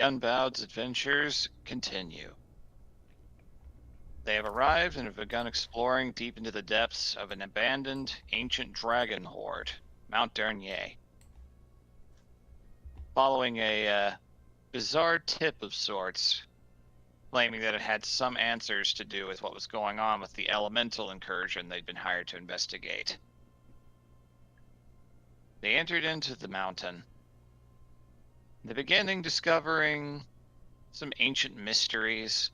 Unbound's adventures continue. They have arrived and have begun exploring deep into the depths of an abandoned ancient dragon horde, Mount Dernier. Following a bizarre tip of sorts, claiming that it had some answers to do with what was going on with the elemental incursion they'd been hired to investigate. They entered into the mountain, in the beginning discovering some ancient mysteries,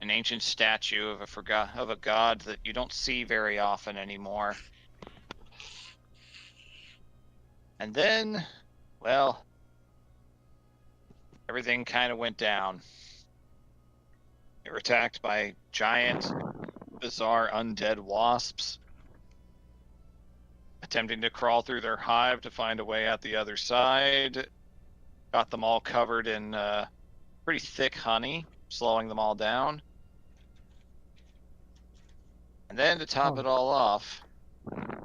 an ancient statue of a god that you don't see very often anymore. And then, well, everything kind of went down. They were attacked by giant, bizarre undead wasps, attempting to crawl through their hive to find a way out the other side. Got them all covered in pretty thick honey, slowing them all down. And then to top it all off,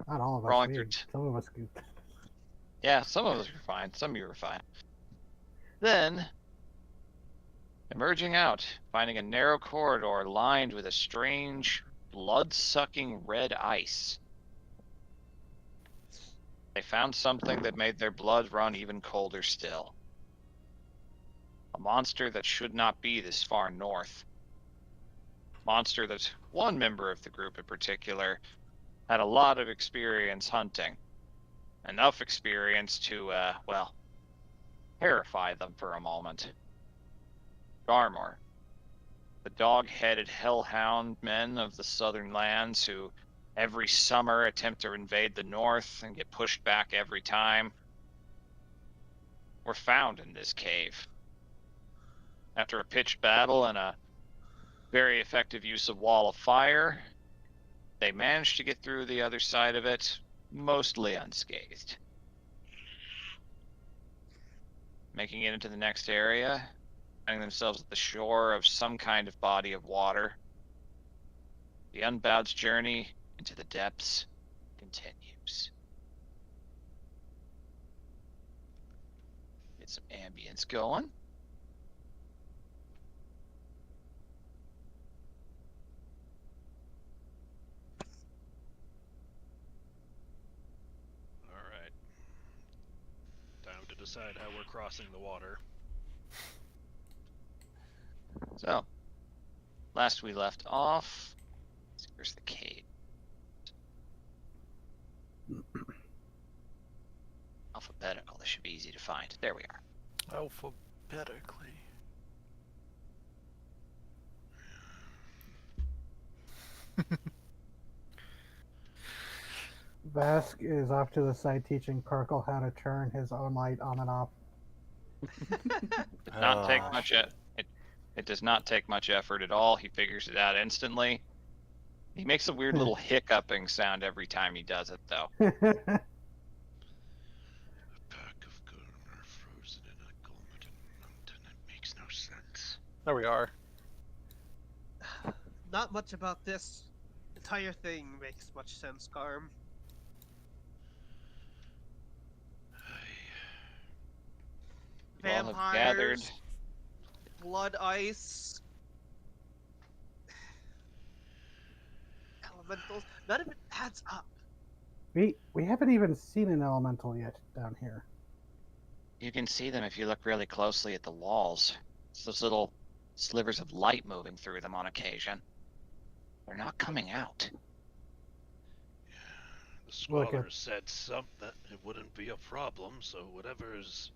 not all of us. crawling through Some of us. Yeah, some of us were fine. Some of you were fine. Then, emerging out, finding a narrow corridor lined with a strange, blood-sucking red ice. They found something that made their blood run even colder still. A monster that should not be this far north. Monster that one member of the group in particular had a lot of experience hunting. Enough experience to, well, terrify them for a moment. Garmor, the dog-headed hellhound men of the southern lands who every summer attempt to invade the north and get pushed back every time, were found in this cave. After a pitched battle and a very effective use of wall of fire, they managed to get through the other side of it, mostly unscathed. Making it into the next area, finding themselves at the shore of some kind of body of water. The Unbound's journey into the depths continues. Get some ambience going. Decide how we're crossing the water. So, last we left off, here's the cave. Alphabetical, this should be easy to find. There we are. Alphabetically. Vask is off to the side teaching Parkle how to turn his own light on and off. Not take much. It does not take much effort at all. He figures it out instantly. He makes a weird little hiccuping sound every time he does it, though. A pack of Gurmur frozen in a Golden mountain. It makes no sense. There we are. Not much about this entire thing makes much sense, Garm. Vampires, blood ice, elementals. None of it adds up. We haven't even seen an elemental yet down here. You can see them if you look really closely at the walls. It's those little slivers of light moving through them on occasion. They're not coming out. Yeah, the squatter said something that it wouldn't be a problem, so whatever's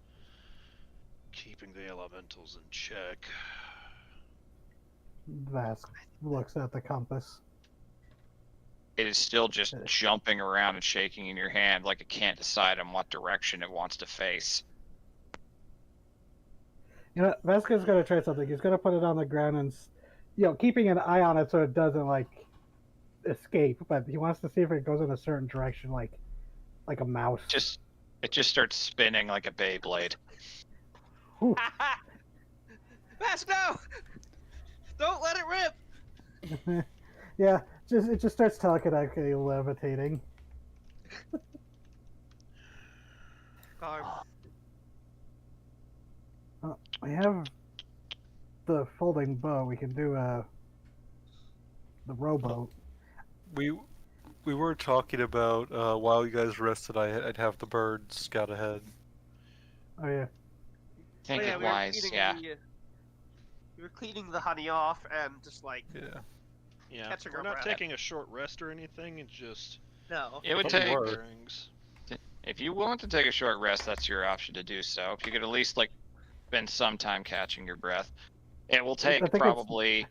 keeping the elementals in check. Vask looks at the compass. It is still just jumping around and shaking in your hand like it can't decide on what direction it wants to face. You know, Vaska's going to try something. He's going to put it on the ground and, keeping an eye on it so it doesn't, escape. But he wants to see if it goes in a certain direction, like a mouse. It just starts spinning like a Beyblade. Vask, no! Don't let it rip! Yeah, it just starts telekinetically levitating. Garm. We have the folding bow. We can do the rowboat. We were talking about while you guys rested, I'd have the bird scout ahead. Oh yeah. Think Oh, yeah, it we were wise, cleaning yeah. we were cleaning the honey off and just like Yeah. Yeah, Catching we're our not breath. taking a short rest or anything. It's just no. It would But we take, were. bearings. if you want to take a short rest, that's your option to do so. If you could at least like spend some time catching your breath. It will take think it's- probably,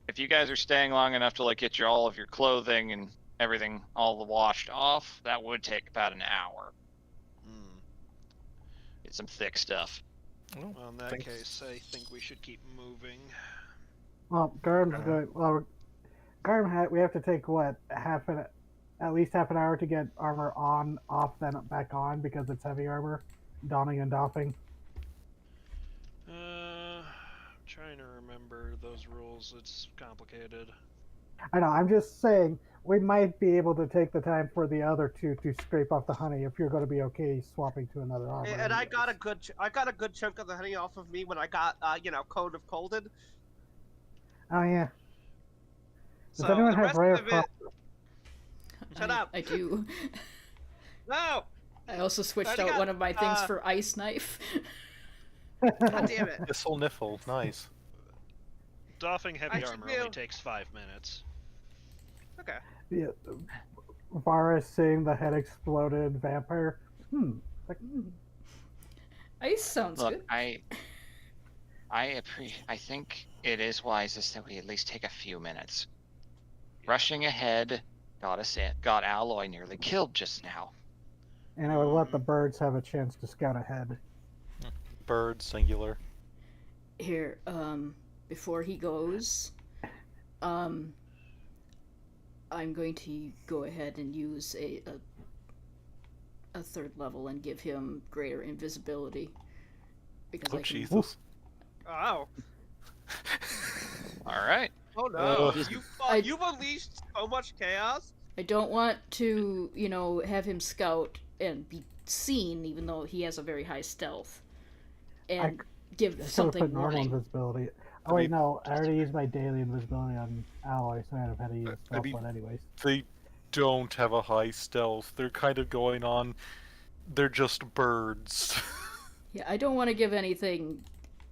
if you guys are staying long enough to like get all of your clothing and everything all washed off, that would take about an hour. Hmm. Get some thick stuff. Well, in that Thanks. case, I think we should keep moving. Well, Garm's going. Well, Garm we have to take what at least half an hour to get armor on, off, then back on because it's heavy armor, donning and doffing. I'm trying to remember those rules. It's complicated. I know. I'm just saying we might be able to take the time for the other two to scrape off the honey if you're going to be okay swapping to another armor. And I got a good chunk of the honey off of me when I got Code of Colded. Oh yeah. Does So anyone the have rest rare of it, Shut up. I do. no. I also switched already out got, one of my things for ice knife. God damn it. Thistle niffle, nice. Doffing I heavy should armor be only able- takes 5 minutes. Okay. Yeah. Varus seeing the head exploded vampire. Ice sounds Look, good. I think it is wisest that we at least take a few minutes. Rushing ahead got Alloy nearly killed just now. And I would let the birds have a chance to scout ahead. Bird, singular. Here, before he goes, I'm going to go ahead and use a third level and give him greater invisibility. Because Oh, I can, Jesus. Oh. All right. Oh no. Uh, You've unleashed so much chaos. I don't want to, have him scout and be seen, even though he has a very high stealth, and give Should have something put normal warning. invisibility. Oh wait, no, I already used my daily invisibility on Alloy, so I'd have had to use I stealth mean- one anyways. They don't have a high stealth. They're kind of going on. They're just birds. Yeah, I don't want to give anything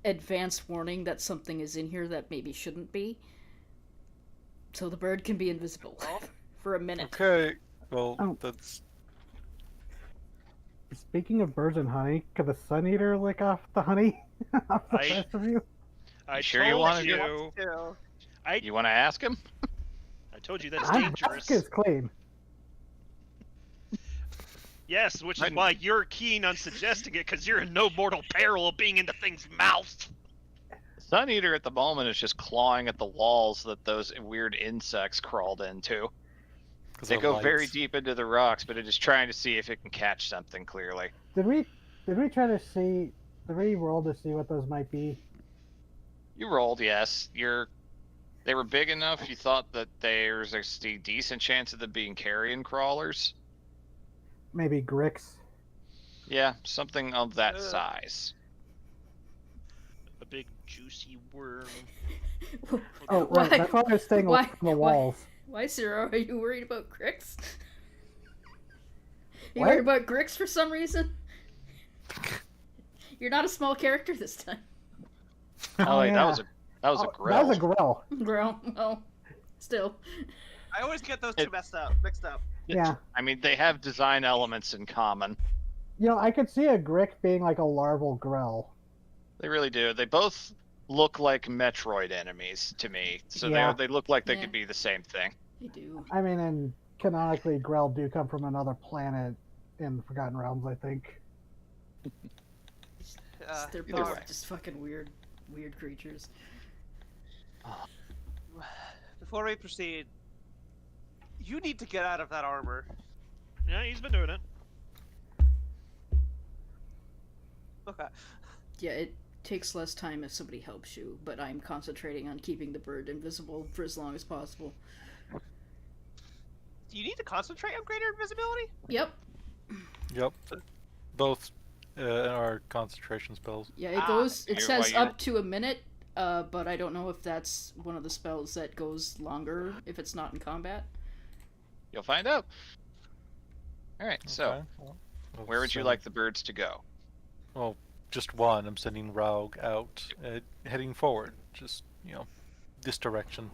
advance warning that something is in here that maybe shouldn't be. So the bird can be invisible for a minute. Okay. Well, Oh. that's. Speaking of birds and honey, could the Sun Eater lick off the honey off the I- rest of you? I sure you told wanna you. do Too. You want to ask him? I told you that's My dangerous. mask is clean. Yes, which is Right. why you're keen on suggesting it, because you're in no mortal peril of being in the thing's mouth. Sun Eater at the moment is just clawing at the walls that those weird insects crawled into. 'Cause They of go very lights. deep into the rocks, but it is trying to see if it can catch something clearly. Did we try to see? Did we roll to see what those might be? You rolled, yes. They were big enough. You thought that there's a decent chance of them being carrion crawlers. Maybe Grix. Yeah, something of that Ugh. size. A big juicy worm. Oh, right. Why- That's why I was staying away why- from the why- walls. Why, Zero? Are you worried about Grix? You What? worried about Grix for some reason? You're not a small character this time. Oh, wait, yeah. that was a Oh, grill. That was a grill. Girl, well, still. I always get those It- two mixed up. Yeah. I mean, they have design elements in common. You know, I could see a Grick being like a larval grill. They really do. They both look like Metroid enemies to me. So Yeah. they look like they Yeah. could be the same thing. You do. I mean, and canonically, Grell do come from another planet in Forgotten Realms, I think. They're either both way. just fucking weird creatures. Before we proceed, you need to get out of that armor. Yeah, he's been doing it. Okay. Yeah, it takes less time if somebody helps you, but I'm concentrating on keeping the bird invisible for as long as possible. Do you need to concentrate on greater invisibility? Yep. Yep. Both our concentration spells. Yeah, it goes. It You're- says while you're- up to a minute, but I don't know if that's one of the spells that goes longer if it's not in combat. You'll find out. All right. So, Okay, well, where would you send- like the birds to go? Well, just one. I'm sending Raug out, heading forward. Just this direction.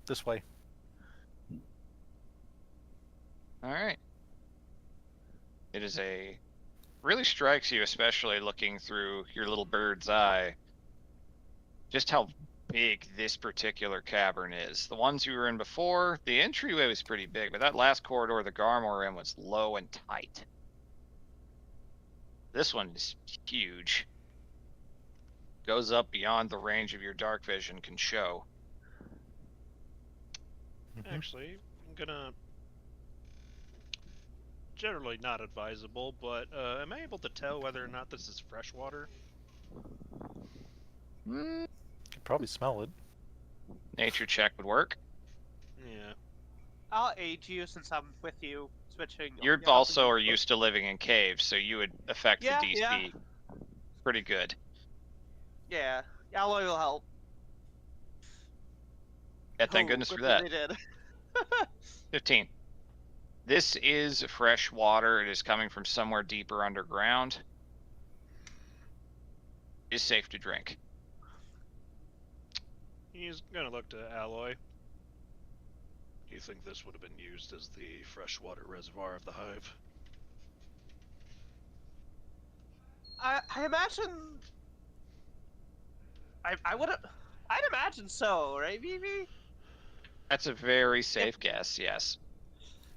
This way. All right. It is really strikes you, especially looking through your little bird's eye, just how big this particular cavern is. The ones you were in before, the entryway was pretty big, but that last corridor the Garm were in was low and tight. This one is huge. Goes up beyond the range of your dark vision can show. Actually, I'm gonna. Generally not advisable, but am I able to tell whether or not this is fresh water? Mm, Could probably smell it. nature check would work. Yeah. I'll aid you since I'm with you, switching. You yeah, also helping are you. used to living in caves, so you would affect Yeah, the DC yeah. pretty good. Yeah, alloy will help. Yeah, thank Oh, goodness good for thing that. They did. 15. This is fresh water. It is coming from somewhere deeper underground. It is safe to drink. He's gonna look to Alloy. Do you think this would have been used as the freshwater reservoir of the hive? I imagine. I'd imagine so, right, Vivi? That's a very safe guess, yes.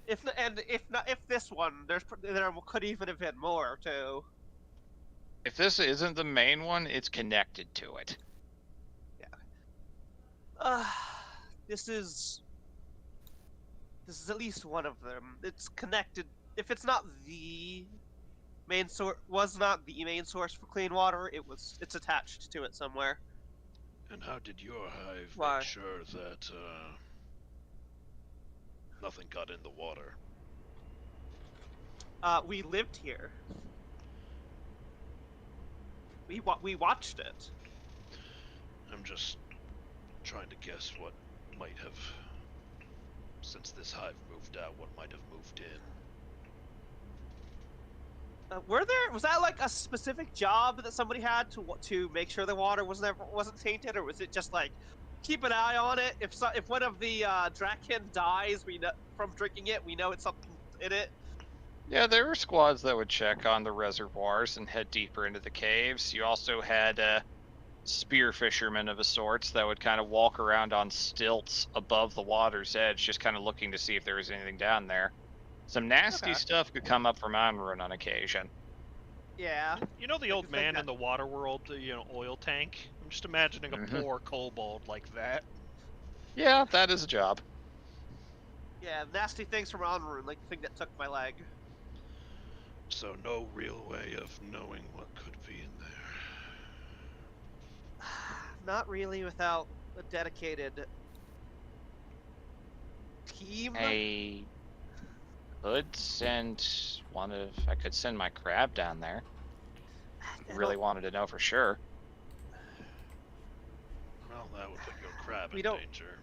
If this one, there could even have been more too. If this isn't the main one, it's connected to it. This is at least one of them. It's connected. If it's not the main source, was not the main source for clean water, it's attached to it somewhere. And how did your hive Why? make sure that nothing got in the water? We lived here. We watched it. I'm just trying to guess what might have, since this hive moved out, what might have moved in. Was that like a specific job that somebody had to make sure the water wasn't tainted, or was it just like keep an eye on it? If one of the Draken dies, we know from drinking it, we know it's something in it. Yeah, there were squads that would check on the reservoirs and head deeper into the caves. You also had spear fishermen of a sorts that would kind of walk around on stilts above the water's edge, just kind of looking to see if there was anything down there. Some nasty Okay. stuff could come up from Anrun on occasion. Yeah. You know the I old can think man that- in the water world, oil tank? I'm just imagining a Mhm. poor kobold like that. Yeah, that is a job. Yeah, nasty things from Onrun, like the thing that took my leg. So no real way of knowing what could be in there. Not really without a dedicated team. I could send my crab down there. I Really don't- wanted to know for sure. Well, that would put your crab We in don't- danger.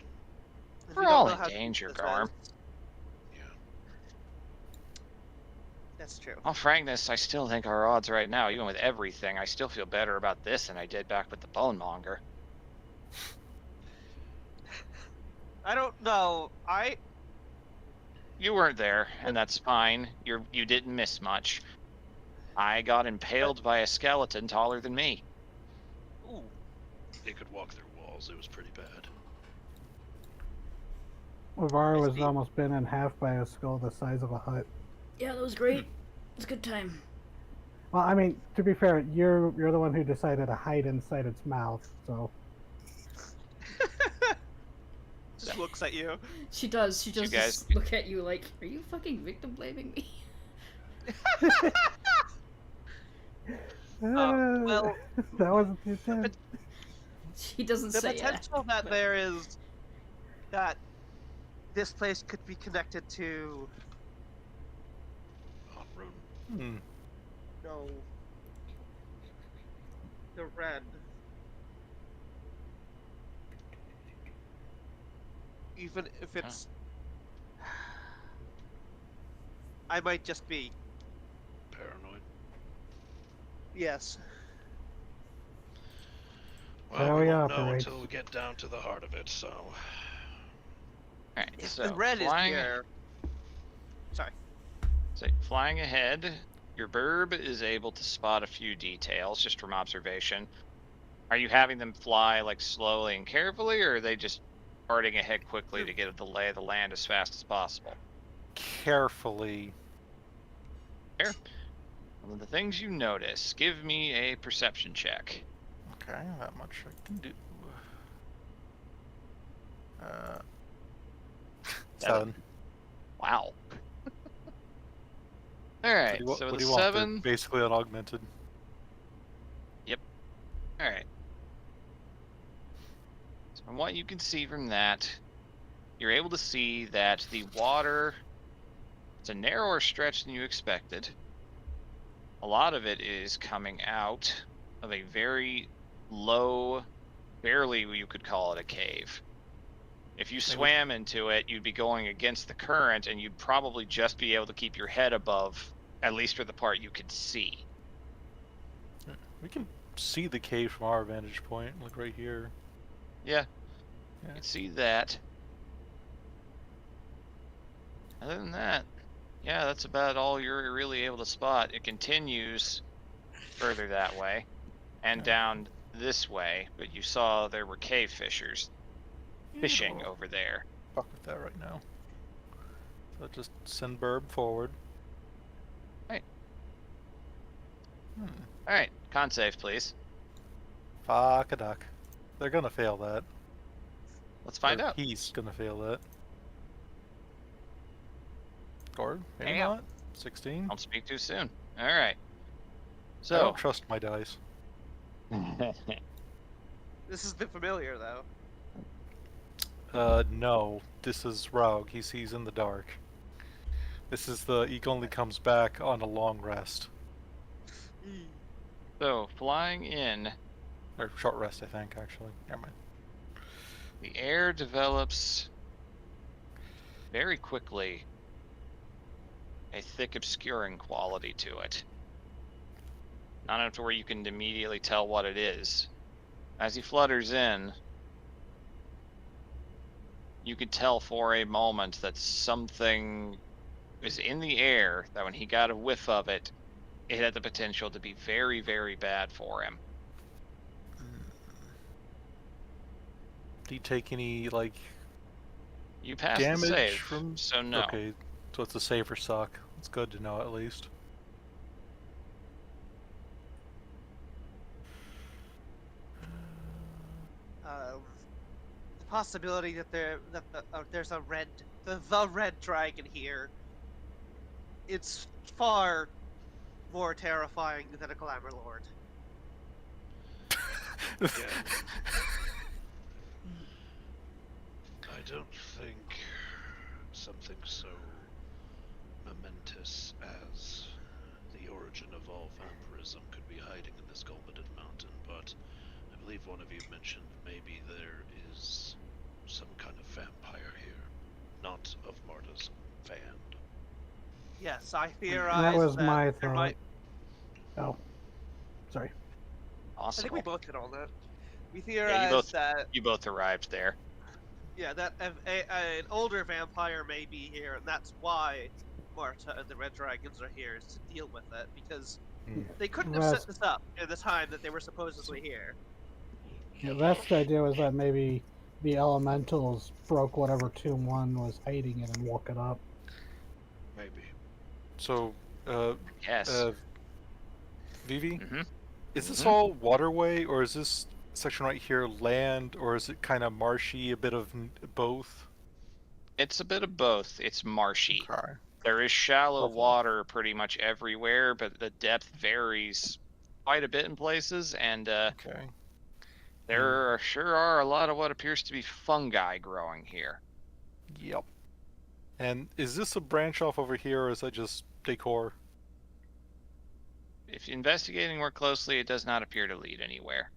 we We're don't all know in how deep danger, this Garm. is. Yeah. That's true. All frankness, I still think our odds right now, even with everything, I still feel better about this than I did back with the Bone Monger. I don't know. You weren't there, and that's fine. You didn't miss much. I got impaled by a skeleton taller than me. Ooh. It could walk through walls. It was pretty bad. Lavara was see. almost bent in half by a skull the size of a hut. Yeah, that was great. It was a good time. Well, I mean, to be fair, you're the one who decided to hide inside its mouth, so Just looks at you. She does. She You does guys- just look at you like, are you fucking victim blaming me? well- that wasn't the intent. She doesn't The say it. potential that there is that this place could be connected to Hmm. No. The red. Even if it's... I might just be. Paranoid. Yes. Well, How we he won't know operates. until we get down to the heart of it, so... Alright, If so the red flying, is here... Sorry. so flying ahead, your burb is able to spot a few details just from observation. Are you having them fly like slowly and carefully, or are they just darting ahead quickly to get the lay of the land as fast as possible? Carefully. Fair. One of the things you notice, give me a perception check. Okay, that much I can do. 7. Wow. Alright, so what with do a you want? 7... They're basically unaugmented. Alright. So from what you can see from that, you're able to see that the water, it's a narrower stretch than you expected. A lot of it is coming out of a very low, barely you could call it a cave. If you swam into it, you'd be going against the current, and you'd probably just be able to keep your head above, at least for the part you could see. We can see the cave from our vantage point, like right here. Yeah, Yeah. you can see that. Other than that, yeah, that's about all you're really able to spot. It continues further that way and Okay. down this way, but you saw there were cave fishers fishing over there. Fuck with that right now. So just send Burb forward. Right. Hmm. Alright, con save, please. Fuck a duck. They're gonna fail that. Let's find Or out. He's gonna fail that. Or maybe Damn. not. 16. Don't speak too soon. Alright. I So, don't trust my dice. This is the familiar, though. No. This is Rogue. He sees in the dark. This is the... He only comes back on a long rest. so flying in, Or short rest, I think, actually. Never mind. the air develops very quickly a thick obscuring quality to it. Not enough to where you can immediately tell what it is. As he flutters in, you could tell for a moment that something is in the air, that when he got a whiff of it, it had the potential to be very, very bad for him. Do you take any, like, You passed the damage save, from... so no. Okay, so it's a save or suck. It's good to know, at least. The possibility that there's a red, the red dragon here. It's far more terrifying than a glamour lord. Yeah. I don't think something so momentous as the origin of all vampirism could be hiding in this golden mountain, but I believe one of you mentioned maybe there is some kind of vampire here, not of Marta's band. Yes, I theorize That was my there thought. might. Oh, sorry. I Awesome. think we both hit on that. We Yeah, theorize that you both arrived there. yeah, that an older vampire may be here, and that's why Marta and the Red Dragons are here, is to deal with it, because they couldn't have set this up in the time that they were supposedly here. The best idea was that maybe the elementals broke whatever tomb one was hiding in and woke it up. Maybe. So, Yes. Vivi? Mm-hmm. Is this all waterway, or is this section right here land, or is it kind of marshy, a bit of both? It's a bit of both. It's marshy. Okay. There is shallow Lovely. water pretty much everywhere, but the depth varies quite a bit in places, and Okay. there sure are a lot of what appears to be fungi growing here. Yep. And is this a branch off over here, or is that just decor? if investigating more closely, it does not appear to lead anywhere.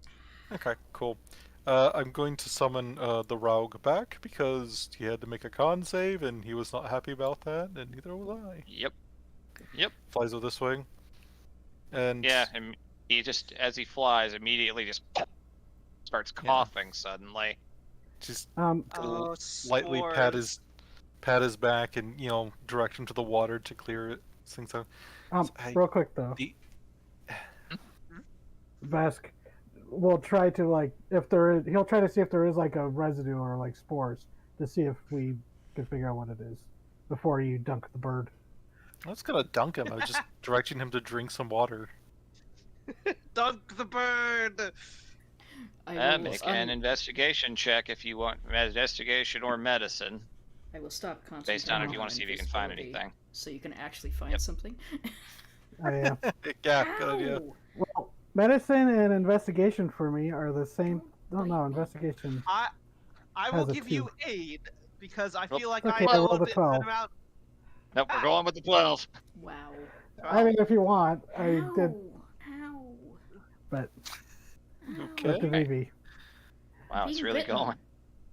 Okay, cool. I'm going to summon the Raug back because he had to make a con save and he was not happy about that, and neither was I. Yep. Yep. Flies with this wing. And Yeah, and he just, as he flies, immediately just starts coughing suddenly. just Oh, lightly pat spores. his back and, you know, direct him to the water to clear it. Things out. Real quick though, The, Vesk will try to like if there is. He'll try to see if there is like a residue or like spores to see if we can figure out what it is before you dunk the bird. I was gonna dunk him. I was just directing him to drink some water. Dunk the bird! I will, Make an investigation check if you want investigation or medicine, I will stop concentrating based on if you want to see if you can find invisibility, anything. so you can actually find something. Oh yeah. Yeah, good idea. Ow! Well, medicine and investigation for me are the same. No, investigation. I will Has a give 2. you aid because I Nope. feel like Okay, I I know rolled a a bit 12. about. Nope, we're going with the 12. Wow. I mean, if you want, I Ow! did, Ow! but Okay. up to VB. Wow, it's being really bitten. going.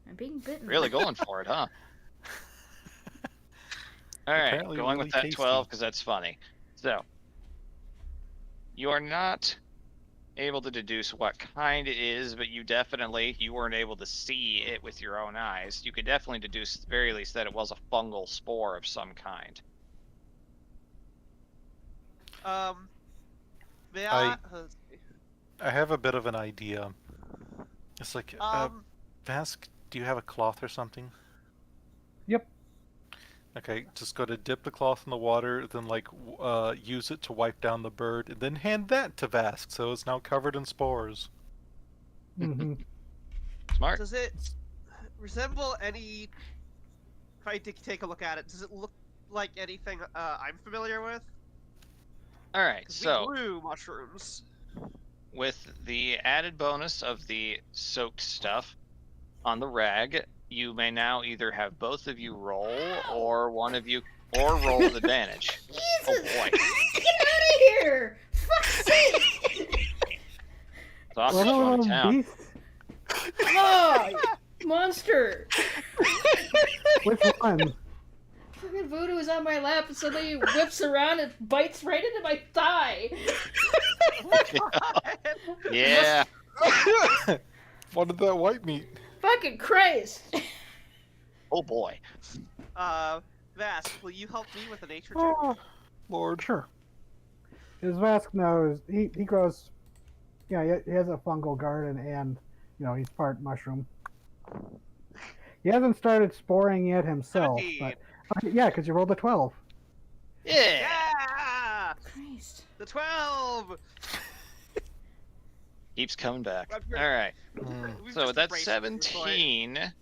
I'm being bitten. Really going for it, huh? Alright, Apparently going really with that tasty. 12 because that's funny. So, you are not able to deduce what kind it is, but you weren't able to see it with your own eyes. You could definitely deduce at the very least that it was a fungal spore of some kind. May I? I have a bit of an idea. It's like, Vask, do you have a cloth or something? Yep. Okay, just go to dip the cloth in the water, then use it to wipe down the bird, and then hand that to Vask, so it's now covered in spores. Hmm. Smart. Does it resemble any? If I take a look at it, does it look like anything I'm familiar with? Alright, 'Cause so we grew mushrooms. with the added bonus of the soaked stuff on the rag, you may now either have both of you roll or one of you roll with advantage. Jesus! Oh boy. Get out of here! Fuck's sake! Sausage What a going to little town. beast. Oh, monster! Which one? Fucking Voodoo is on my lap and suddenly whips around and bites right into my thigh. Yeah. Wanted that white meat. Fucking Christ! Oh boy. Vask, will you help me with a nature check? Oh, Lord. sure. His Vask knows he grows. Yeah, he has a fungal garden, and he's part mushroom. He hasn't started sporing yet himself, 17. but yeah, because you rolled a 12. Yeah. Yeah! Christ. The 12! Keeps coming back. I've heard- Alright. We've So just that's erased it at this point. 17.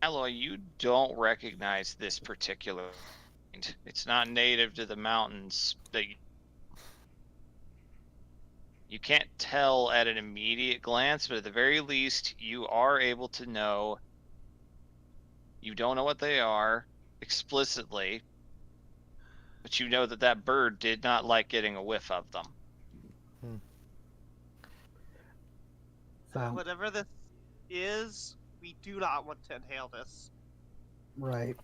Alloy, you don't recognize this particular. It's not native to the mountains. You can't tell at an immediate glance, but at the very least, you are able to know. You don't know what they are explicitly, but you know that that bird did not like getting a whiff of them. So Whatever this is, we do not want to inhale this. right,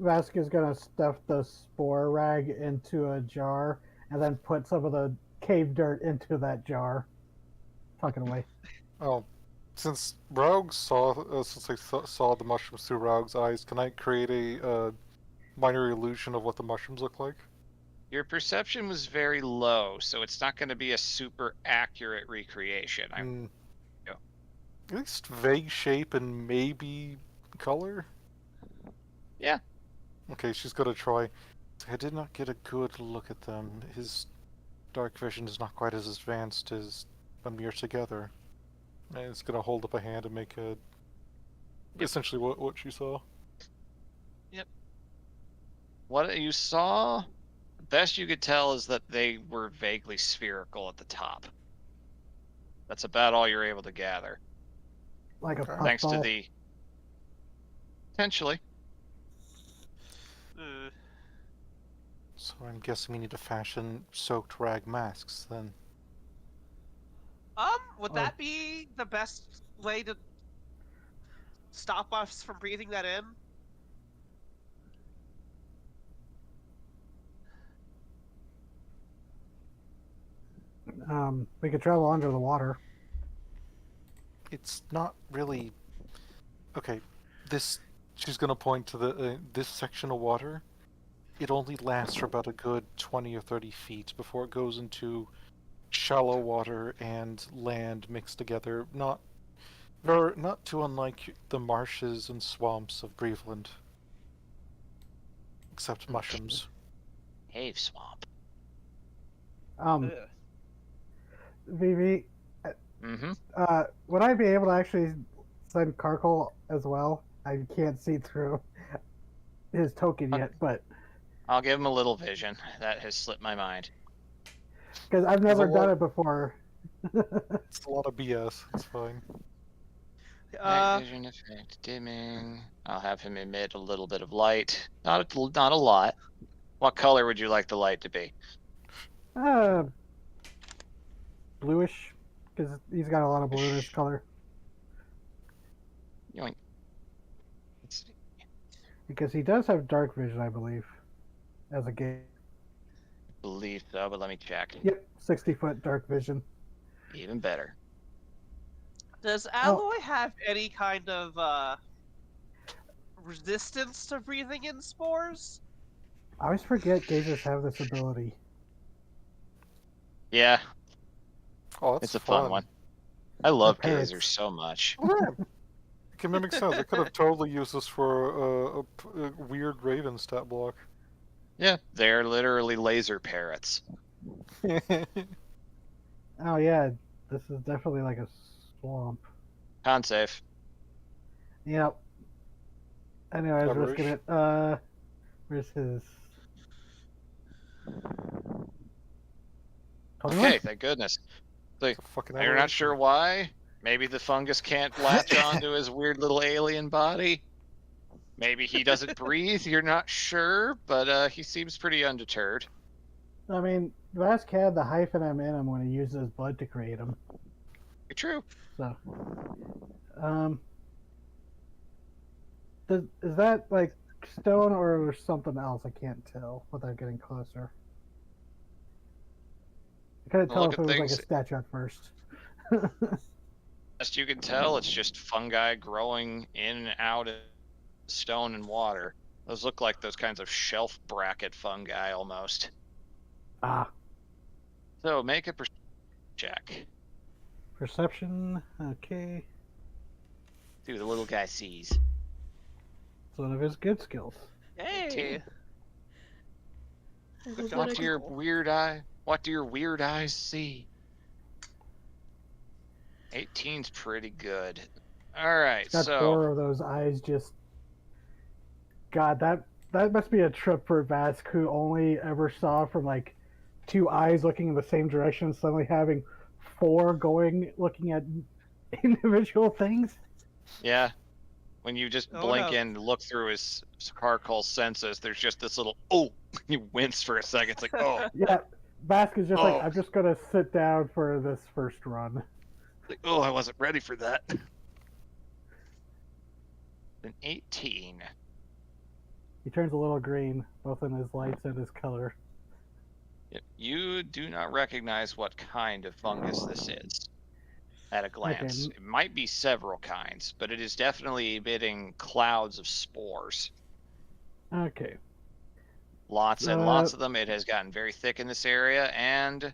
Vask is gonna stuff the spore rag into a jar and then put some of the cave dirt into that jar. Tuck it away. Oh, since I saw the mushrooms through Raug's eyes, can I create a minor illusion of what the mushrooms look like? Your perception was very low, so it's not going to be a super accurate recreation. Yeah. At least vague shape and maybe color? Yeah. Okay, she's gonna try. I did not get a good look at them. His dark vision is not quite as advanced as when we are together. And it's gonna hold up a hand and make a... essentially what she saw. Yep. What you saw, the best you could tell is that they were vaguely spherical at the top. That's about all you're able to gather. Like a puffball. Thanks to the... Potentially. So I'm guessing we need to fashion soaked rag masks then. Would Oh. that be the best way to stop us from breathing that in? We could travel under the water. It's not really. Okay, this. She's gonna point to the this section of water. It only lasts for about a good 20 or 30 feet before it goes into shallow water and land mixed together. Not too unlike the marshes and swamps of Breveland. Except mushrooms. Cave swamp. Ugh. Vivi, Mm-hmm. would I be able to actually send Carkle as well? I can't see through his token yet, but I'll give him a little vision. That has slipped my mind. because I've There's a never done lot- it before. It's a lot of BS. It's fine. Night vision effect dimming. I'll have him emit a little bit of light. Not a lot. What color would you like the light to be? Bluish, because he's got a lot of blue in his color. Yoink. Let's see. Because he does have dark vision, I believe, as a game. Believe so, but let me check. Yep, 60-foot dark vision. Even better. Does Alloy have any kind of resistance to breathing in spores? I always forget gazers have this ability. Yeah, Oh, that's it's a fun one. I love parrots. gazers so much. It can make sense. I could have totally used this for a weird raven stat block. Yeah, they're literally laser parrots. Oh yeah, this is definitely like a swamp. Con save. Yep. Anyways, let's Average. get it. Where's his? 21? Okay, thank goodness. It's a fucking You're not aberration. sure why? Maybe the fungus can't latch onto his weird little alien body. Maybe he doesn't breathe. You're not sure, but he seems pretty undeterred. I mean, Vask had the hyphen M in him when he used his blood to create him. True. So, is that like stone or something else? I can't tell without getting closer. I couldn't Well, tell look if at it was things- like a statue at first. Best you can tell, it's just fungi growing in and out of stone and water. Those look like those kinds of shelf bracket fungi almost. Ah, So make a check. perception. Okay, See what the little guy sees. it's one of his good skills. Hey! I Good love job. What that do your weird eye? What do your weird eyes see? 18's pretty good. All right, It's got so 4 of those eyes. Just God, that must be a trip for Vask, who only ever saw from like 2 eyes looking in the same direction, suddenly having 4 going looking at individual things. yeah, when you just Oh, blink no. and look through his Carcoal senses, there's just this little you wince for a second. It's like Yeah, Vask is just Oh. like, I'm just gonna sit down for this first run. I wasn't ready for that. An 18. He turns a little green, both in his lights and his color. You do not recognize what kind of fungus this is at a glance. Okay. It might be several kinds, but it is definitely emitting clouds of spores. Okay. Lots and lots of them. It has gotten very thick in this area, and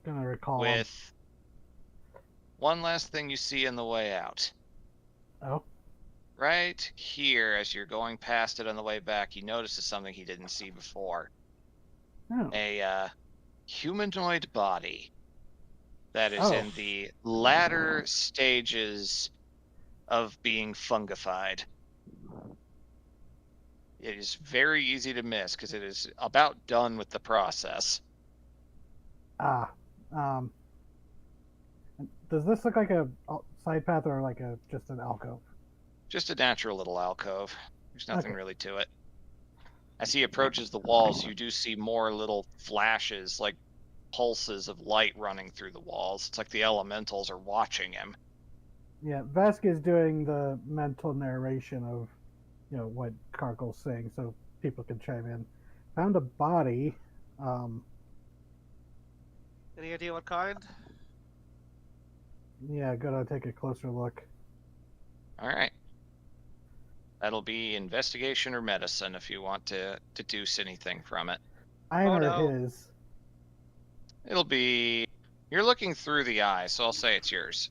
Gonna recall him. with one last thing you see on the way out. Oh. Right here, as you're going past it on the way back, you notice something he didn't see before. Oh. A humanoid body that is Oh. in the latter stages of being fungified. It is very easy to miss because it is about done with the process. Ah. Does this look like a side path or like just an alcove? Just a natural little alcove. There's nothing Okay. really to it. As he approaches the walls, you do see more little flashes, like pulses of light running through the walls. It's like the elementals are watching him. Yeah, Vasquez doing the mental narration of, what Cargill's saying, so people can chime in. Found a body. Any idea what kind? Yeah, gotta take a closer look. All right. That'll be investigation or medicine if you want to deduce anything from it. Mine or no. his? It'll be. You're looking through the eye, so I'll say it's yours.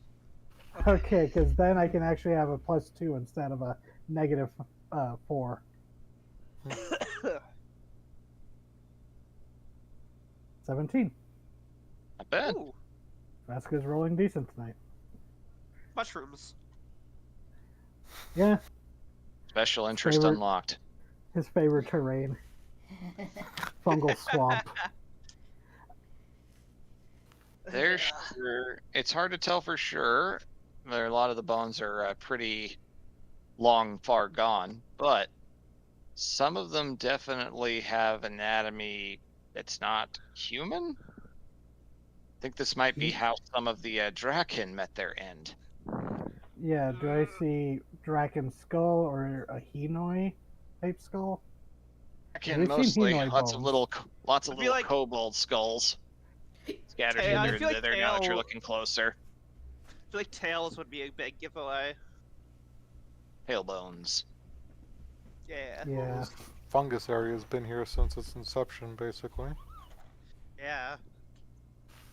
Okay, because then I can actually have a +2 instead of a negative 4. 17. Not bad. Ooh, Vasquez rolling decent tonight. mushrooms. Yeah, Special interest Favorite- unlocked. his favorite terrain. Fungal swamp. There's sure. It's hard to tell for sure. A lot of the bones are pretty long, far gone, but some of them definitely have anatomy that's not human. I think this might be how some of the Draken met their end. Yeah, do I see Draken skull or a Hinoi type skull? Draken We've seen mostly, Hinoi lots of bones. little I feel little like- kobold skulls scattered Hey, I here and feel like there. Now that you're Tail- looking closer, I feel like tails would be a big giveaway. tail bones. Yeah. Yeah. This fungus area has been here since its inception, basically. Yeah.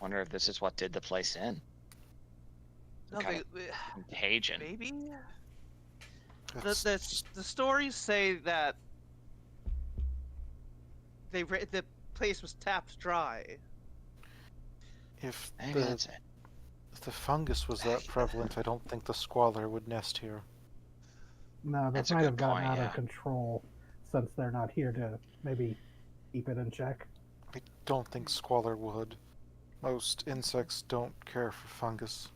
Wonder if this is what did the place in. No, Kind of contagion. maybe. It's The stories say that the place was tapped dry. if Maybe the that's it. if the fungus was that prevalent, I don't think the squalor would nest here. No, That's this a might good have gotten point, out yeah. of control since they're not here to maybe keep it in check. I don't think squalor would. Most insects don't care for fungus.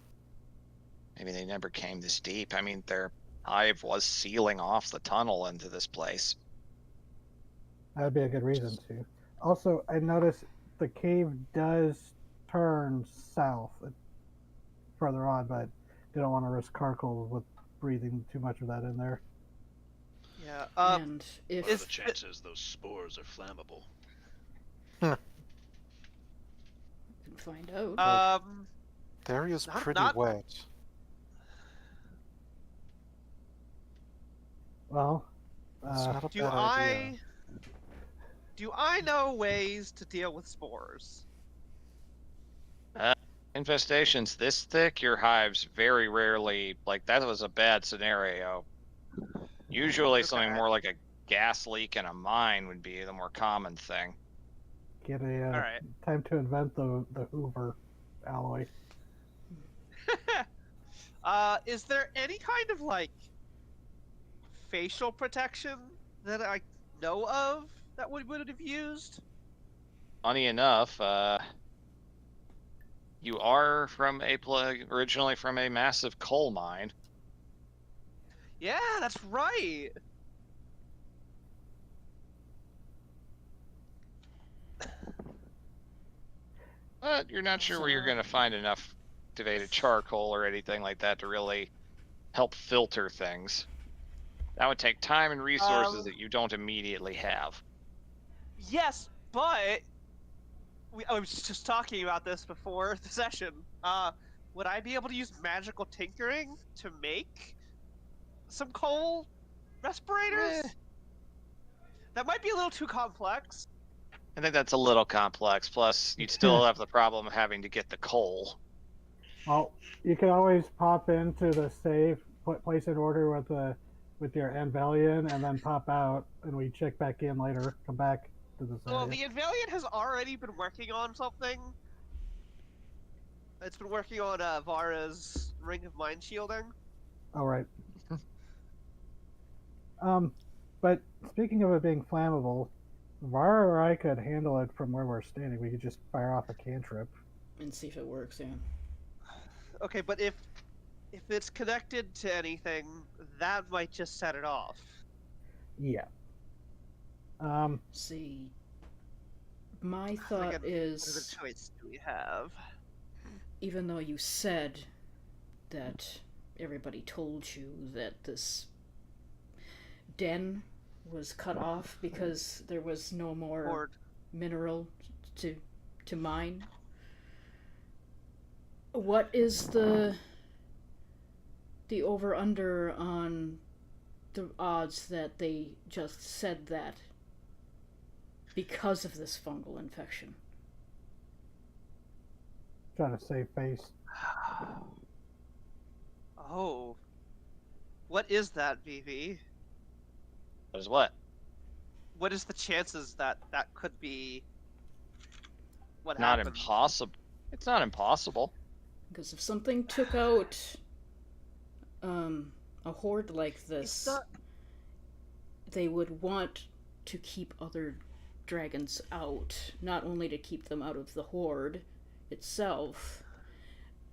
Maybe they never came this deep. I mean, their hive was sealing off the tunnel into this place. That would be a good reason to. Also, I noticed the cave does turn south further on, but they don't want to risk Carkle with breathing too much of that in there. Yeah. And What are if the chances those spores are flammable? we can find out. The area's Not- pretty not- wet. Well, It's not a do bad idea. I know ways to deal with spores? Infestations this thick, your hives very rarely, like that was a bad scenario. Usually something Okay. more like a gas leak in a mine would be the more common thing. get a All right. time to invent the Hoover alloy. Is there any kind of like facial protection that I know of that would have used? Funny enough, you are from originally from a massive coal mine. Yeah, that's right. But you're not sure where you're going to find enough activated charcoal or anything like that to really help filter things. That would take time and resources that you don't immediately have. Yes, but I was just talking about this before the session. Would I be able to use magical tinkering to make some coal respirators? Eh. That might be a little too complex. I think that's a little complex. Plus, you'd still have the problem of having to get the coal. Well, you can always pop into the save, place an order with your Anvelian, and then pop out, and we check back in later. Come back to this area. Well, the Invaliant has already been working on something. It's been working on Vara's Ring of Mind Shielding. All right. But speaking of it being flammable, Vara or I could handle it from where we're standing. We could just fire off a cantrip. And see if it works, yeah. Okay, but if it's connected to anything, that might just set it off. Yeah. See, my Like, thought what other is, choice do we have? even though you said that everybody told you that this den was cut off because there was no more Horde. mineral to mine, what is the over under on the odds that they just said that because of this fungal infection? Trying to save face. Oh. What is that, VV? What is what? What is the chances that that could be what Not happened? impossible. It's not impossible. Because if something took out a horde like It's this, not... they would want to keep other dragons out, not only to keep them out of the horde itself,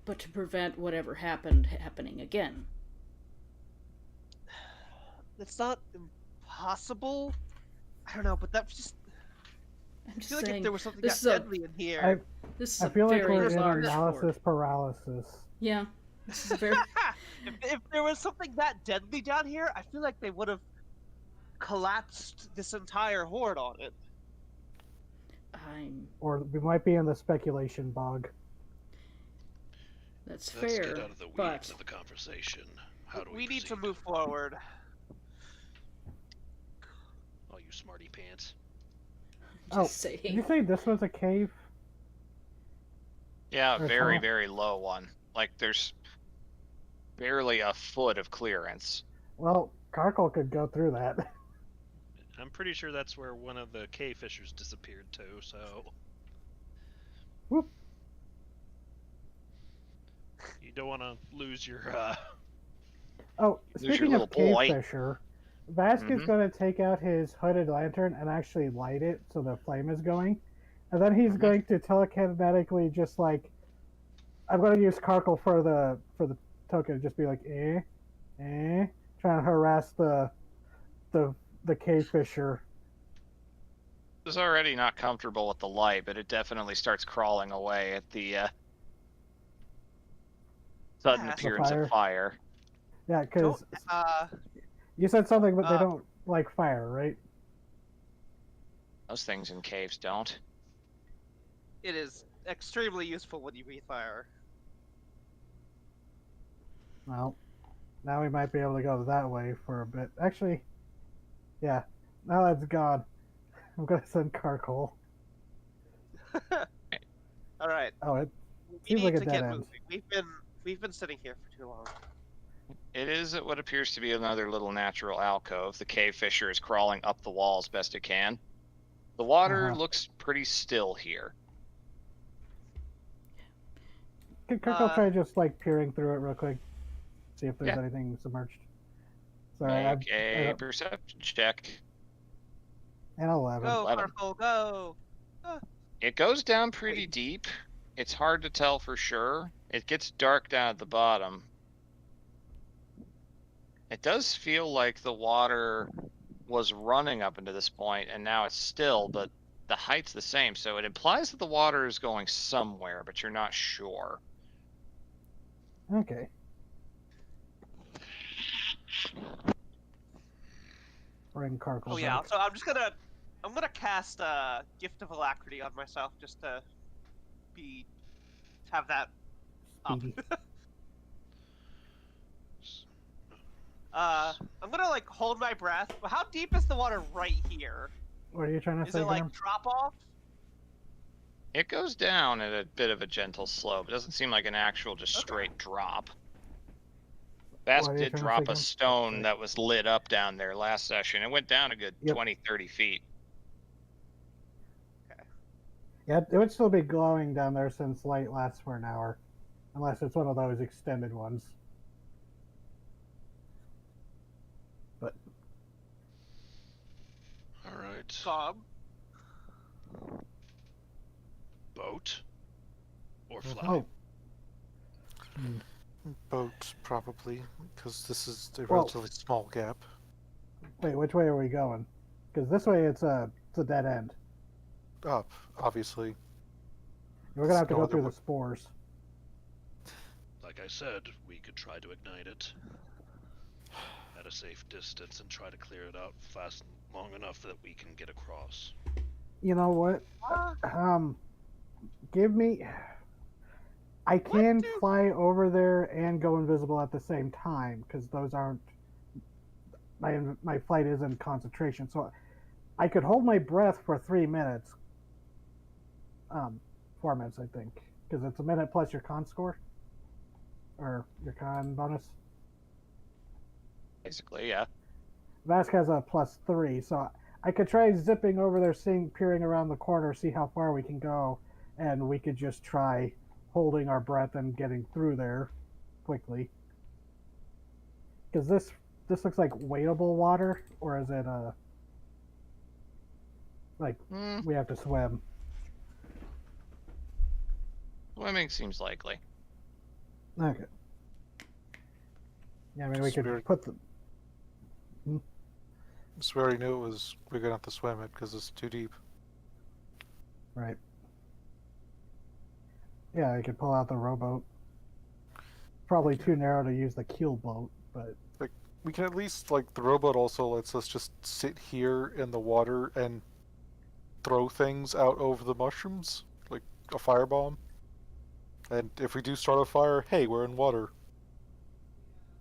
but to prevent whatever happening again. It's not impossible. I don't know, but that's just... I'm I just feel like saying, if there was something this that is deadly in here... this is I a feel like very we're in large analysis horde. paralysis. Yeah, this is a very. if there was something that deadly down here, I feel like they would have collapsed this entire horde on it. Or we might be in the speculation bog. That's Let's fair, get out of the weeds but of the conversation. How do We need to proceed? move forward. Oh, you smarty pants. just Did saying. you say this was a cave? Yeah, Or very, tunnel? very low one. Like there's barely a foot of clearance. Well, Karkle could go through that. I'm pretty sure that's where one of the cave fishers disappeared to, so. Whoop. You don't want to lose your, Oh, There's your speaking little of cave boy. fisher, Vask is Mhm. going to take out his hooded lantern and actually light it so the flame is going. And then he's Mhm. going to telekinetically just like, I'm going to use Karkle for the token, just be like, trying to harass the cave fisher. It's already not comfortable with the light, but it definitely starts crawling away at the sudden Yeah, appearance fire. of fire. Yeah, because Don't, you said something, but they uh, don't like fire, right? Those things in caves don't. it is extremely useful when you breathe fire. Well, now we might be able to go that way for a bit. Actually, yeah, now that's gone. I'm going to send Karkle. All right, Oh, it we Seems need like a to dead get end. moving. We've been sitting here for too long. It is what appears to be another little natural alcove. The cave fisher is crawling up the wall as best it can. The water Uh-huh. looks pretty still here. Can Karkle Uh, try just like peering through it real quick? See if there's Yeah. anything submerged. Sorry, Make a perception check. an 11. Go, 11. Karkle, go! It goes down pretty deep. It's hard to tell for sure. It gets dark down at the bottom. It does feel like the water was running up into this point and now it's still, but the height's the same. So it implies that the water is going somewhere, but you're not sure. Okay. Bring Karkle Oh yeah, back. so I'm gonna cast Gift of Alacrity on myself just to have that up. Speedy. I'm gonna like hold my breath. But how deep is the water right here? What are you trying to Is say, it like Graham? drop off? It goes down at a bit of a gentle slope. It doesn't seem like an actual just Okay. straight drop. What Bask are you did trying to drop say, a Graham? stone that was lit up down there last session. It went down a good Yep. 20, 30 feet. Yeah, it would still be glowing down there since light lasts for an hour. Unless it's one of those extended ones. But All right. Bob. Boat or fly. oh, Boat, probably, because this is a Well- relatively small gap. wait, which way are we going? Because this way it's a dead end. Up, obviously. We're gonna have to No go other through wa- the spores. Like I said, we could try to ignite it at a safe distance and try to clear it out fast long enough that we can get across. You know what? Uh, Give me. I What can do- fly over there and go invisible at the same time because those aren't. My flight isn't concentration, so I could hold my breath for 3 minutes. 4 minutes, I think, because it's a minute plus your con score or your con bonus. Basically, yeah. Vask has a +3, so I could try zipping over there, peering around the corner, see how far we can go, and we could just try holding our breath and getting through there quickly. Because this looks like wadeable water, or is it like we have to swim? Swimming seems likely. Okay. Yeah, I mean we could Spirit. put the. So we already knew it was we're gonna have to swim it because it's too deep. Right. Yeah, I could pull out the rowboat. Probably too narrow to use the keel boat, but We can at least, like, the rowboat also lets us just sit here in the water and throw things out over the mushrooms, like a firebomb. And if we do start a fire, hey, we're in water.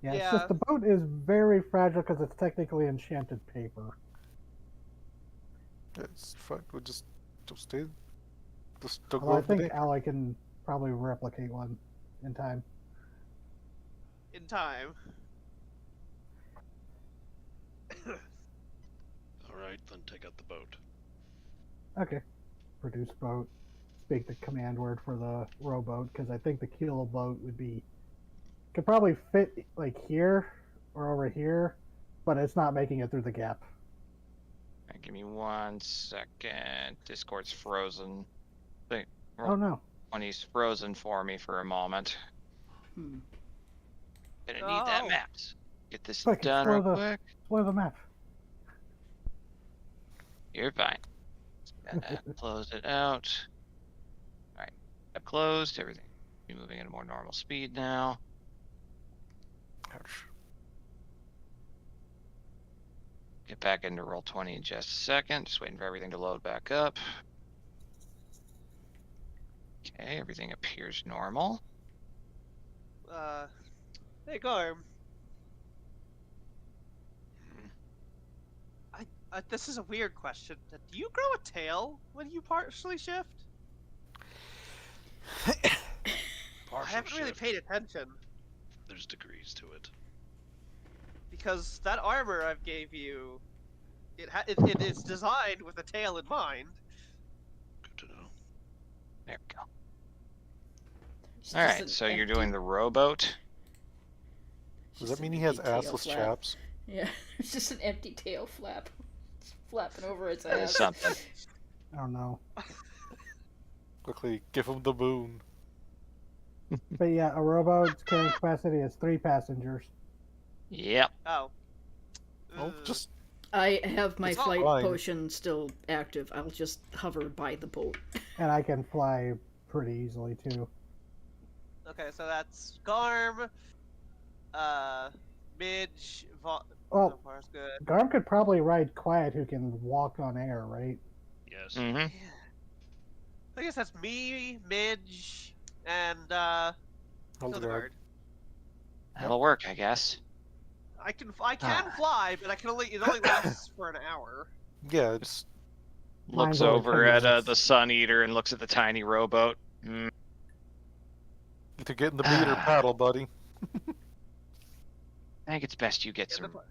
yeah, it's Yeah. just the boat is very fragile because it's technically enchanted paper. It's fine. We'll just stay. Just don't Although go I over the think day. Allie can probably replicate one in time. in time. Alright, then take out the boat. Okay. Produce boat. Speak the command word for the rowboat because I think the keel boat could probably fit like here or over here, but it's not making it through the gap. Alright, give me 1 second. Discord's frozen. Oh no. When he's frozen for me for a moment. Hmm. Gonna need that Oh. maps. Get this Quick, done explore real the- quick. Explore the map. You're fine. Gonna close it out. Alright. I've closed everything. Be moving at a more normal speed now. Ouch. Get back into Roll20 in just a second. Just waiting for everything to load back up. Okay, everything appears normal. Hey, Garm. This is a weird question. Do you grow a tail when you partially shift? I Partial haven't really shift, paid attention there's degrees to it. because that armor I've gave you, it is designed with a tail in mind. Good to know. There we go. It's just Alright, an so you're empty- doing the rowboat. it's Does just that mean an he has empty tail assless flap. chaps? Yeah, it's just an empty tail flap. It's flapping over its That is ass. something. I don't know. Quickly, give him the moon. But yeah, a rowboat's carrying capacity is 3 passengers. Yep. Oh. Oh, Ugh. just I have my It's flight fine. potion still active. I'll just hover by the boat. And I can fly pretty easily too. Okay, so that's Garm, Midge, so Well, far is good. Garm could probably ride Quiet who can walk on air, right? Yes. Mm-hmm. Yeah. I guess that's me, Midge, and hold the guard. Hildegard. That'll work, I guess. I can fly, but it only lasts for an hour. Yeah, it's Looks Mine's only over 10 at minutes. the Sun Eater and looks at the tiny rowboat. either get in the meat or paddle, buddy. I think it's best you get Yeah, some. but-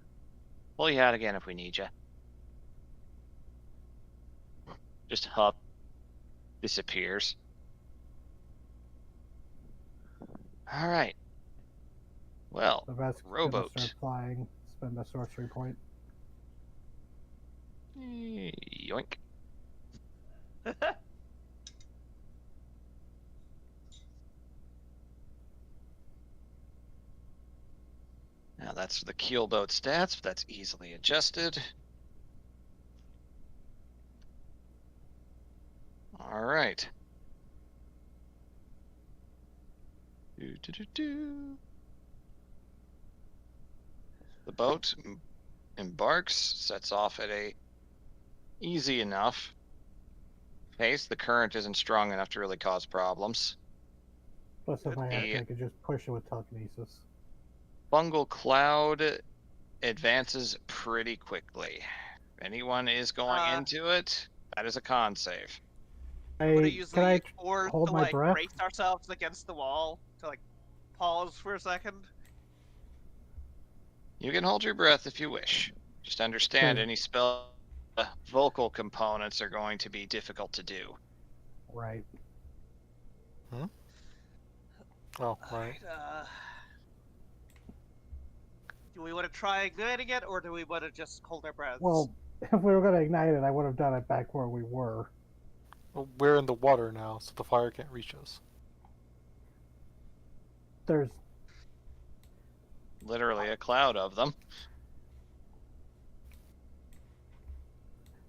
Pull you out again if we need you. Just hup. Disappears. All right. Well, The best rowboat. start flying, spend a sorcery point. Yoink. Now that's the keelboat stats, but that's easily adjusted. All right. Do. The boat embarks, sets off at a easy enough pace. The current isn't strong enough to really cause problems. Plus, if I had The to, I could just push it with telekinesis. fungal cloud advances pretty quickly. If anyone is going into it, that is a con save. Would it use Can I or hold to my like breath? brace ourselves against the wall to like pause for a second? You can hold your breath if you wish. Just understand any spell vocal components are going to be difficult to do. Right. Oh, right. Do we want to try igniting it, or do we want to just hold our breaths? Well, if we were going to ignite it, I would have done it back where we were. Well, we're in the water now, so the fire can't reach us. There's Literally a cloud of them.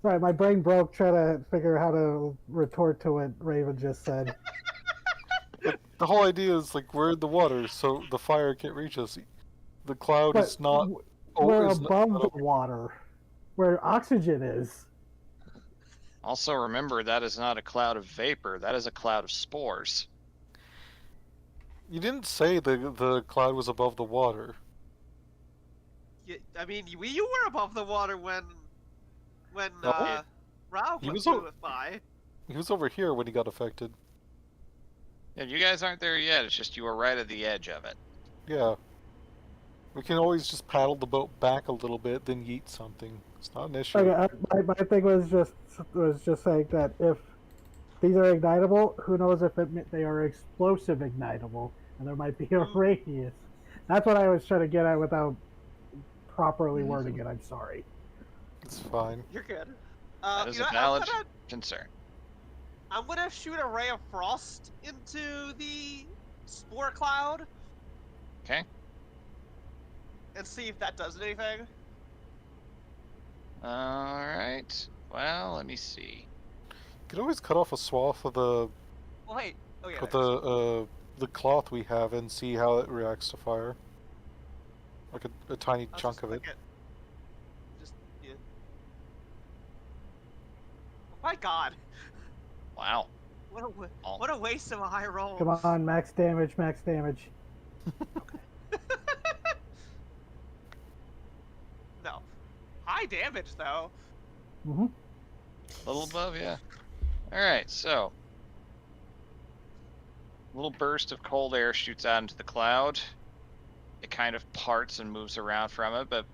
Sorry, my brain broke trying to figure out how to retort to what Raven just said. But the whole idea is like we're in the water, so the fire can't reach us. The cloud But is not. we're is above not the water, where oxygen is. Also, remember that is not a cloud of vapor. That is a cloud of spores. You didn't say the cloud was above the water. Yeah, I mean, you were above the water when No. Rao He was flew it by. He was over here when he got affected. Yeah, you guys aren't there yet. It's just you were right at the edge of it. Yeah. We can always just paddle the boat back a little bit, then yeet something. It's not an issue. Okay, my thing was just saying that if these are ignitable, who knows if they are explosive ignitable, and there might be a radius. That's what I was trying to get at without properly wording it. I'm sorry. It's fine. You're good. That is a valid concern. I'm gonna shoot a ray of frost into the spore cloud. Okay. And see if that does anything. Alright. Well, let me see. You could always cut off a swath of the Well, wait. Oh yeah. the cloth we have and see how it reacts to fire. Like a tiny chunk of it. Yeah. Oh my god. Wow. What a waste of a high roll. Come on, max damage, max damage. No. High damage, though. Mm-hmm. A little above, yeah. Alright, so. A little burst of cold air shoots out into the cloud. It kind of parts and moves around from it, but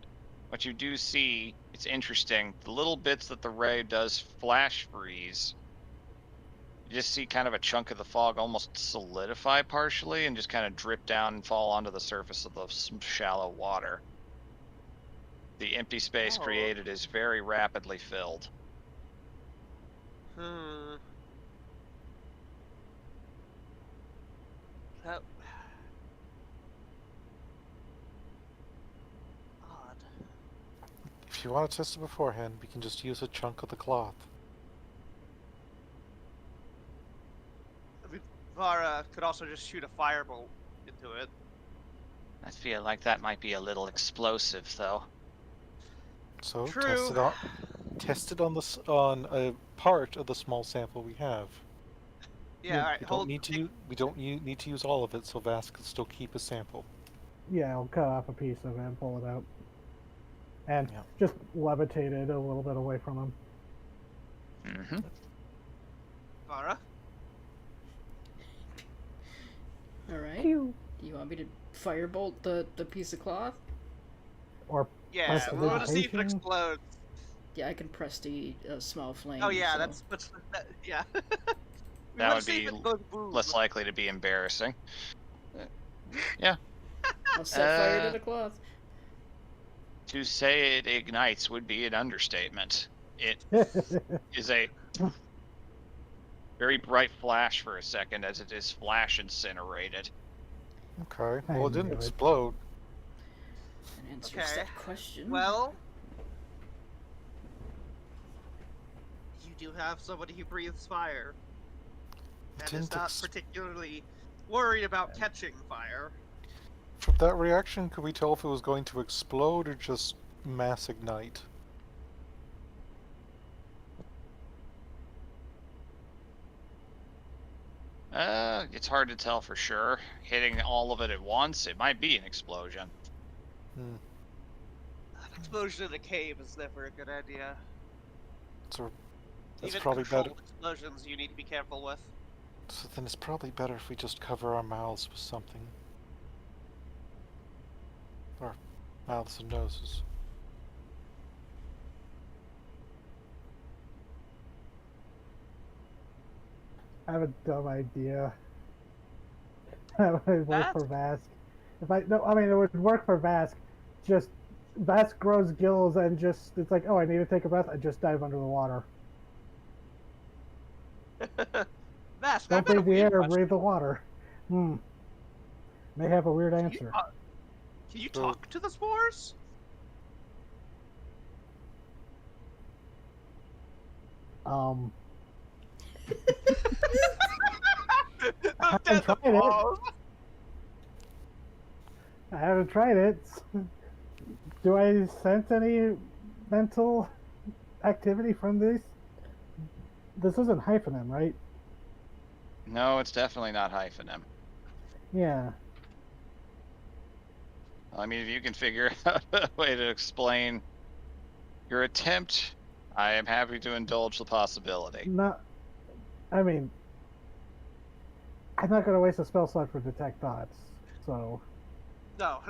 what you do see, it's interesting. The little bits that the ray does flash freeze, you just see kind of a chunk of the fog almost solidify partially and just kind of drip down and fall onto the surface of the shallow water. The empty space created is very rapidly filled. That... Odd. If you want to test it beforehand, we can just use a chunk of the cloth. I mean, Vara could also just shoot a firebolt into it. I feel like that might be a little explosive, though. So True. test it on a part of the small sample we have. Yeah, alright, We don't need to use all of it, so Vask can still keep a sample. Yeah, I'll cut off a piece of it and pull it out. And Yeah. just levitate it a little bit away from him. Mm-hmm. Vara? Alright. Do you want me to firebolt the piece of cloth? Or Yeah, press we want to see if it levitation? explodes. Yeah, I can press the small flame. Oh yeah, so. yeah. We That wanna would see be if it goes boom. less likely to be embarrassing. Yeah. I'll set fire to the cloth. To say it ignites would be an understatement. It is a very bright flash for a second as it is flash incinerated. Okay. I Well, it didn't knew it. explode. That answers Okay. that question. Well, you do have somebody who breathes fire. and Didn't is not ex- particularly worried about catching fire. From that reaction, could we tell if it was going to explode or just mass ignite? It's hard to tell for sure. Hitting all of it at once, it might be an explosion. Hmm. An explosion in a cave is never a good idea. So that's Even probably better. controlled explosions you need to be careful with. So then it's probably better if we just cover our mouths with something. Or mouths and noses. I have a dumb idea. That would work for Vask. If I no, I mean it would work for Vask. Just Vask grows gills and just it's like, oh, I need to take a breath. I just dive under the water. Mask, Don't I've got a breathe the weird air, question. breathe the water. May have a weird answer. Can you So- talk to the spores? Um, The haven't death of tried it. pause. I haven't tried it. Do I sense any mental activity from this? This isn't hyphenem, right? No, it's definitely not hyphenem. Yeah. I mean, if you can figure out a way to explain your attempt, I am happy to indulge the possibility. Not. I mean, I'm not going to waste a spell slot for detect thoughts. So No.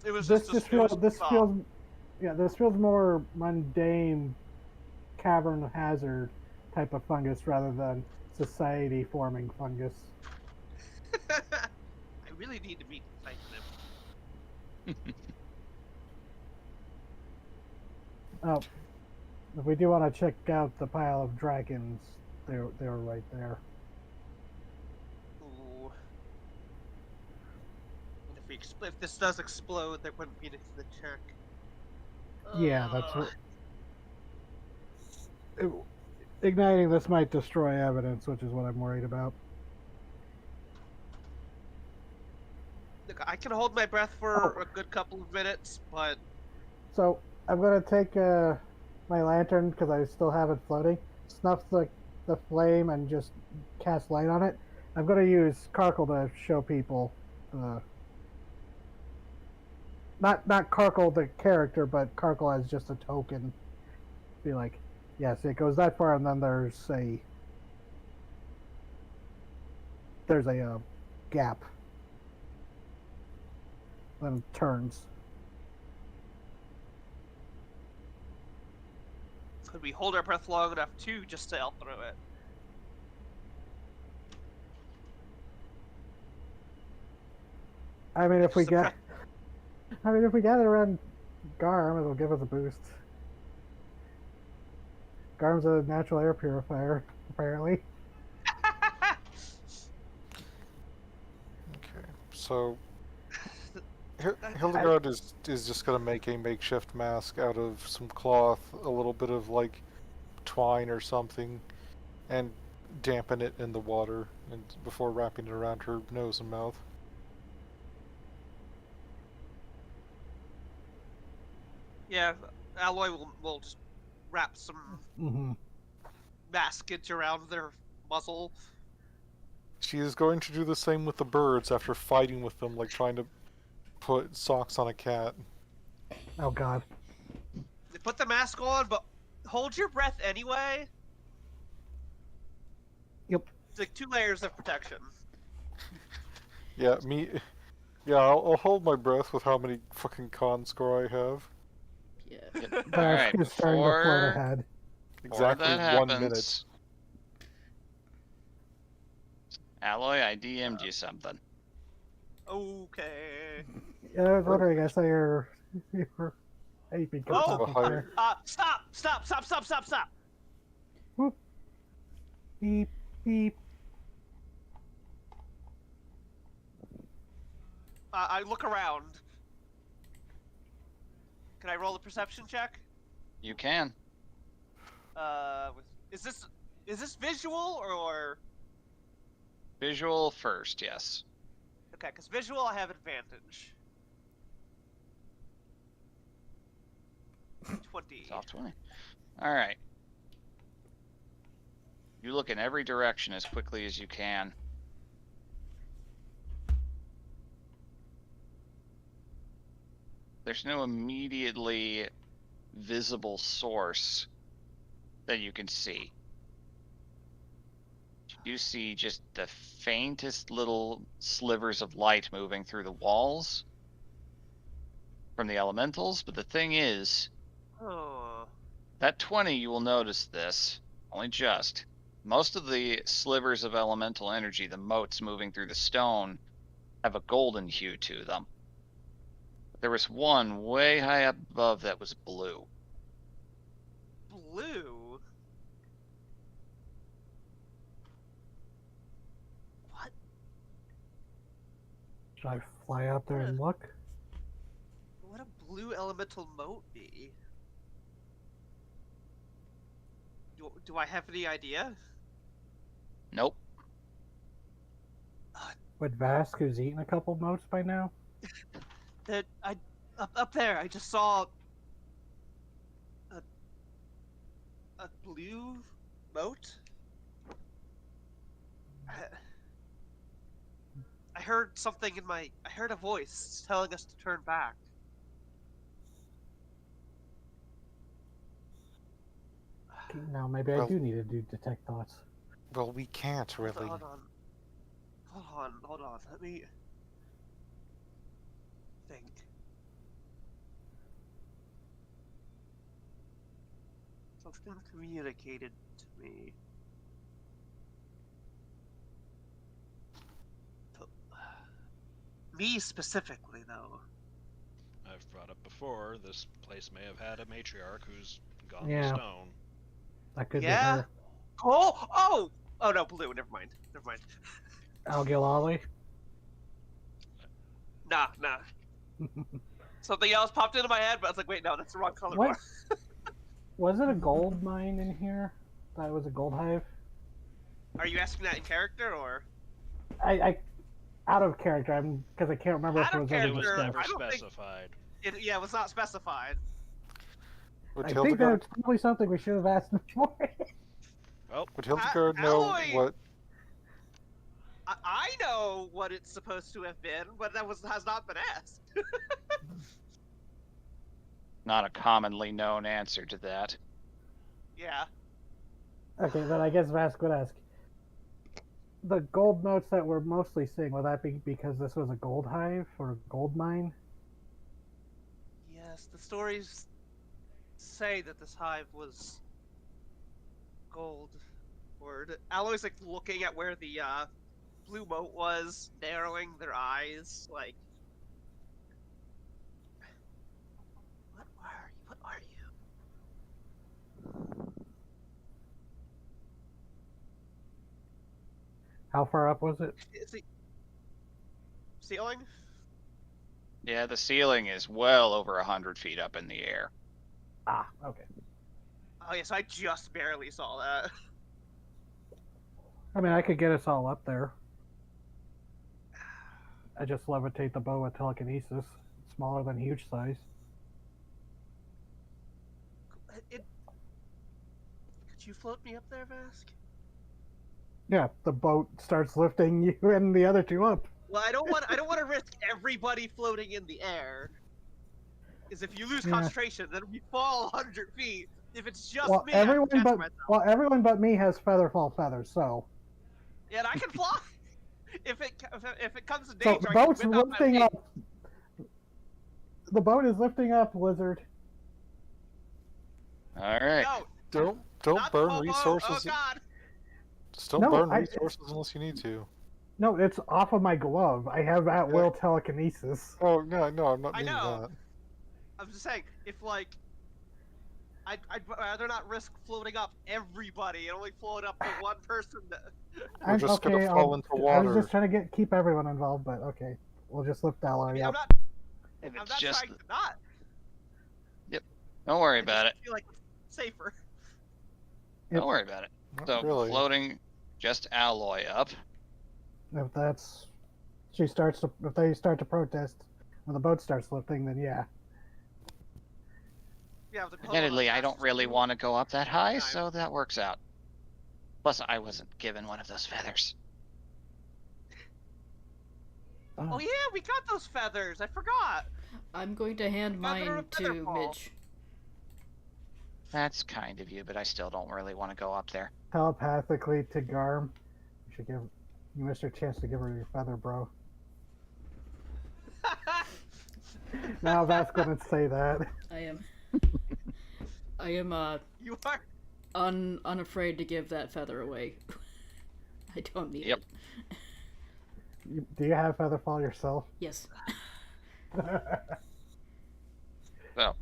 It was this just just a feels. it was This a thought. feels. Yeah, this feels more mundane, cavern hazard type of fungus rather than society forming fungus. I really need to meet Titan. Oh, if we do want to check out the pile of dragons, they're right there. Ooh. And if this does explode, there wouldn't be anything to check. Yeah, that's what. Igniting this might destroy evidence, which is what I'm worried about. Look, I can hold my breath for a good couple of minutes, but So I'm gonna take my lantern because I still have it floating, snuff the flame, and just cast light on it. I'm gonna use Carkle to show people not Carkle the character, but Carkle as just a token. Be like, yes, it goes that far, and then there's a gap. Then it turns. could we hold our breath long enough to just sail through it? I mean, if we Suppress- get it around Garm, it'll give us a boost. Garm's a natural air purifier, apparently. Okay, so Hildegard is just gonna make a makeshift mask out of some cloth, a little bit of like twine or something, and dampen it in the water, and before wrapping it around her nose and mouth. Yeah, Alloy will just wrap some Mm-hmm. maskage around their muzzle. She is going to do the same with the birds after fighting with them, like trying to put socks on a cat. Oh God. They put the mask on, but hold your breath anyway. Yep. It's like 2 layers of protection. Yeah, I'll hold my breath with how many fucking con score I have. Yeah. All right, Vask is starting to float before ahead. Exactly that 1 happens, minute. Alloy, I DM'd you something. Okay. Yeah, I was wondering. I saw your aping. Oh! Higher. Stop! Beep beep. I look around. Can I roll a perception check? You can. With Is this visual or Visual first, yes. okay? Because visual, I have advantage. 20. Soft 20. All right. You look in every direction as quickly as you can. There's no immediately visible source that you can see. You see just the faintest little slivers of light moving through the walls from the elementals, but the thing is, Oh. that 20, you will notice this, only just. Most of the slivers of elemental energy, the motes moving through the stone, have a golden hue to them. But there was one way high up above that was blue. Blue? What? Should I fly out there and look? What a blue elemental mote be? Do I have any idea? Nope. Would Vask, who's eaten a couple motes by now? That up there, I just saw a blue mote. I heard something in my. I heard a voice telling us to turn back. Now maybe I Well- do need to do detect thoughts. Well, we can't really. Hold on. Let me think. Something communicated to me. Me specifically, though. I've brought up before, this place may have had a matriarch who's gone Yeah. to stone. That could Yeah? be her. Oh no, blue. Never mind. Algilali? Nah. Something else popped into my head, but I was like, wait, no, that's the wrong color What? bar. Was it a gold mine in here? Thought it was a gold hive? Are you asking that in character or? I out of character, because I can't remember if Out it of was It ever was Character, never I don't think- specified. Yeah, it was not specified. Would I think Hildegard, that's probably something we should have asked before. would Hildegard know Alloy! what? I know what it's supposed to have been, but has not been asked. Not a commonly known answer to that. Yeah. Okay, then I guess Vask would ask. The gold notes that we're mostly seeing, would that be because this was a gold hive or a gold mine? Yes, the stories say that this hive was gold. Word. Alloy's like looking at where the blue moat was, narrowing their eyes, like. What are you? How far up was it? Is it ceiling? Yeah, the ceiling is well over 100 feet up in the air. Ah, okay. Oh yes, I just barely saw that. I mean, I could get us all up there. I just levitate the bow with telekinesis. Smaller than huge size. Could you float me up there, Vask? Yeah, the boat starts lifting you and the other two up. Well, I don't want to risk everybody floating in the air. Because if you lose Yeah. concentration, then we fall 100 feet. If it's just Well, me, I have to everyone catch but myself. everyone but me has featherfall feathers. So Yeah, and I can fly. if it comes to so danger, the I can boat's whip out my lifting wings. up. The boat is lifting up, Lizard. All right. No, Don't not burn the whole boat. resources. Oh God. Just don't No, burn I- resources unless you need to. No, it's off of my glove. I have at will telekinesis. Oh no, I'm not I meaning know. that. I'm just saying, if like, I'd rather not risk floating up everybody and only float up the one person. We're just gonna fall into I was water. just trying to keep everyone involved, but okay, we'll just lift I Alloy mean, up. If I'm it's not just, trying to not. don't worry I about it. just feel like it's safer. Don't worry about it. Not So really. floating just alloy up. If that's if they start to protest when the boat starts lifting, then yeah. Yeah, the Admittedly, I don't really want to go up that high, No. so that works out. Plus, I wasn't given one of those feathers. Oh yeah, we got those feathers. I forgot. I'm going to hand Feather mine of to Featherfall. Midge. That's kind of you, but I still don't really want to go up there. Telepathically to Garm, you missed your chance to give her your feather, bro. Now that's gonna say that. I am You are. unafraid to give that feather away. I don't need Yep. it. Do you have Featherfall yourself? Yes. So,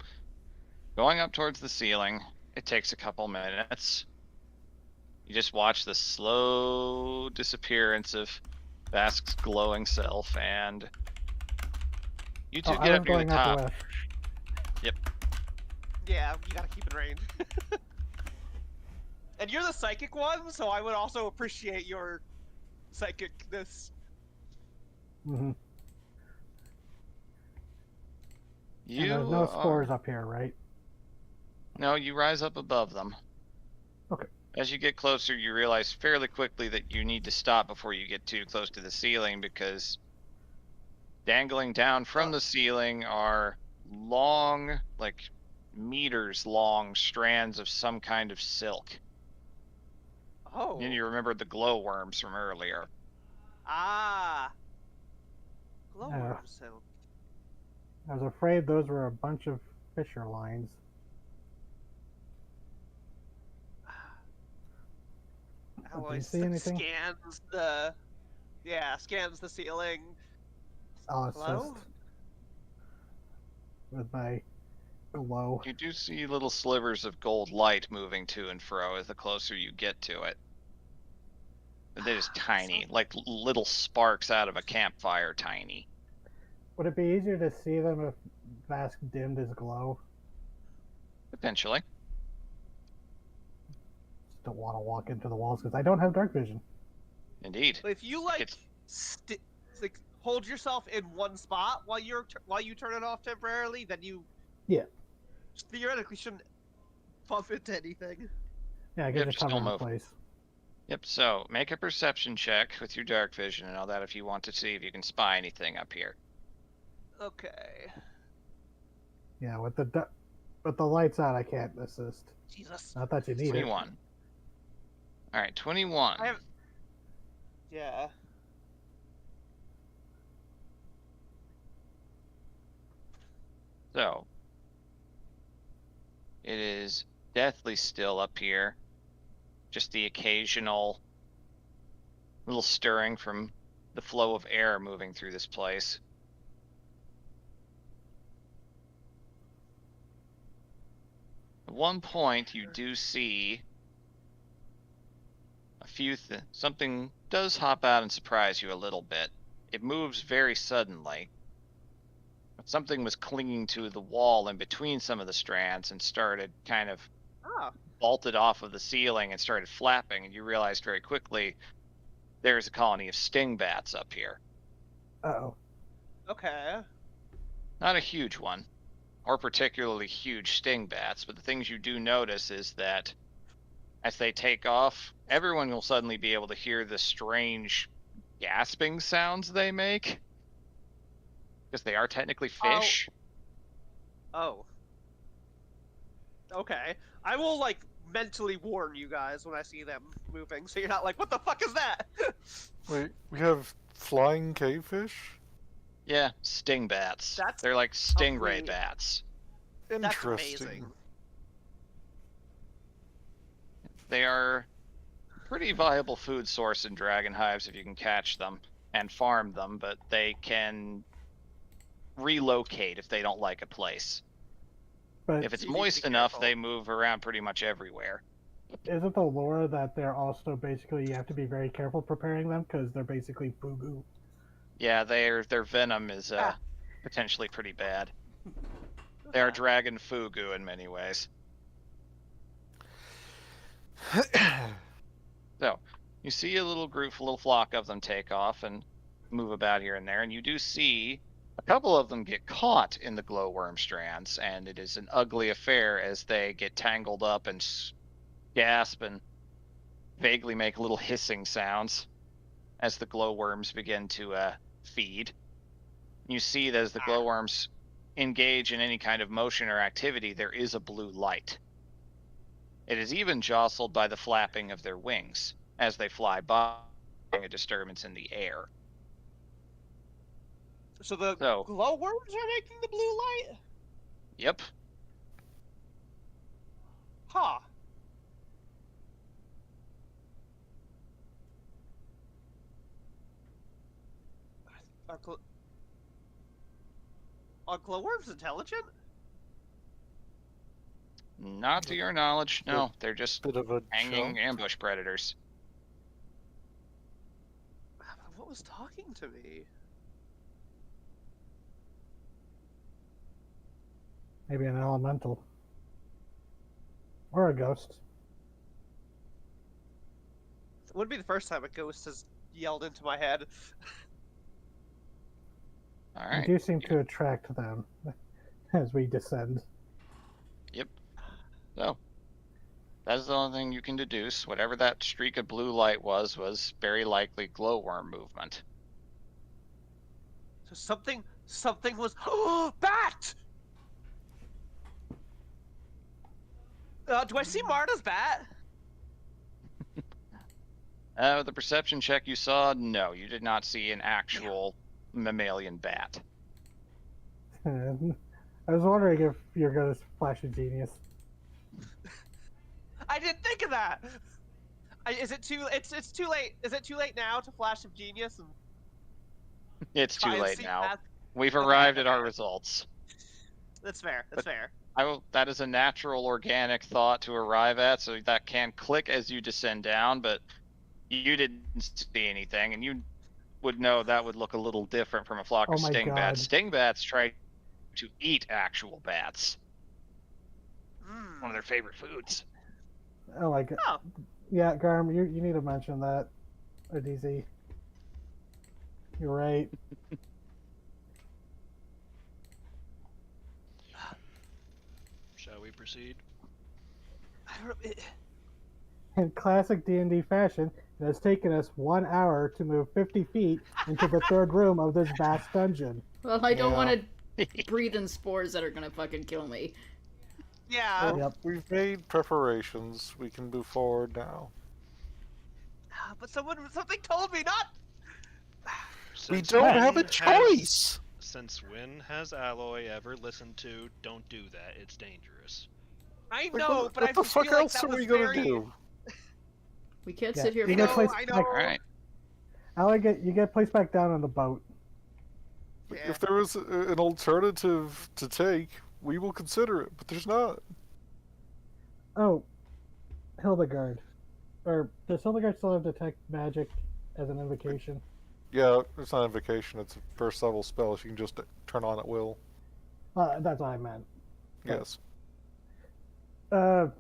going up towards the ceiling, it takes a couple minutes. You just watch the slow disappearance of Bask's glowing self, and you two I get was up near the going up top. with. Yeah, you gotta keep in range. And you're the psychic one, so I would also appreciate your psychicness. Mm-hmm. You And there's no spores up here, right? No, you rise up above them. Okay. As you get closer, you realize fairly quickly that you need to stop before you get too close to the ceiling, because dangling down from the ceiling are long, like meters long strands of some kind of silk. Oh. And you remember the glowworms from earlier. Ah. Glowworm silk. I was afraid those were a bunch of fisher lines. Alloy see anything? scans the ceiling. I'll Hello? assist with my glow. You do see little slivers of gold light moving to and fro as the closer you get to it. But they're just tiny, like little sparks out of a campfire tiny. Would it be easier to see them if Vask dimmed his glow? Potentially. Just don't want to walk into the walls because I don't have dark vision. Indeed. But if you like hold yourself in one spot while you turn it off temporarily, then you theoretically shouldn't bump into anything. Yeah, I guess just it's don't in move. place. Yep, so make a perception check with your dark vision and all that if you want to see if you can spy anything up here. Okay. Yeah, with the lights out, I can't assist. Jesus. Not that you need 21. Alright, 21. Yeah. So, it is deathly still up here. Just the occasional little stirring from the flow of air moving through this place. At one point, you do see a few something does hop out and surprise you a little bit. It moves very suddenly. But something was clinging to the wall in between some of the strands and started kind of vaulted off of the ceiling and started flapping, and you realized very quickly there's a colony of sting bats up here. Uh-oh. Okay. Not a huge one, or particularly huge sting bats, but the things you do notice is that as they take off, everyone will suddenly be able to hear the strange gasping sounds they make, because they are technically fish. Oh. Okay. I will, mentally warn you guys when I see them moving, so you're not like, what the fuck is that? Wait, we have flying cavefish? Yeah, sting bats. They're like stingray bats. That's Interesting. amazing. They are a pretty viable food source in dragon hives if you can catch them and farm them, but they can relocate if they don't like a place. But if it's moist enough, they move around pretty much everywhere. Isn't the lore that they're also basically, you have to be very careful preparing them because they're basically fugu? Yeah, their venom is potentially pretty bad. They are dragon fugu in many ways. So, you see a little group, a little flock of them take off and move about here and there, and you do see a couple of them get caught in the glowworm strands, and it is an ugly affair as they get tangled up and gasp and vaguely make little hissing sounds as the glowworms begin to feed. You see that as the glowworms engage in any kind of motion or activity, there is a blue light. It is even jostled by the flapping of their wings as they fly by, a disturbance in the air. So the So- glowworms are making the blue light? Yep. Huh. Are glowworms intelligent? Not to your knowledge, no. They're just Bit of a hanging jump. ambush predators. What was talking to me? Maybe an elemental. Or a ghost. It wouldn't be the first time a ghost has yelled into my head. All We right. do seem to attract them as we descend. Yep. So, that's the only thing you can deduce. Whatever that streak of blue light was very likely glowworm movement. So something was. Oh, bat! Do I see Marta's bat? The perception check you saw, no, you did not see an actual mammalian bat. I was wondering if you're going to flash a genius. I didn't think of that. Is it too? It's too late. Is it too late now to flash of genius? And It's too try and late see now. bat? We've Okay, arrived at okay. our results. That's fair. That's fair. That is a natural, organic thought to arrive at, so that can click as you descend down, but you didn't see anything, and you would know that would look a little different from a flock Oh of my sting God. bats. Sting bats try to eat actual bats. Mm. One of their favorite foods. Oh my god. Oh. Yeah, Garm, you need to mention that. Or DZ. You're right. Shall we proceed? I don't know. In classic D&D fashion, it has taken us 1 hour to move 50 feet into the third room of this vast dungeon. Well, I don't Yeah. want to breathe in spores that are gonna fucking kill me. Yeah. Yep. We've made preparations. We can move forward now. But something told me not. We Since don't when have a has- choice! Since when has Alloy ever listened to "Don't do that, it's dangerous"? I Like, know, what, but what I the just fuck feel like else that are was we gonna very... do? We can't Yeah, sit here you for get know, placed I back. know. Alright. You get placed back down on the boat. Yeah. If there was an alternative to take, we will consider it, but there's not. Oh, Hildegard. Or does Hildegard still have detect magic as an invocation? Yeah, it's not invocation, it's a first level spell. She can just turn on at will. That's what I meant. Yes. Do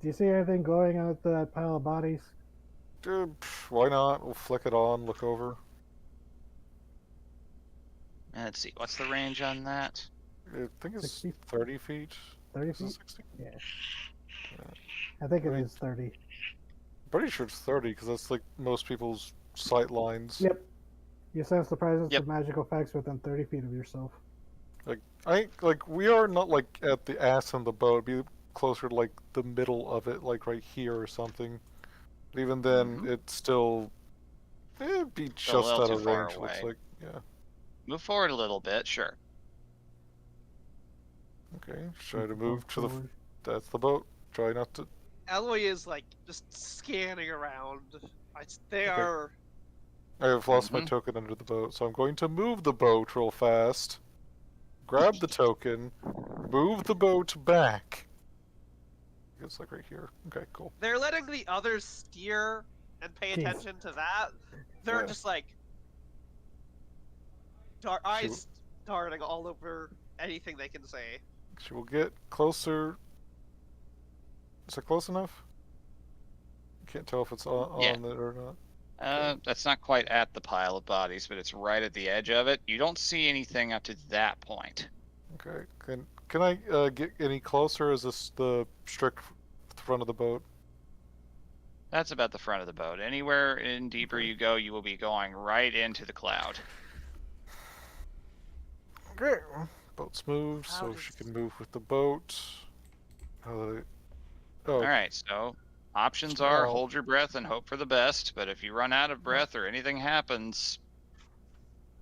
you see anything glowing out that pile of bodies? Why not? We'll flick it on, look over. Let's see, what's the range on that? I think it's 60? 30 feet. 30 Is it feet? 60? Yeah. I think it Right. is 30. Pretty sure it's 30 because that's like most people's sight lines. Yep. You sense the presence Yep. of magical effects within 30 feet of yourself. We are not like at the ass in the boat. Be closer to like the middle of it, like right here or something. But even then, it's still it'd be Still a just little out too of far range. Looks away. like, yeah. Move forward a little bit, sure. Okay, try to move to the. Forward. That's the boat. Try not to. Alloy is like just scanning around. They Okay. are. I have lost my Mhm. token under the boat, so I'm going to move the boat real fast. Grab the token, move the boat back. It's like right here. Okay, cool. They're letting the others steer and pay Jeez. attention to that. They're Yeah. just like eyes darting all over anything they can say. She will get closer. Is it close enough? Can't tell if it's Yeah. on it or not. That's not quite at the pile of bodies, but it's right at the edge of it. You don't see anything up to that point. Okay. Can I get any closer? Is this the strict front of the boat? That's about the front of the boat. Anywhere in deeper Okay. you go, you will be going right into the cloud. Okay. Boat's moved, How so she does- can move with the boat. Oh, All right, so options are Smell. hold your breath and hope for the best, but if you run out of breath or anything happens,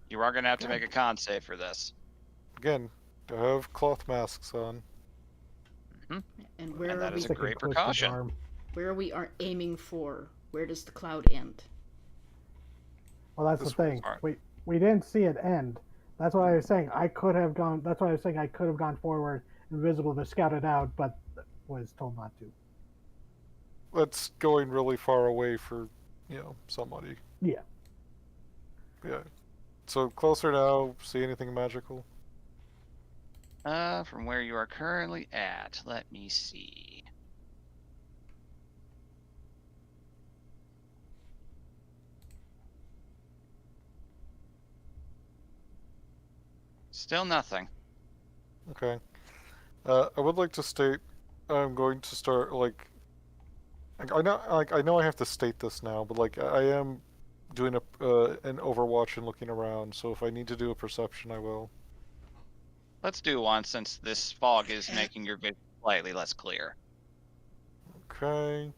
you are going to have to Okay. make a con save for this. Again, I have cloth masks on. And where And are that we? is a Stick great twisted precaution. arm. Where are we aiming for? Where does the cloud end? Well, that's This the thing. part. We didn't see it end. That's what I was saying. I could have gone. That's why I was saying I could have gone forward, invisible, to scout it out, but was told not to. That's going really far away for, somebody. Yeah. Yeah. So closer now. See anything magical? From where you are currently at, let me see. Still nothing. Okay. I would like to state I'm going to start I know I have to state this now, but I am doing an Overwatch and looking around. So if I need to do a perception, I will. Let's do one since this fog is making your vision slightly less clear. Okay.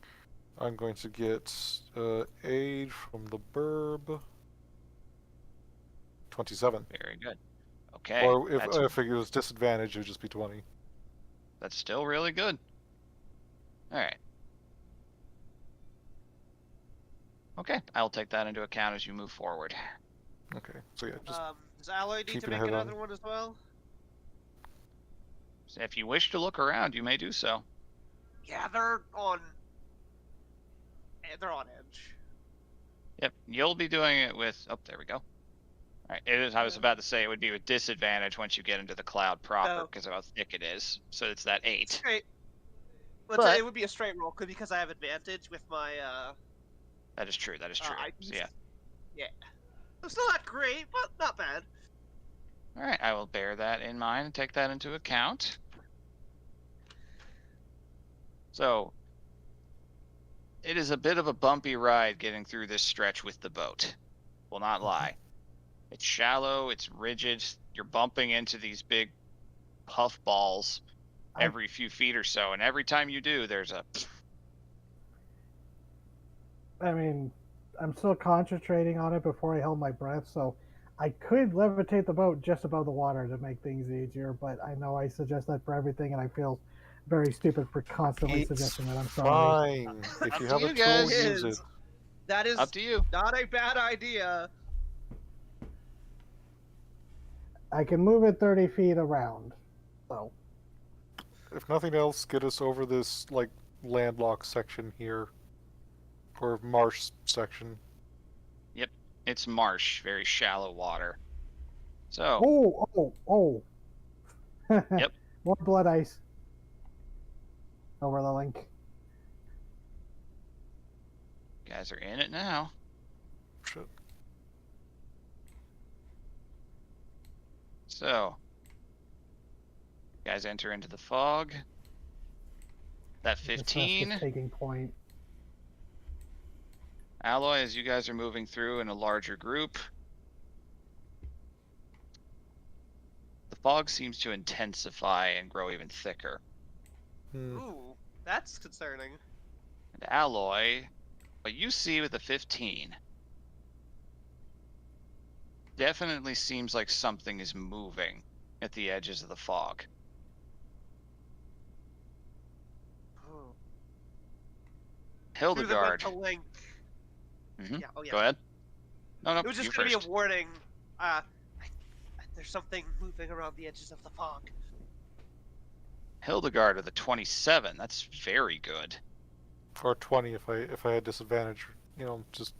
I'm going to get aid from the burb. 27. Very good. Okay. Or that's, if it was disadvantage, it would just be 20. that's still really good. All right. Okay, I'll take that into account as you move forward. Okay. So yeah, just Does Alloy need to keeping make ahead on. another one as well? So if you wish to look around, you may do so. Yeah, they're on. They're on edge. Yep, you'll be doing it with. Oh, there we go. All right, it is. I was about to say it would be with disadvantage once you get into the cloud proper Oh. because of how thick it is. So it's that 8. Straight. But- It would be a straight roll because I have advantage with my That is true. That is true. IDs. So, yeah. Yeah. It's still not great, but not bad. All right, I will bear that in mind and take that into account. So, it is a bit of a bumpy ride getting through this stretch with the boat. Will not lie. It's shallow, it's rigid, you're bumping into these big puff balls every few feet or so, and every time you do, there's a... I mean, I'm still concentrating on it before I held my breath, so I could levitate the boat just above the water to make things easier, but I know I suggest that for everything, and I feel very stupid for constantly It's suggesting that. I'm sorry. fine. If Up you to have you a tool, guys. use it. That is Up to you. not a bad idea. I can move it 30 feet around, so. If nothing else, get us over this landlocked section here, or marsh section. It's marsh, very shallow water. So, Oh. Yep. More blood ice. Over the link. you guys are in it now. Shit. So, you guys enter into the fog. That It's just 15, taking point. Alloy, as you guys are moving through in a larger group, the fog seems to intensify and grow even thicker. Ooh, that's concerning. And Alloy, what you see with the 15 definitely seems like something is moving at the edges of the fog. Ooh. Hildegard. Through the mental link. Mhm. Yeah. Oh yeah. Go ahead. No, It was you just gonna first. be a warning. There's something moving around the edges of the fog. Hildegard with a 27. That's very good. Or 20 if I had disadvantage. Just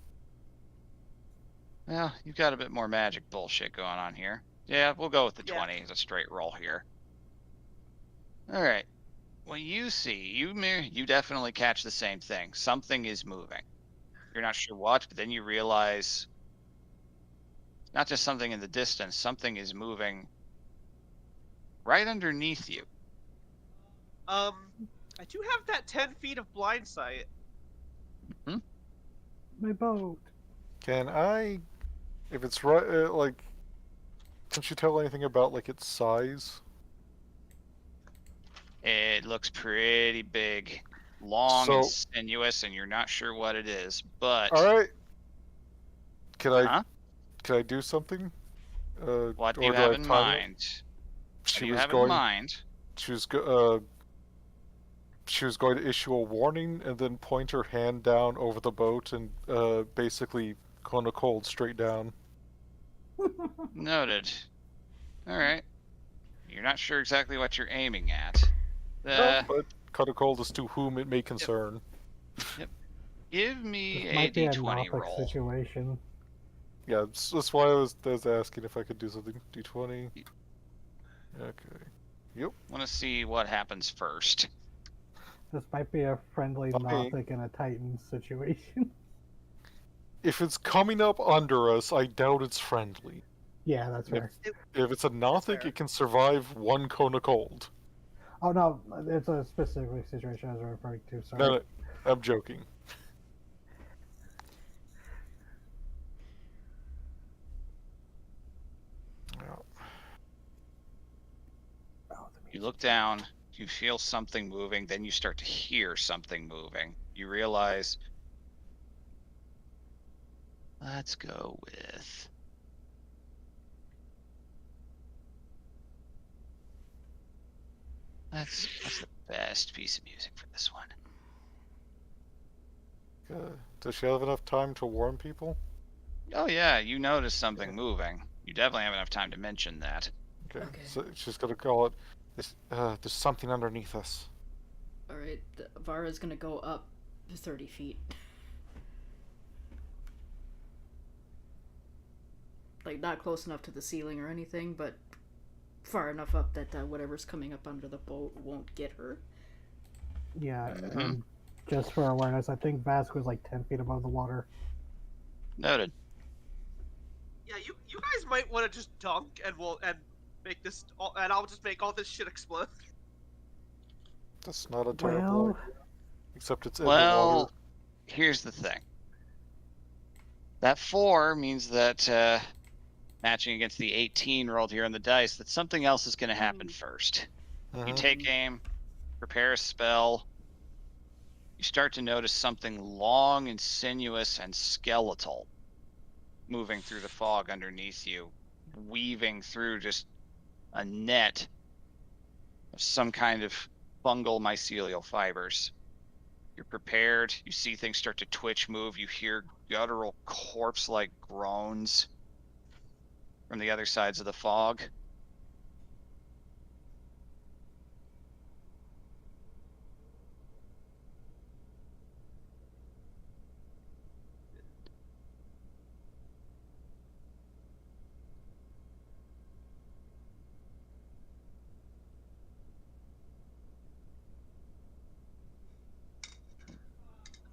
Well, you've got a bit more magic bullshit going on here. Yeah, we'll go with the Yeah. 20 as a straight roll here. All right. what you see, you definitely catch the same thing. Something is moving. You're not sure what, but then you realize not just something in the distance, something is moving right underneath you. I do have that 10 feet of blind sight. My boat. Can I, if it's right, like, can you tell anything about like its size? It looks pretty big, long and So- sinuous, and you're not sure what it is. But All right. Can huh? I do something? What do or you I have in time it? mind? What She do you was have in going. mind? She was she was going to issue a warning and then point her hand down over the boat and basically cone a cold straight down. Noted. All right. You're not sure exactly what you're aiming at. No, but cone a cold is to whom it may concern. Give me This a might be a d20 Nothic roll. situation. Yeah, that's why I was asking if I could do something. D20. Okay. Yep. Want to see what happens first. This might be a friendly Fine. Nothic and a Titan situation. If it's coming up under us, I doubt it's friendly. Yeah, that's Yep. fair. If it's a Nothic, fair. it can survive one cone of cold. Oh no, it's a specific situation I was referring to. Sorry. No, I'm joking. Yeah. Oh, You look down, you feel something moving, then you start to hear something moving. You realize, let's go with. What's the best piece of music for this one? Does she have enough time to warn people? Oh yeah, you notice something moving. You definitely have enough time to mention that. Okay. Okay. So she's gonna call it. There's something underneath us. Alright, Vara's gonna go up 30 feet. Like, not close enough to the ceiling or anything, but far enough up that whatever's coming up under the boat won't get her. Yeah, Mhm. and just for awareness, I think Vask was like 10 feet above the water. Noted. Yeah, you guys might want to just dunk and make this and I'll just make all this shit explode. That's not a terrible Well, idea. Except it's in the Well, water. here's the thing. That 4 means that matching against the 18 rolled here on the dice, that something else is going to happen first. You Mhm. take aim, prepare a spell. You start to notice something long and sinuous and skeletal moving through the fog underneath you, weaving through just a net of some kind of fungal mycelial fibers. You're prepared. You see things start to twitch, move. You hear guttural corpse-like groans from the other sides of the fog.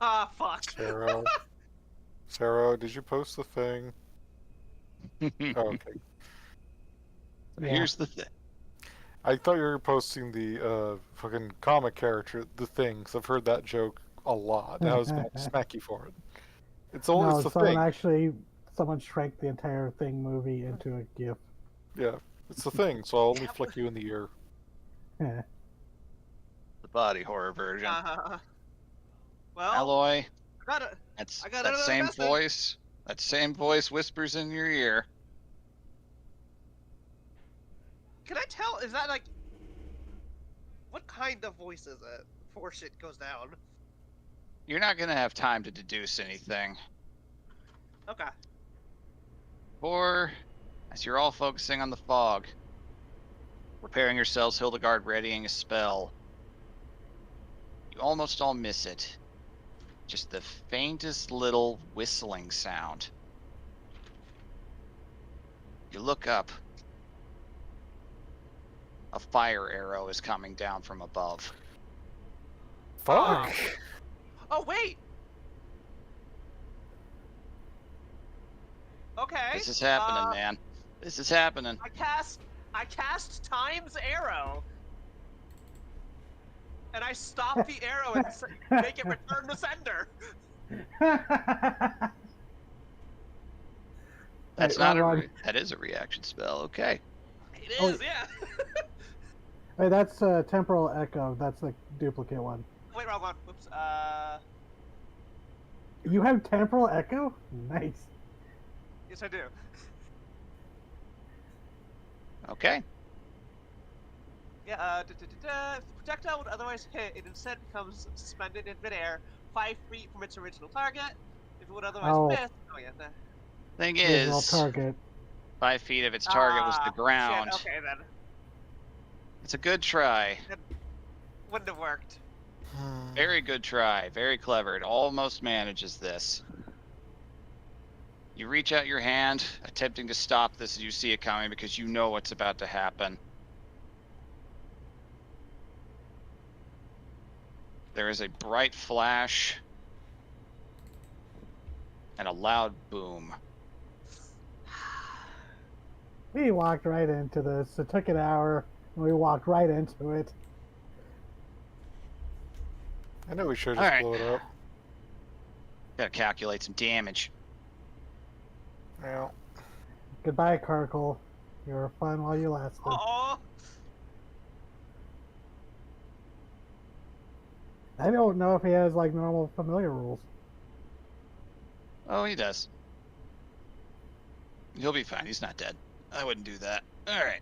Ah, fuck. Sarah, did you post the thing? Oh, okay. yeah. Here's the thing. I thought you were posting the fucking comic character, the thing, 'cause I've heard that joke a lot. And I was going to smack you for it. It's No, it's the someone thing. someone shrank the entire Thing movie into a GIF. Yeah, it's the thing. So I'll only flick you in the ear. The body horror version. Well, Alloy, I got it. that's I got that another same message. voice. That same voice whispers in your ear. Can I tell? Is that like what kind of voice is it before shit goes down? You're not going to have time to deduce anything. Okay. Or, as you're all focusing on the fog, preparing yourselves, Hildegard readying a spell, you almost all miss it. Just the faintest little whistling sound. You look up. A fire arrow is coming down from above. Fuck! Oh wait. Okay. This is happening, man. This is happening. I cast Time's Arrow. And I stop the arrow and make it return to sender. That's Wait, not wrong a. one. That is a reaction spell. Okay. It Oh, is, yeah. Wait, that's Temporal Echo. That's the duplicate one. Wait, wrong one. Whoops. You have Temporal Echo? Nice. Yes, I do. Okay. Yeah, If the projectile would otherwise hit, it instead becomes suspended in midair, 5 feet from its original target. If it would otherwise miss... Oh, yeah. Thing Original is, target. 5 feet of its target was the ground. Shit, okay, then. It's a good try. Wouldn't have worked. Very good try. Very clever. It almost manages this. You reach out your hand, attempting to stop this as you see it coming because you know what's about to happen. There is a bright flash and a loud boom. We walked right into this. It took an hour, and we walked right into it. I know we should just blow it up. Gotta calculate some damage. Yeah. Goodbye, Karkle. You were fun while you lasted. Oh, I don't know if he has like normal familiar rules. Oh, he does. He'll be fine. He's not dead. I wouldn't do that. All right.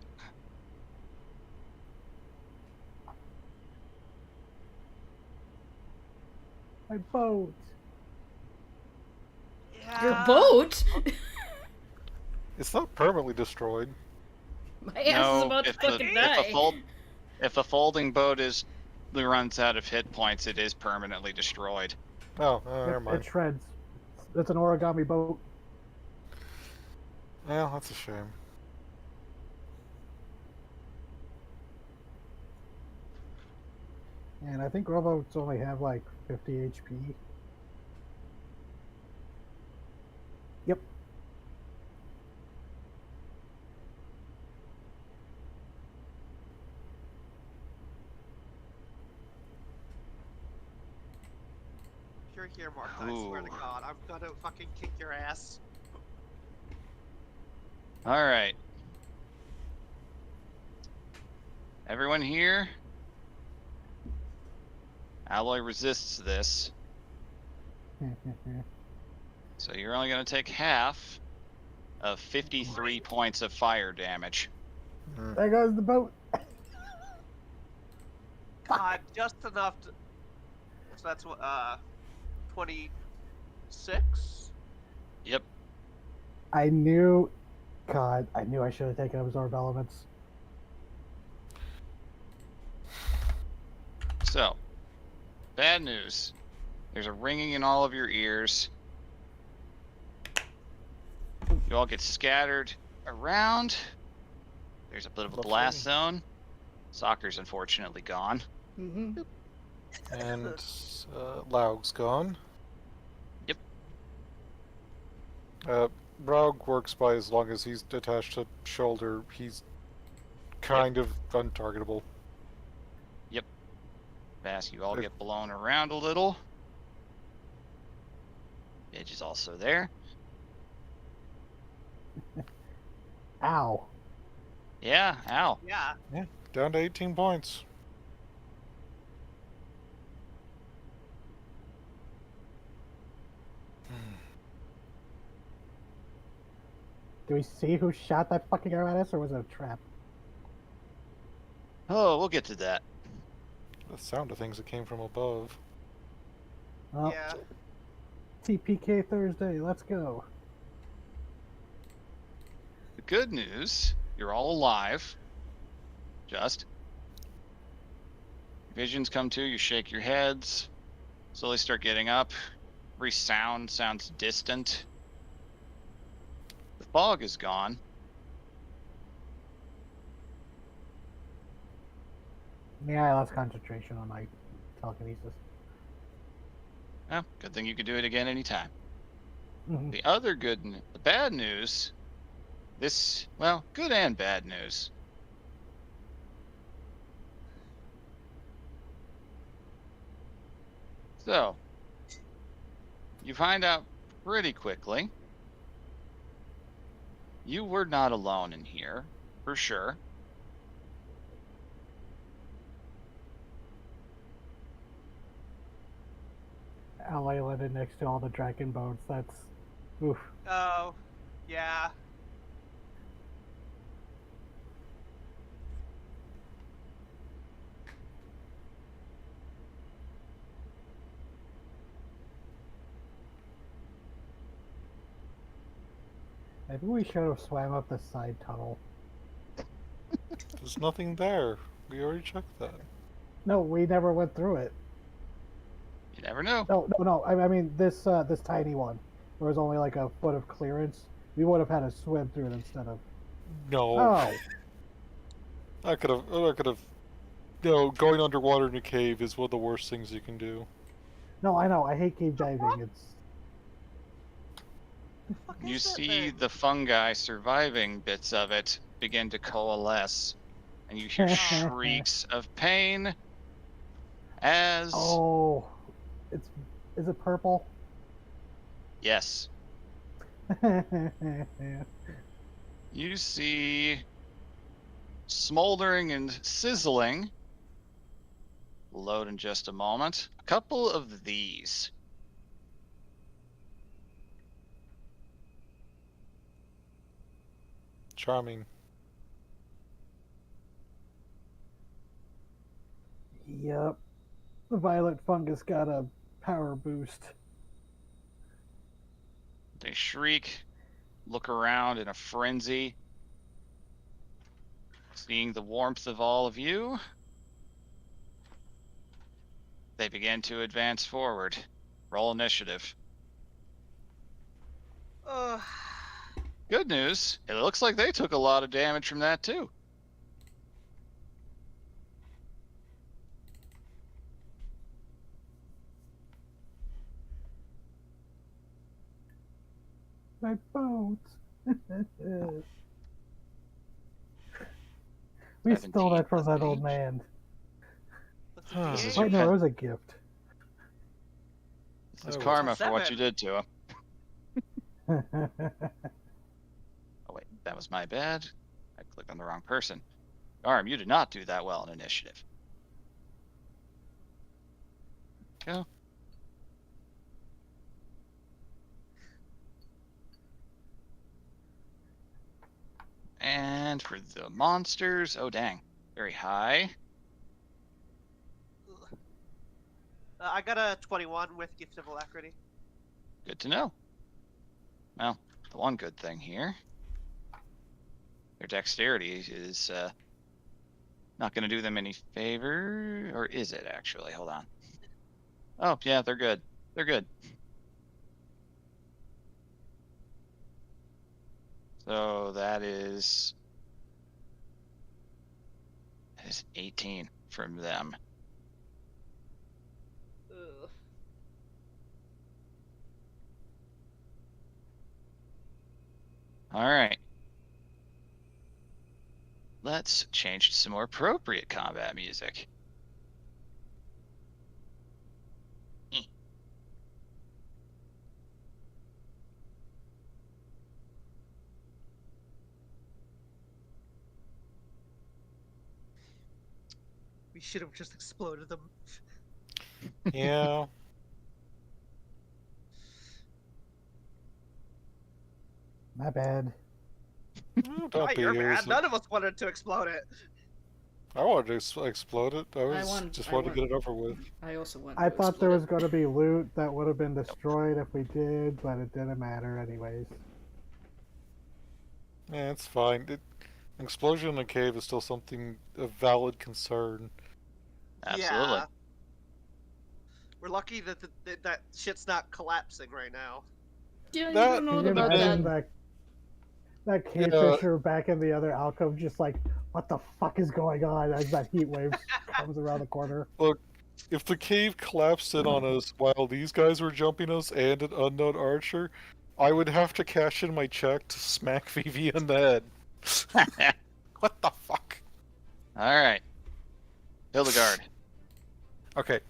My boat. yeah. Your boat? It's not permanently destroyed. My ass is about to fucking die. If a folding boat runs out of hit points, it is permanently destroyed. Oh, never It mind. shreds. It's an origami boat. Well, that's a shame. And I think rowboats only have like 50 HP. Yep. If you're here, Mark, I swear to Ooh. God, I'm gonna fucking kick your ass. All right. Everyone here? Alloy resists this, so you're only going to take half of 53 points of fire damage. There goes the boat. Just enough to... So that's what, 26? Yep. I knew... God, I knew I should have taken Absorb Elements. So, bad news. There's a ringing in all of your ears. You all get scattered around. There's a bit of a blast zone. Soccer's unfortunately gone. Mm-hmm. And Laug's gone. Yep. Braug works by as long as he's attached to shoulder. He's kind of untargetable. Fast, you all get blown around a little. Edge is also there. Ow. Yeah, ow. Yeah. Yeah, down to 18 points. Do we see who shot that fucking arrow at us, or was it a trap? Oh, we'll get to that. The sound of things that came from above. Oh, Yeah. TPK Thursday, let's go. The good news, you're all alive. Just. Visions come to, you shake your heads, slowly start getting up. Every sound sounds distant. The fog is gone. Yeah, I lost concentration on my telekinesis. Well, good thing you could do it again anytime. Mhm. The other the bad news, good and bad news. So, you find out pretty quickly you were not alone in here, for sure. LA landed next to all the dragon boats. That's oof. Oh, yeah. Maybe we should have swam up the side tunnel. There's nothing there. We already checked that. No, we never went through it. You never know. No. I mean this this tiny one, where it was only like a foot of clearance. We would have had to swim through it instead of. No. Oh, I could have. No, going underwater in a cave is one of the worst things you can do. no, I know. I hate cave diving. It's Fuck You is that see thing? the fungi surviving bits of it begin to coalesce, and you hear shrieks of pain as oh, is it purple? yes, you see smoldering and sizzling. Load in just a moment. A couple of these. Charming. Yep. The violet fungus got a power boost. They shriek, look around in a frenzy, seeing the warmth of all of you. They begin to advance forward. Roll initiative. Ugh. Good news, it looks like they took a lot of damage from that too. My boats. We stole 17 that from plus that old damage. man. What's Huh. the This is D8? Wait, no, it was a gift. This is Oh, karma for what you 7. did to him. Oh wait, that was my bad. I clicked on the wrong person. Arm, you did not do that well in initiative. Go. And for the monsters, oh dang, very high. I got a 21 with Gift of Alacrity. Good to know. Well, the one good thing here, their dexterity is not going to do them any favor, or is it actually? Hold on. Oh yeah, they're good. They're good. So that is 18 from them. Ugh. All right. Let's change to some more appropriate combat music. We should have just exploded them. Yeah. My bad. Oh, don't Not be. your It bad. was- None of us wanted to explode it. I wanted to explode it. I wanted just to wanted to get it over with. I also want. I to thought there explode was going to be loot that would have been destroyed if we did, but it didn't matter anyways. Yeah, it's fine. An explosion in a cave is still something of valid concern. Absolutely. Yeah. We're lucky that that shit's not collapsing right now. it. Yeah, you That- don't know Can you about imagine that. that cavefisher back in the other alcove just like, what the fuck is going on as that heat wave comes around the corner? if the cave collapsed in on us while these guys were jumping us and an unknown archer, I would have to cash in my check to smack VV in the head. What the fuck? Alright. Hildegard. Okay.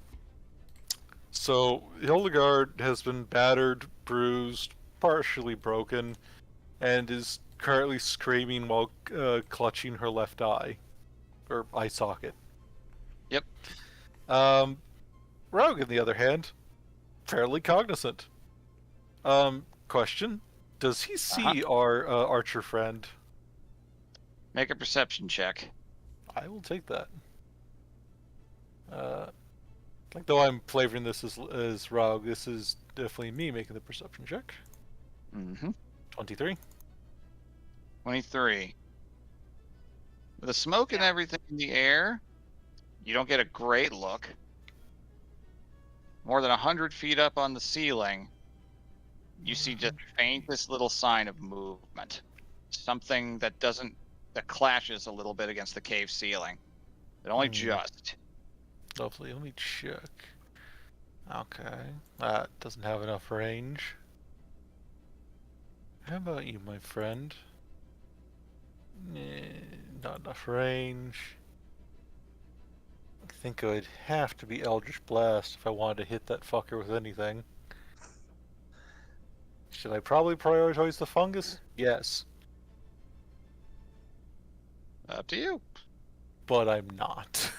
So, Hildegard has been battered, bruised, partially broken, and is currently screaming while clutching her left eye. Or eye socket. Yep. Rogue, on the other hand, fairly cognizant. Question. Does he see our archer friend? Make a perception check. I will take that. Like though I'm flavoring this as Rogue, this is definitely me making the perception check. Mm-hmm. 23. 23. With the smoke and everything in the air, you don't get a great look. More than 100 feet up on the ceiling, you see just the faintest little sign of movement. Something that clashes a little bit against the cave ceiling. But only just. Lovely, let me check. Okay, that doesn't have enough range. How about you, my friend? Not enough range. I think I'd have to be Eldritch Blast if I wanted to hit that fucker with anything. Should I probably prioritize the fungus? Yes. Up to you. But I'm not.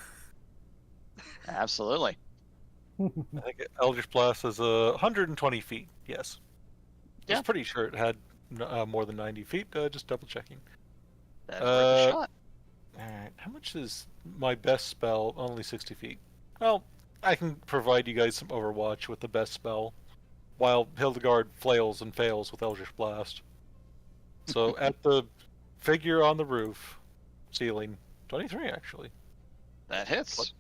Absolutely. I think Eldritch Blast is 120 feet, yes. I Yeah. was pretty sure it had more than 90 feet, just double checking. That's worth a shot. Alright, how much is my best spell? Only 60 feet. Well, I can provide you guys some Overwatch with the best spell, while Hildegard flails and fails with Eldritch Blast. So at the figure on the roof, ceiling, 23 actually. That hits. What?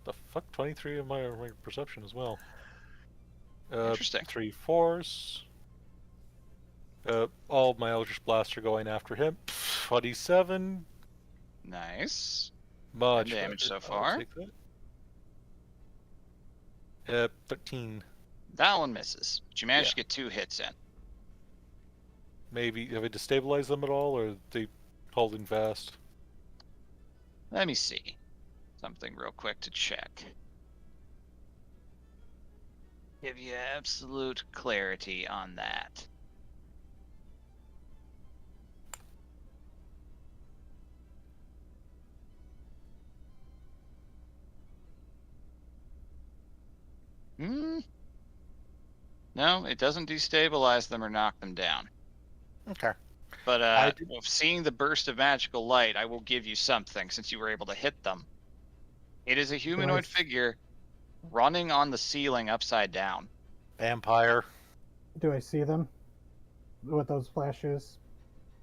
The fuck, 23 of my perception as well. Interesting. 3 force. All of my Eldritch Blasts are going after him. 27. Nice. Much Good damage better. so far. 13. That one misses. But you managed Yeah. to get 2 hits in. Maybe, have I destabilized them at all, or are they holding fast? Let me see. Something real quick to check. Give you absolute clarity on that. No, it doesn't destabilize them or knock them down. Okay. But seeing the burst of magical light, I will give you something since you were able to hit them. It is a humanoid Nice. figure running on the ceiling upside down. Vampire. Do I see them with those flashes?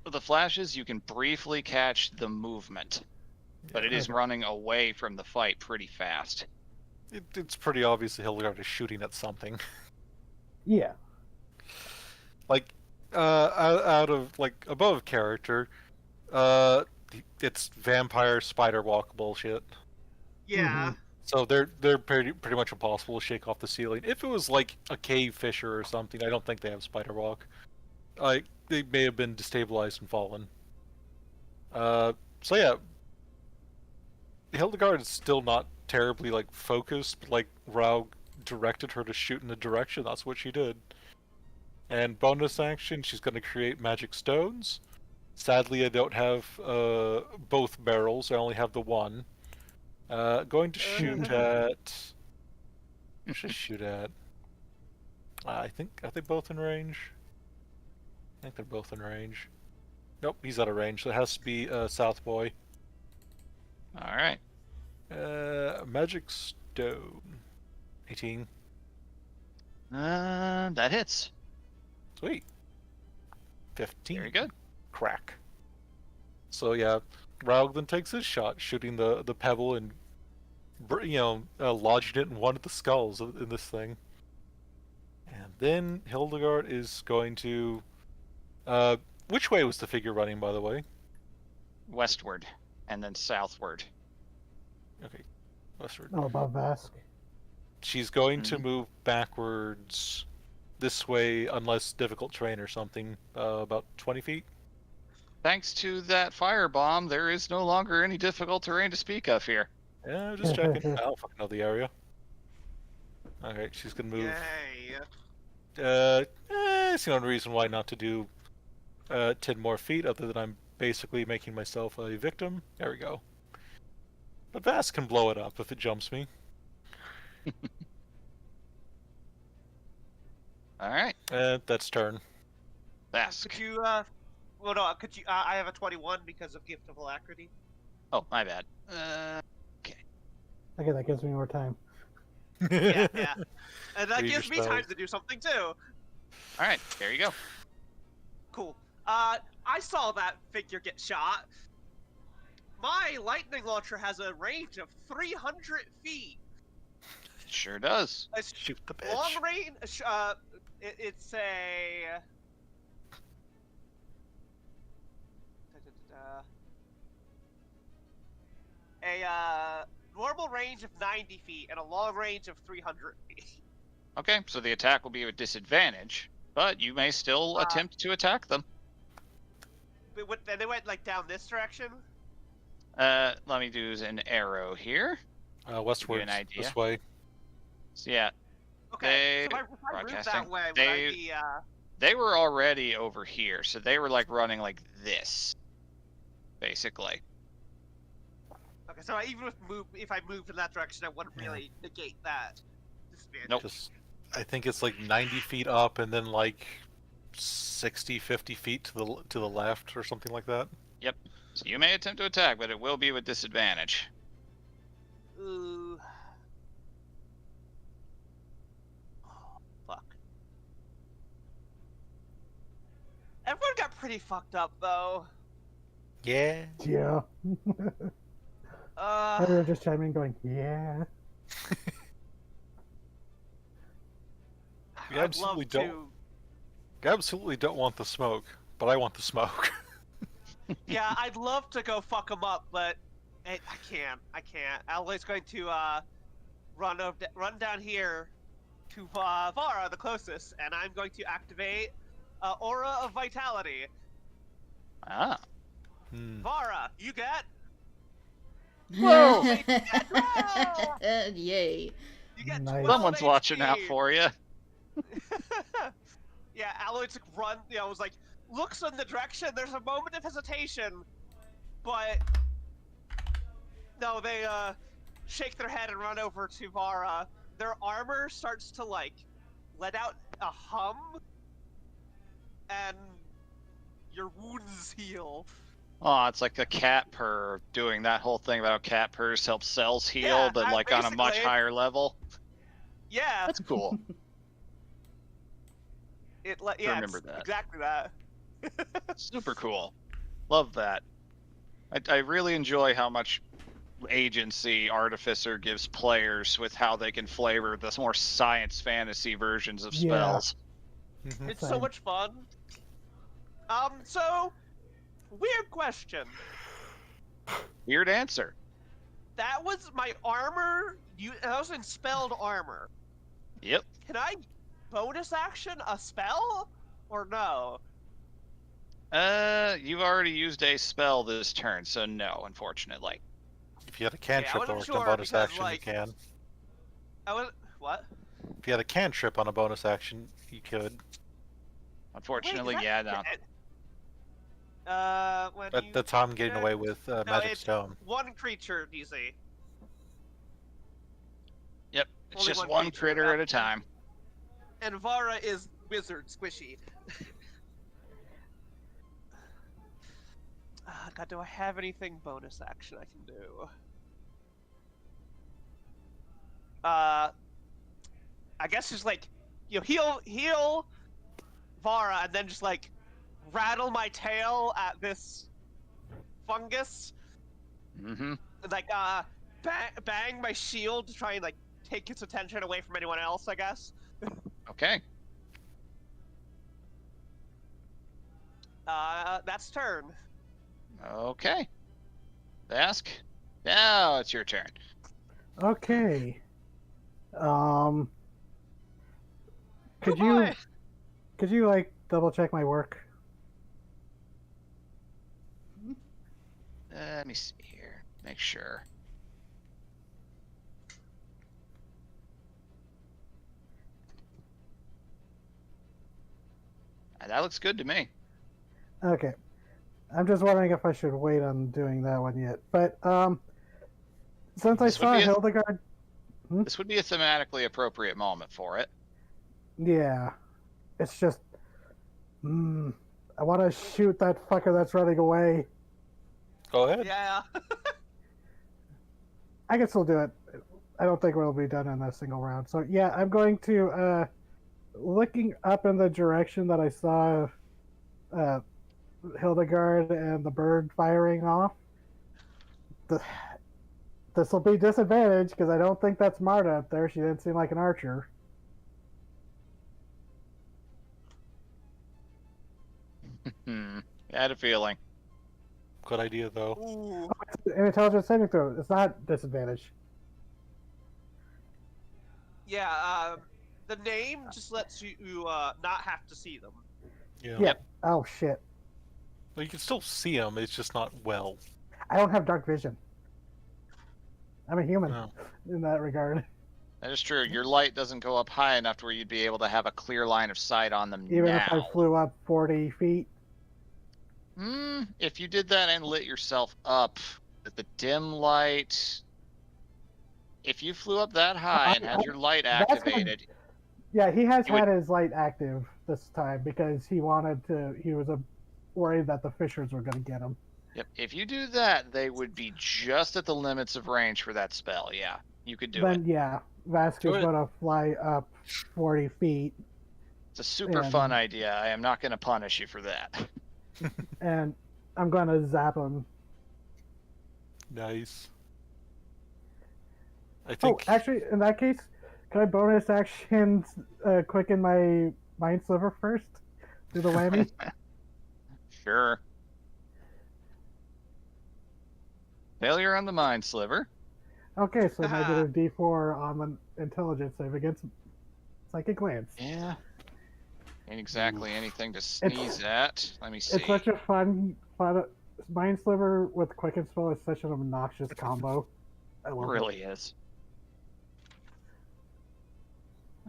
With the flashes, you can briefly catch the movement, but it is Okay. running away from the fight pretty fast. It's pretty obvious that Hildegard is shooting at something. Yeah. Like, out of, like, above character, it's vampire spider walk bullshit. Yeah. So they're pretty much impossible to shake off the ceiling. If it was like a cave fisher or something, I don't think they have spider walk. Like, they may have been destabilized and fallen. So yeah, Hildegard is still not terribly like focused, but like Raug directed her to shoot in the direction. That's what she did. And bonus action, she's going to create magic stones. Sadly, I don't have both barrels. I only have the one. Going to shoot at. What should I shoot at? I think, are they both in range? I think they're both in range. Nope, he's out of range. So it has to be South Boy. All right. Magic stone. 18. That hits. Sweet. 15. Very good. Crack. So yeah, Raug then takes his shot, shooting the pebble and lodging it in one of the skulls in this thing. And then Hildegard is going to. Which way was the figure running, by the way? Westward and then southward. Okay. Westward. Oh, above Vask. She's going to move backwards this way, unless difficult terrain or something, about 20 feet. Thanks to that firebomb, there is no longer any difficult terrain to speak of here. Yeah, just checking. I don't fucking know the area. Alright, she's gonna move. Yay. I see no reason why not to do 10 more feet, other than I'm basically making myself a victim. There we go. But Vass can blow it up if it jumps me. Alright. That's turn. Vask. Could you, well, no, could you, I have a 21 because of Gift of Alacrity. Oh, my bad. Okay, that gives me more time. Yeah. And that Read gives me your time spells. to do something too. Alright, there you go. Cool. I saw that figure get shot. My lightning launcher has a range of 300 feet. Sure does. Shoot the bitch. Long range, it's a... A normal range of 90 feet and a long range of 300 feet. Okay, so the attack will be with disadvantage, but you may still attempt to attack them. But they went like down this direction. Let me do an arrow here. Westward, an idea. this way. So yeah, Okay, so if I move broadcasting, that way, would I be, they were already over here, so they were like running like this, basically. Okay, so if I moved in that direction, I wouldn't really negate that disadvantage. Nope. I think it's like 90 feet up and then like 60, 50 feet to the left or something like that. Yep. So you may attempt to attack, but it will be with disadvantage. Ooh. Oh, fuck. Everyone got pretty fucked up, though. Yeah. Yeah. Everyone just chiming in going, yeah. You absolutely don't want the smoke, but I want the smoke. Yeah, I'd love to go fuck them up, but I can't. Alloy's going to run down here to Vara, the closest, and I'm going to activate Aura of Vitality. Ah. Vara, you get... Whoa! Yay. You get Nice. 12 Someone's watching HP. out for you. Yeah, Alloy took run, was like, looks in the direction, there's a moment of hesitation, but no, they shake their head and run over to Vara. Their armor starts to like let out a hum, and your wounds heal. Oh, it's like a cat purr doing that whole thing about how cat purrs help cells heal, Yeah, but like on a much basically. higher level. Yeah, That's cool. yeah, remember it's that. exactly that. Super cool. Love that. I really enjoy how much agency Artificer gives players with how they can flavor the more science fantasy versions of Yeah. spells. It's so Same. much fun. So weird question. Weird answer. That was my armor. That was in spelled armor. Yep. Can I bonus action a spell or no? You've already used a spell this turn, so no, unfortunately. If you had a cantrip wasn't on sure a bonus because, action, like- you can. I was what? If you had a cantrip on a bonus action, you could. Unfortunately, Wait, yeah, no. When you That's how I'm getting away with Magic it's Stone. one creature, DC. Yep. It's Only just one one creature critter without- at a time. And Vara is wizard squishy. God, do I have anything bonus action I can do? I guess just like, heal Vara, and then just like rattle my tail at this fungus, Mm-hmm. and like bang my shield to try and like take its attention away from anyone else, I guess. Okay. That's turn. Okay. Ask. Now it's your turn. Okay. Could Goodbye. you like double check my work? Let me see here. Make sure. That looks good to me. Okay. I'm just wondering if I should wait on doing that one yet. But since I This would saw be a- Hildegard, This would be a thematically appropriate moment for it. yeah, it's just, I want to shoot that fucker that's running away. Go ahead. Yeah. I can still do it. I don't think we'll be done in a single round. So yeah, I'm going to looking up in the direction that I saw Hildegard and the bird firing off. This will be disadvantage because I don't think that's Marta up there. She didn't seem like an archer. I had a feeling. Good idea, though. Ooh. An intelligence saving throw. It's not disadvantage. Yeah. The name just lets you not have to see them. Yeah. Yep. Oh shit! Well, you can still see them. It's just not well. I don't have dark vision. I'm a human No. in that regard. That is true. Your light doesn't go up high enough to where you'd be able to have a clear line of sight on them Even now. if I flew up 40 feet. If you did that and lit yourself up with the dim light, if you flew up that high and had your light that's gonna- activated, Yeah, he has You would- had his light active this time because he wanted to. He was worried that the Fishers were going to get him. yep, if you do that, they would be just at the limits of range for that spell. Yeah, you could do Then it. yeah, Vask Do is it. going to fly up 40 feet, It's a super and- fun idea. I am not going to punish you for that. and I'm going to zap him. Nice. I Oh, think. actually, in that case, can I bonus action quicken my mind sliver first? Do the whammy? Sure. Failure on the mind sliver. Okay, so negative D4 on the intelligence save against psychic glance. Yeah. Ain't exactly anything to sneeze at. Let me see. It's such a fun mind sliver with quicken spell is such an obnoxious combo. I It love it. really is.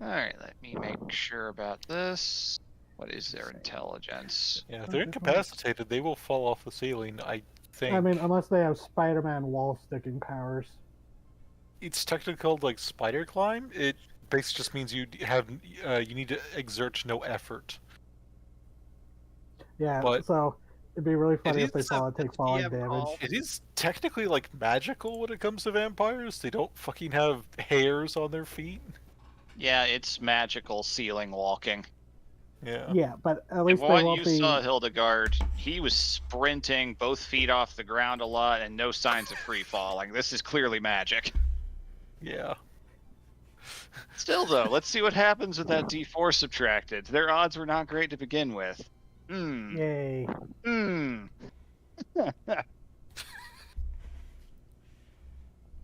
Alright, let me make sure about this. What is their intelligence? Yeah, if they're incapacitated, they will fall off the ceiling. I think. I mean, unless they have Spider-Man wall sticking powers. It's technically called like spider climb. It basically just means you have you need to exert no effort. Yeah, But so it'd be really funny if they is fall and take falling DM damage. call. It is technically like magical when it comes to vampires. They don't fucking have hairs on their feet. Yeah, it's magical ceiling walking. Yeah. Yeah, but at And least they what won't you be. saw Hildegard, he was sprinting both feet off the ground a lot and no signs of free falling. This is clearly magic. Yeah. Still though, let's see what happens with that D4 subtracted. Their odds were not great to begin with. Yay.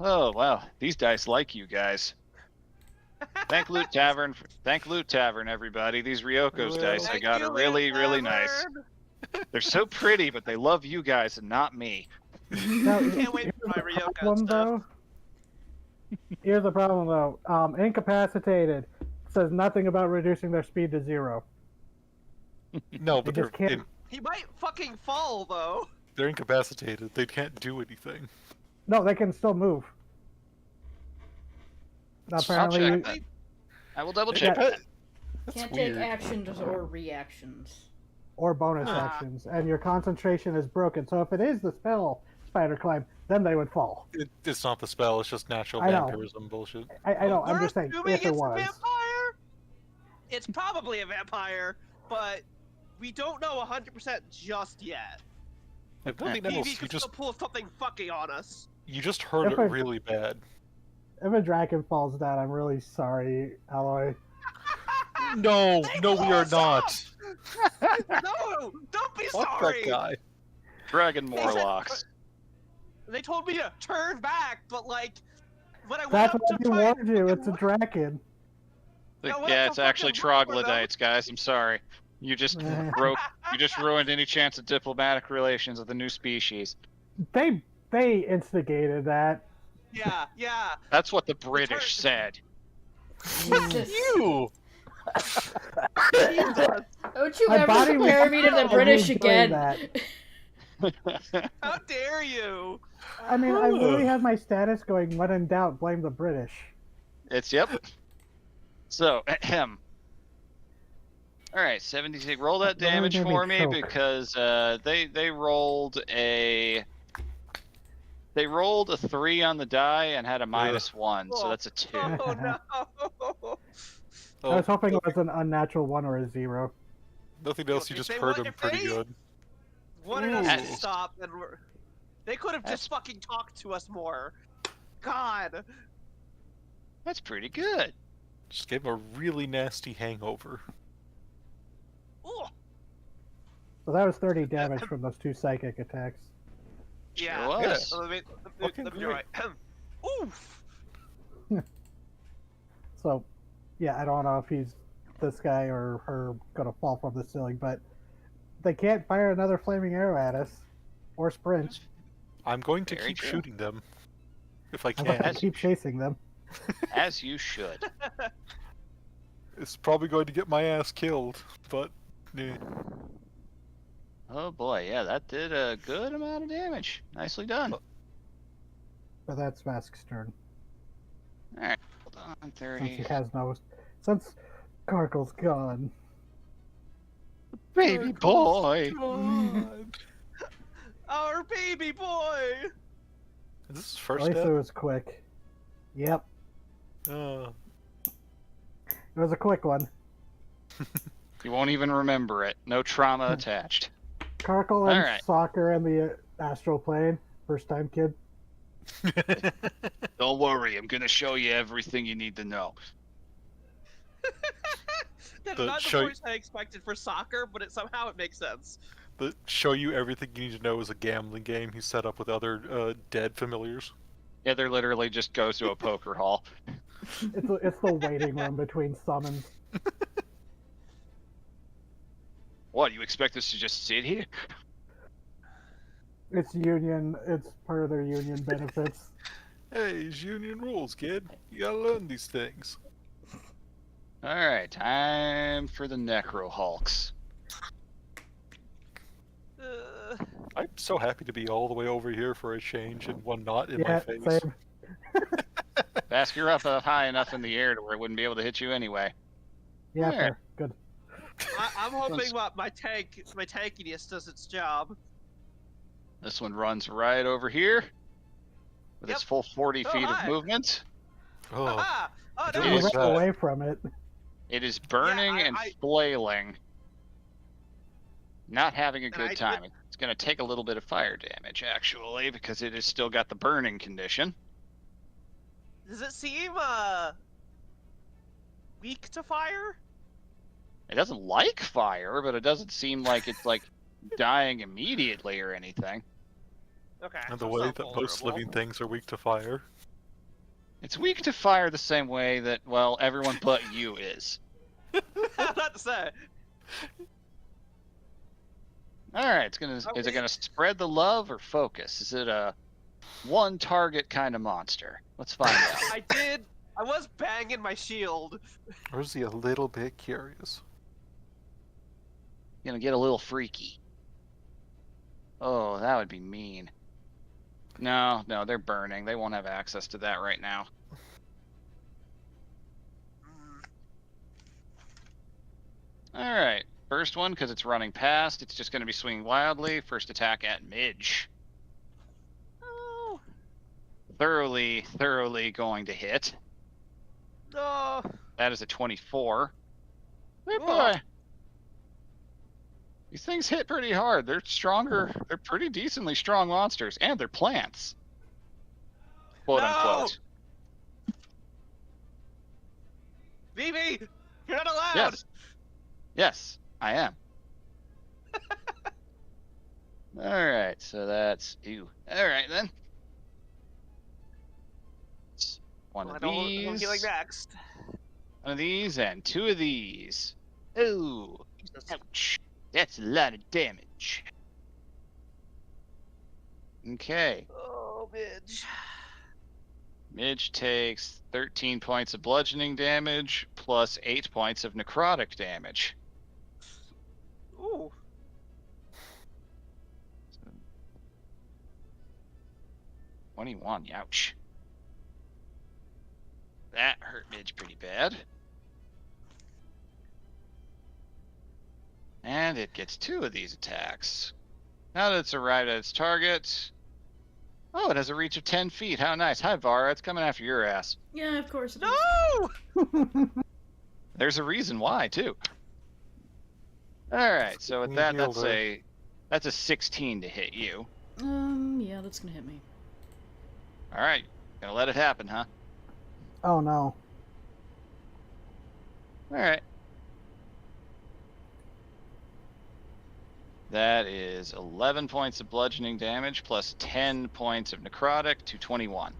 Oh wow, these dice like you guys. Thank Loot Tavern, everybody. These Ryoko's Well, dice I Thank got you, are really, Liz really nice. Tavern. They're so pretty, but they love you guys and not me. Now, Can't wait for my here's the Ryoko problem, stuff. though. Here's the problem, though. Incapacitated says nothing about reducing their speed to 0. No, but They just can't- He might fucking fall though. they're incapacitated. They can't do anything. No, they can still move. Apparently, check. I will double check. Yeah. that. That's Can't weird. take actions or reactions. or bonus Ah. actions, and your concentration is broken. So if it is the spell Spider Climb, then they would fall. It's not the spell. It's just natural I know. vampirism bullshit. I know. We're I'm just saying, assuming if it it's a was. vampire. It's probably a vampire, but we don't know 100% just yet. If nothing Maybe else, he you could just still pull something fucking on us. heard If it I- really bad. If a dragon falls down, I'm really sorry, Alloy. No, They no, we are close not. No, don't be Fuck sorry. that guy. Dragon They said- Morlocks. They told me to turn back, but like when I went That's up what to you try and warned you. fucking It's a dragon. Yeah, what Yeah, the it's actually fucking war for them? troglodytes, guys. I'm sorry. You just ruined any chance of diplomatic relations with a new species. They instigated that. Yeah, yeah. That's what the The British said. Jesus. You! Jesus. Don't you My ever body compare me to the reacted British doing again. that. How dare you? I mean, I literally have my status going, when in doubt, blame the British. Yep. So, ahem. All right, 76. Roll that That really damage made me for me choke. because they rolled a 3 on the die and had a -1, so Oh. that's a 2. Oh no. I was hoping it was an unnatural 1 or a 0. Nothing else, you If just they hurt want- him if pretty they- good. Wanted us to Ooh. stop, and they could have That's- just fucking talked to us more. God. That's pretty good. Just gave him a really nasty hangover. Ooh. So that was 30 damage from those 2 psychic attacks. Yeah. Sure was. Let me Fucking do great. it. Oof. So, yeah, I don't know if he's this guy or her gonna fall from the ceiling, but they can't fire another flaming arrow at us or sprint. I'm going to Very keep true. shooting them. If I I'm gonna can. keep chasing them. As you should. It's probably going to get my ass killed, but... eh. Oh boy, yeah, that did a good amount of damage. Nicely done. But that's Mask's turn. All right, hold on, Since 30. he has no. Since Carkle's gone. Baby boy. God. Our baby boy. Is this his At first least it step? was quick. Yep. Uh, It was a quick one. You won't even remember it. No trauma attached. Carkle and Alright. Soccer and the astral plane. First time kid. Don't worry, I'm gonna show you everything you need to know. That's The not the show- voice I expected for soccer, but somehow it makes sense. the show you everything you need to know is a gambling game he set up with other dead familiars. Yeah, they're literally just goes to a poker hall. It's the waiting room between summons. What, you expect us to just sit here? It's union. It's part of their union benefits. Hey, it's union rules, kid. You gotta learn these things. Alright, time for the Necro Hulks. I'm so happy to be all the way over here for a change and one not in my Yeah, face. same. Bask, you're up high enough in the air to where it wouldn't be able to hit you anyway. Yeah, Yeah. fair. Good. I'm hoping my tankiness does its job. This one runs right over here with its Yep. full 40 Oh, feet of hi. movement. Oh, Aha! Oh It no! You is ran that. away from it. It is burning and flailing. Not having a And good I time. It's going to take a little bit of fire damage, actually, because it has still got the burning condition. Does it seem weak to fire? It doesn't like fire, but it doesn't seem like it's like dying immediately or anything. Okay. and the so way it's that not most vulnerable. living things are weak to fire. It's weak to fire the same way that, well, everyone but you is. Not to say. All right, is it gonna spread the love or focus? Is it a one target kind of monster? Let's find out. I was banging my shield. Or is he a little bit curious? Gonna get a little freaky. Oh, that would be mean. No, they're burning. They won't have access to that right now. All right, first one, because it's running past, it's just going to be swinging wildly. First attack at Midge. Oh Thoroughly going to hit. no! That is a 24. Hey, Oh. boy. These things hit pretty hard. They're stronger. They're pretty decently strong monsters, and they're plants. Quote No! unquote. Vivi, you're not allowed. Yes. Yes, I am. Alright, so that's you. Alright then. One I of don't know what I'm these. healing next. One of these and two of these. Ooh. Jesus. Ouch. That's a lot of damage. Okay. Oh, Midge. Midge takes 13 points of bludgeoning damage plus 8 points of necrotic damage. Ooh. So, 21, ouch. That hurt Midge pretty bad. And it gets two of these attacks. Now that it's arrived at its target. Oh, it has a reach of 10 feet. How nice. Hi, Vara. It's coming after your ass. Yeah, of course it is. No! There's a reason why, too. Alright, so with You that, healed that's a 16 to hit you. Yeah, that's gonna hit me. Alright, gonna let it happen, huh? Oh no. Alright. That is 11 points of bludgeoning damage plus 10 points of necrotic to 21.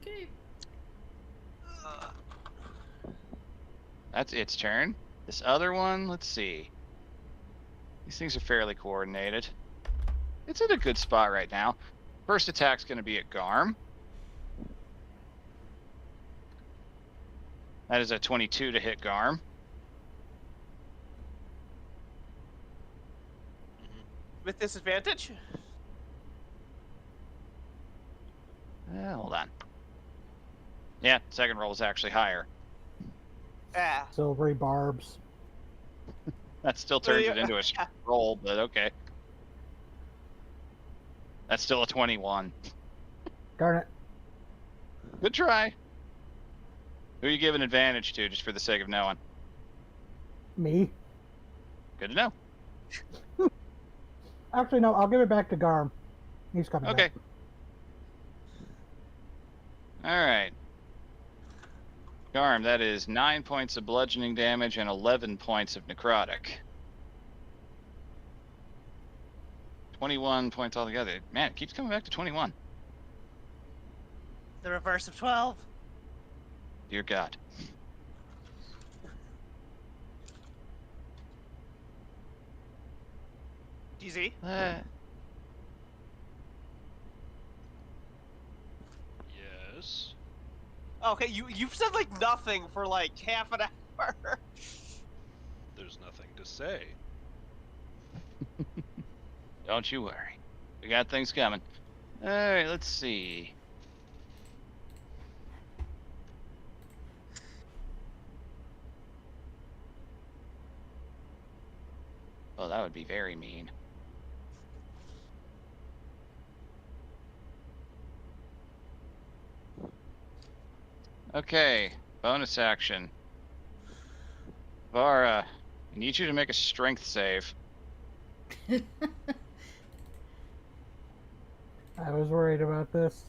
Okay. That's its turn. This other one, let's see. These things are fairly coordinated. It's in a good spot right now. First attack's going to be at Garm. That is a 22 to hit Garm. With disadvantage? Hold on. Yeah, second roll is actually higher. Ah. Silvery barbs. That still turns it into a straight roll, but okay. That's still a 21. Darn it. Good try. Who are you giving advantage to, just for the sake of knowing? Me? Good to know. Actually, no, I'll give it back to Garm. He's coming Okay. back. Alright. Garm, that is 9 points of bludgeoning damage and 11 points of necrotic. 21 points altogether. Man, it keeps coming back to 21. The reverse of 12. Dear God. DZ? Yes. Okay, you've said like nothing for like half an hour. There's nothing to say. Don't you worry. We got things coming. Alright, let's see. Well, that would be very mean. Okay, bonus action. Vara, I need you to make a strength save. I was worried about this.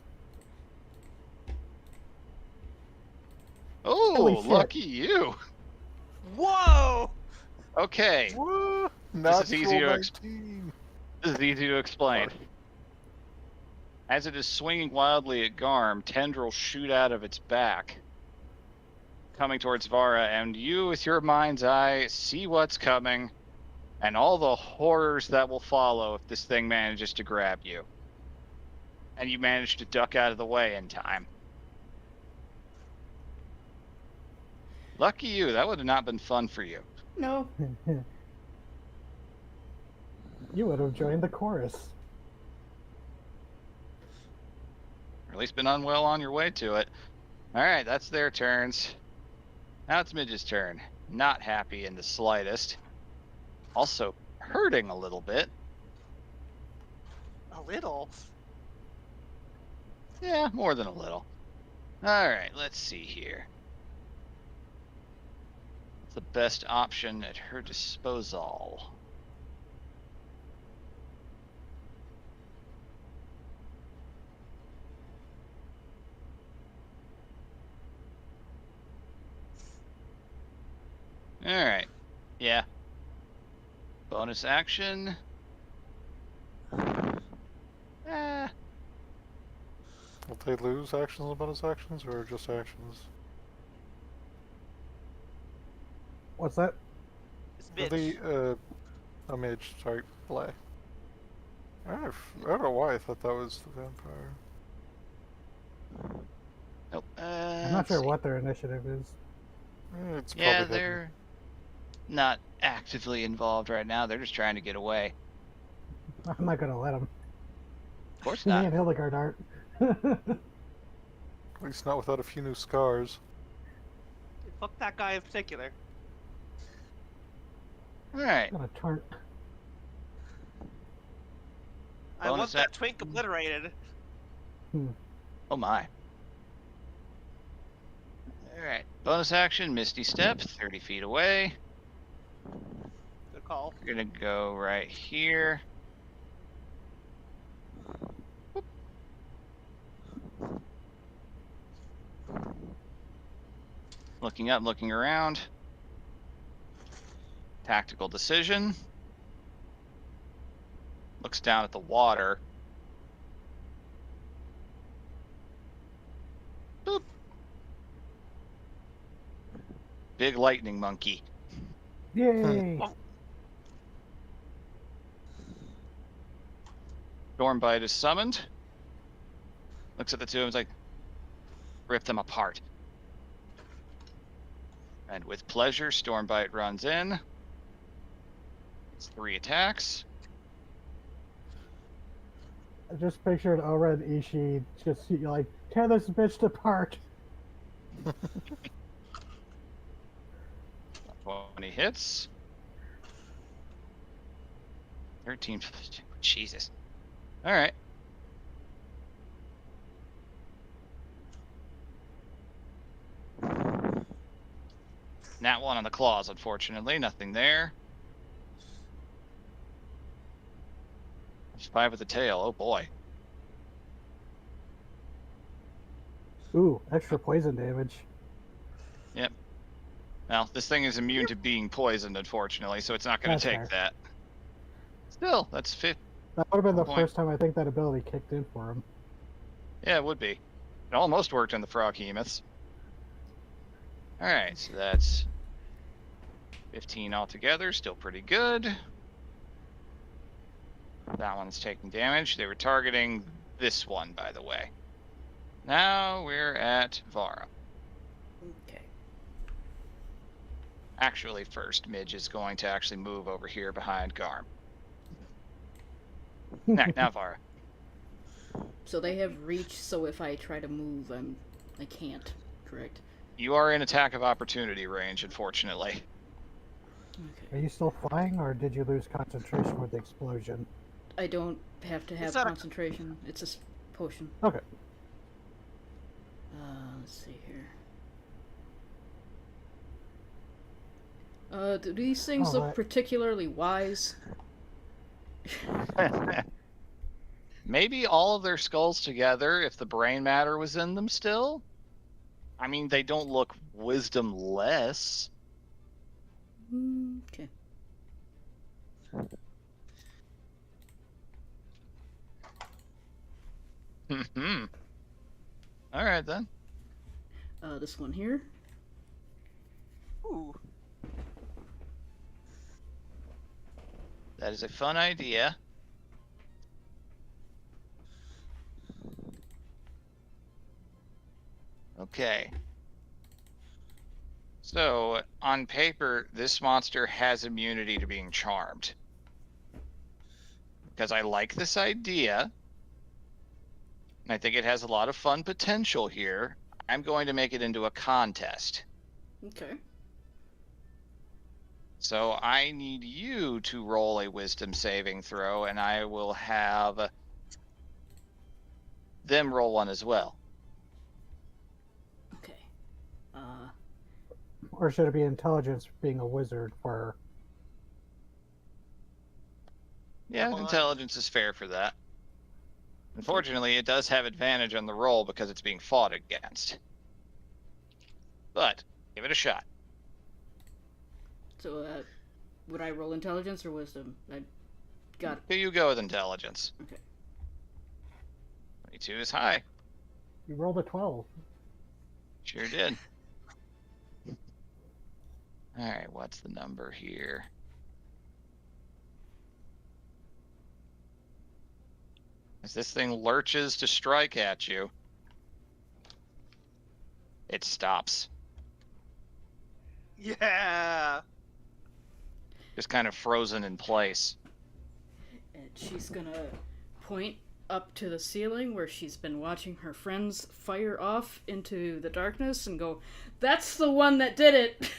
Holy Oh, shit. lucky you. Whoa! Okay, Woo! This is easy Natural to 19. this is easy to explain. As it is swinging wildly at Garm, tendrils shoot out of its back, coming towards Vara, and you, with your mind's eye, see what's coming, and all the horrors that will follow if this thing manages to grab you. And you manage to duck out of the way in time. Lucky you, that would have not been fun for you. No. You would have joined the chorus. Or at least been unwell on your way to it. Alright, that's their turns. Now it's Midge's turn. Not happy in the slightest. Also hurting a little bit. A little. Yeah, more than a little. Alright, let's see here. What's the best option at her disposal? Alright. Yeah. Bonus action. Well, they lose actions and bonus actions, or just actions? What's that? It's Are Mitch. they, a mage, sorry, Blay. I don't know why I thought that was the vampire. Nope. I'm not Let's sure see. what their initiative is. It's Yeah, probably hidden. they're not actively involved right now. They're just trying to get away. I'm not gonna let them. Of course Me not. and Hildegard aren't. At least not without a few new scars. Fuck that guy in particular. All right. Gonna turn. I want Bonus that twink obliterated. Oh my. Alright. Bonus action, Misty Step, 30 feet away. Good call. We're gonna go right here. Whoop. Looking up, looking around. Tactical decision. Looks down at the water. Boop. Big lightning monkey. Yay! Stormbite is summoned. Looks at the two and is like, rip them apart. And with pleasure, Stormbite runs in. It's 3 attacks. I just pictured Ora and Ishii just like tear this bitch apart. 20 hits. 13. Jesus. All right. Nat 1 on the claws, unfortunately. Nothing there. 5 with the tail. Oh boy. Ooh, extra poison damage. Yep. Well, this thing is immune to being poisoned, unfortunately, so it's not going That's to take fair. that. Still, that's 50. That would have been the Point. first time I think that ability kicked in for him. Yeah, it would be. It almost worked in the Froghemoths. Alright, so that's 15 altogether. Still pretty good. That one's taking damage. They were targeting this one, by the way. Now we're at Vara. Okay. Actually, first, Midge is going to actually move over here behind Garm. Now Vara. So they have reach, so if I try to move, I can't, correct? You are in attack of opportunity range, unfortunately. Are you still flying, or did you lose concentration with the explosion? I don't have to have It's not a- concentration. It's a potion. Okay. Let's see here. Do these things look Alright. particularly wise? Maybe all of their skulls together, if the brain matter was in them still. I mean, they don't look wisdom-less. Okay. Alright then. This one here. Ooh. That is a fun idea. Okay. So, on paper, this monster has immunity to being charmed. Because I like this idea. And I think it has a lot of fun potential here. I'm going to make it into a contest. Okay. So I need you to roll a wisdom saving throw, and I will have them roll one as well. Okay. Or should it be intelligence being a wizard for... Yeah, Come on. intelligence is fair for that. Unfortunately, it does have advantage on the roll because it's being fought against. But, give it a shot. So, would I roll intelligence or wisdom? I got Here you go with intelligence. Okay. 22 is high. You rolled a 12. Sure did. Alright, what's the number here? As this thing lurches to strike at you, it stops. Yeah. Just kind of frozen in place. And she's gonna point up to the ceiling where she's been watching her friends fire off into the darkness and go, "That's the one that did it!"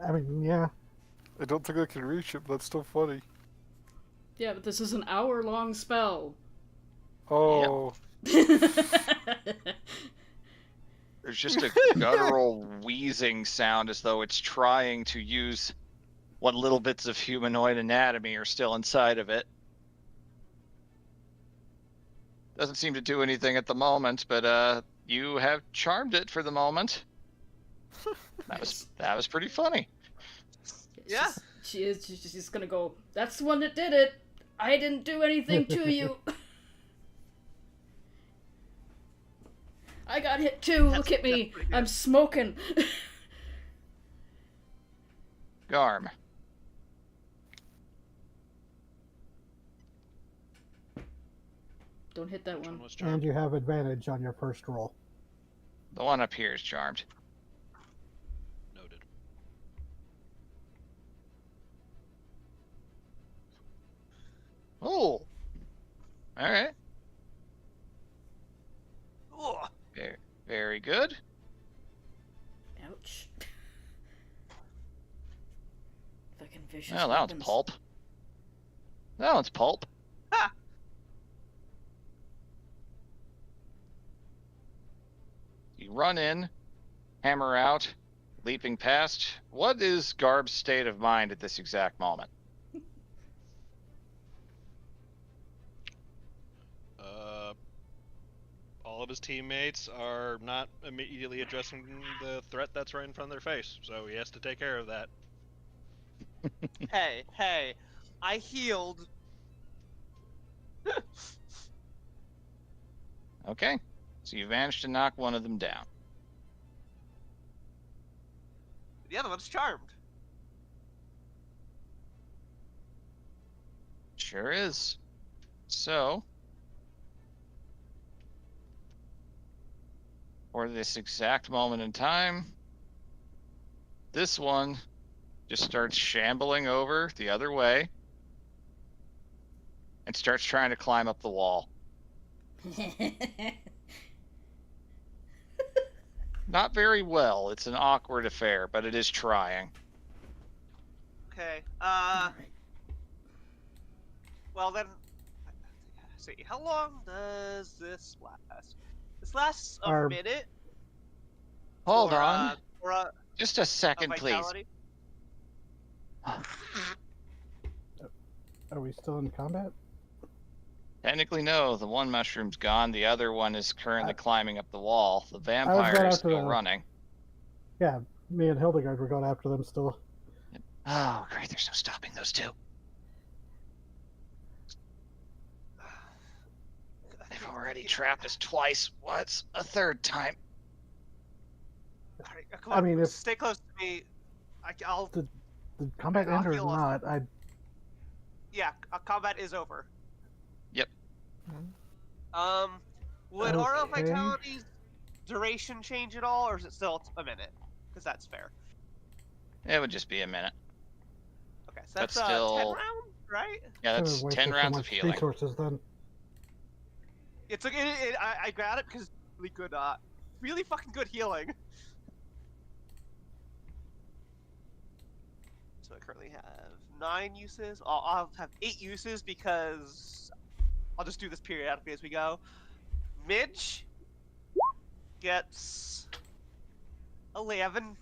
I mean, yeah. I don't think I can reach it, but that's still funny. Yeah, but this is an hour-long spell. Oh, There's just a guttural wheezing sound as though it's trying to use what little bits of humanoid anatomy are still inside of it. Doesn't seem to do anything at the moment, but you have charmed it for the moment. That was pretty funny. Yeah. She's just gonna go, "That's the one that did it! I didn't do anything to you!" I got hit too, look at me! pretty good. I'm smoking! Garm. Don't hit that Which one. one was And charmed? you have advantage on your first roll. The one up here is charmed. Noted. Oh! Alright. Ugh. Very good. Ouch. Fucking vicious Well, that one's weapons. pulp. That one's pulp. Ha! You run in, hammer out, leaping past. What is Garb's state of mind at this exact moment? All of his teammates are not immediately addressing the threat that's right in front of their face, so he has to take care of that. Hey, I healed. Okay, so you managed to knock one of them down. The other one's charmed. Sure is. So, for this exact moment in time, this one just starts shambling over the other way and starts trying to climb up the wall. Not very well. It's an awkward affair, but it is trying. Okay. Alright. Well then. See, how long does this last? This lasts a Our- minute. Hold for, on. For a Just a second, please. vitality. Are we still in combat? Technically, no. The one mushroom's gone. The other one is currently climbing up the wall. The going vampire is after still the- running. Yeah, me and Hildegard were going after them still. Oh, great. There's no stopping those two. They've already trapped us twice. What's a third time? Alright, come I on, mean, if- stay close to me. I'll. The combat I'll ender is heal us. not. Yeah, combat is over. Yep. Would Aura Okay. Vitality's duration change at all, or is it still a minute? Because that's fair. It would just be a minute. Okay, so That's that's 10 still- round, right? Yeah, Should've that's wasted 10 so rounds of much healing. Resources then. It's like I grabbed it because it's really good, really fucking good healing. So I currently have 9 uses. I'll have 8 uses because I'll just do this periodically as we go. Midge gets 11.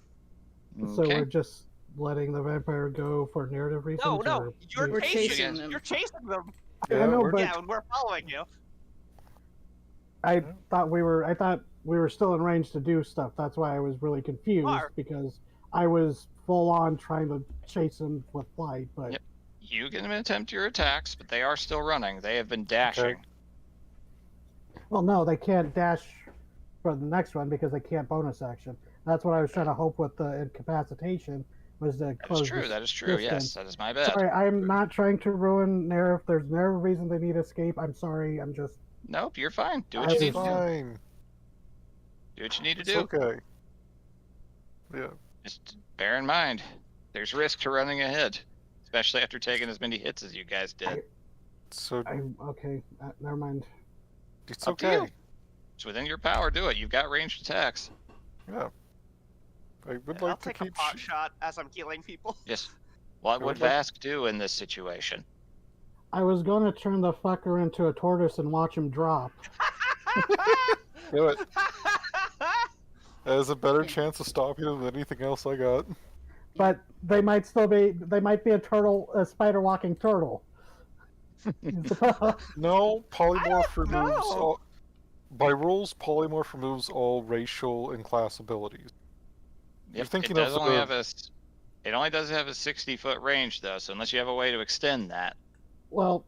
So Okay. we're just letting the vampire go for narrative reasons? No, or you're We're chasing chasing them. them. You're chasing them. I know, but Yeah, and we're following you. I thought we were still in range to do stuff. That's why I was really confused Are. because I was full on trying to chase him with flight, but Yep. You can attempt your attacks, but they are still running. They have been dashing. Well, no, they can't dash for the next one because they can't bonus action. That's what I was trying to hope with the incapacitation was to That is close true. this That is true. Yes, distance. that is my bad. Sorry, I'm not trying to ruin Nair. If there's no reason they need escape, I'm sorry. I'm just. Nope, you're fine. Do what I you need was- to do. Fine. Do what you need to It's do. okay. Yeah. Just bear in mind, there's risk to running ahead, especially after taking as many hits as you guys did. So Okay. Never mind. it's Up to you. okay. It's within your power. Do it. You've got ranged attacks. Yeah. I would I'll like to take a keep. pot shot as I'm healing people. Yes. What would would like- Vask do in this situation? I was going to turn the fucker into a tortoise and watch him drop. Do it. That has a better Yeah. chance of stopping him than anything else I got. But they might still be. They might be a turtle, a spider walking turtle. No, polymorph don't know. removes all. By rules, polymorph removes all racial and class abilities. You're Yep, thinking it does of only the- have a. It only does have a 60-foot range though, so unless you have a way to extend that, Well,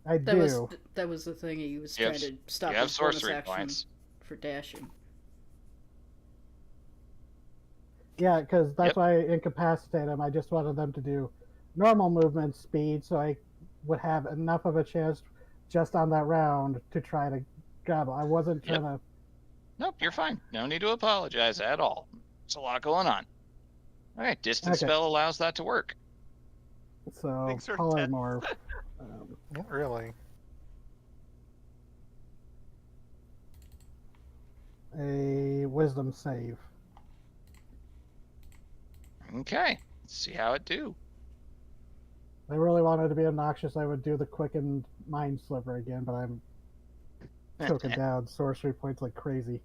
I That do. was the thing he was You trying have- to stop you have his bonus sorcery action points. for dashing. Yeah, because that's Yep. why I incapacitate them. I just wanted them to do normal movement speed, so I would have enough of a chance just on that round to try to grab. I wasn't Yep. trying to. Nope, you're fine. No need to apologize at all. There's a lot going on. All right, distance Okay. spell allows that to work. So Thanks for polymorph. Not really. A wisdom save. Okay, let's see how it do. If I really wanted to be obnoxious, I would do the quickened mind sliver again, but I'm choking down sorcery points like crazy.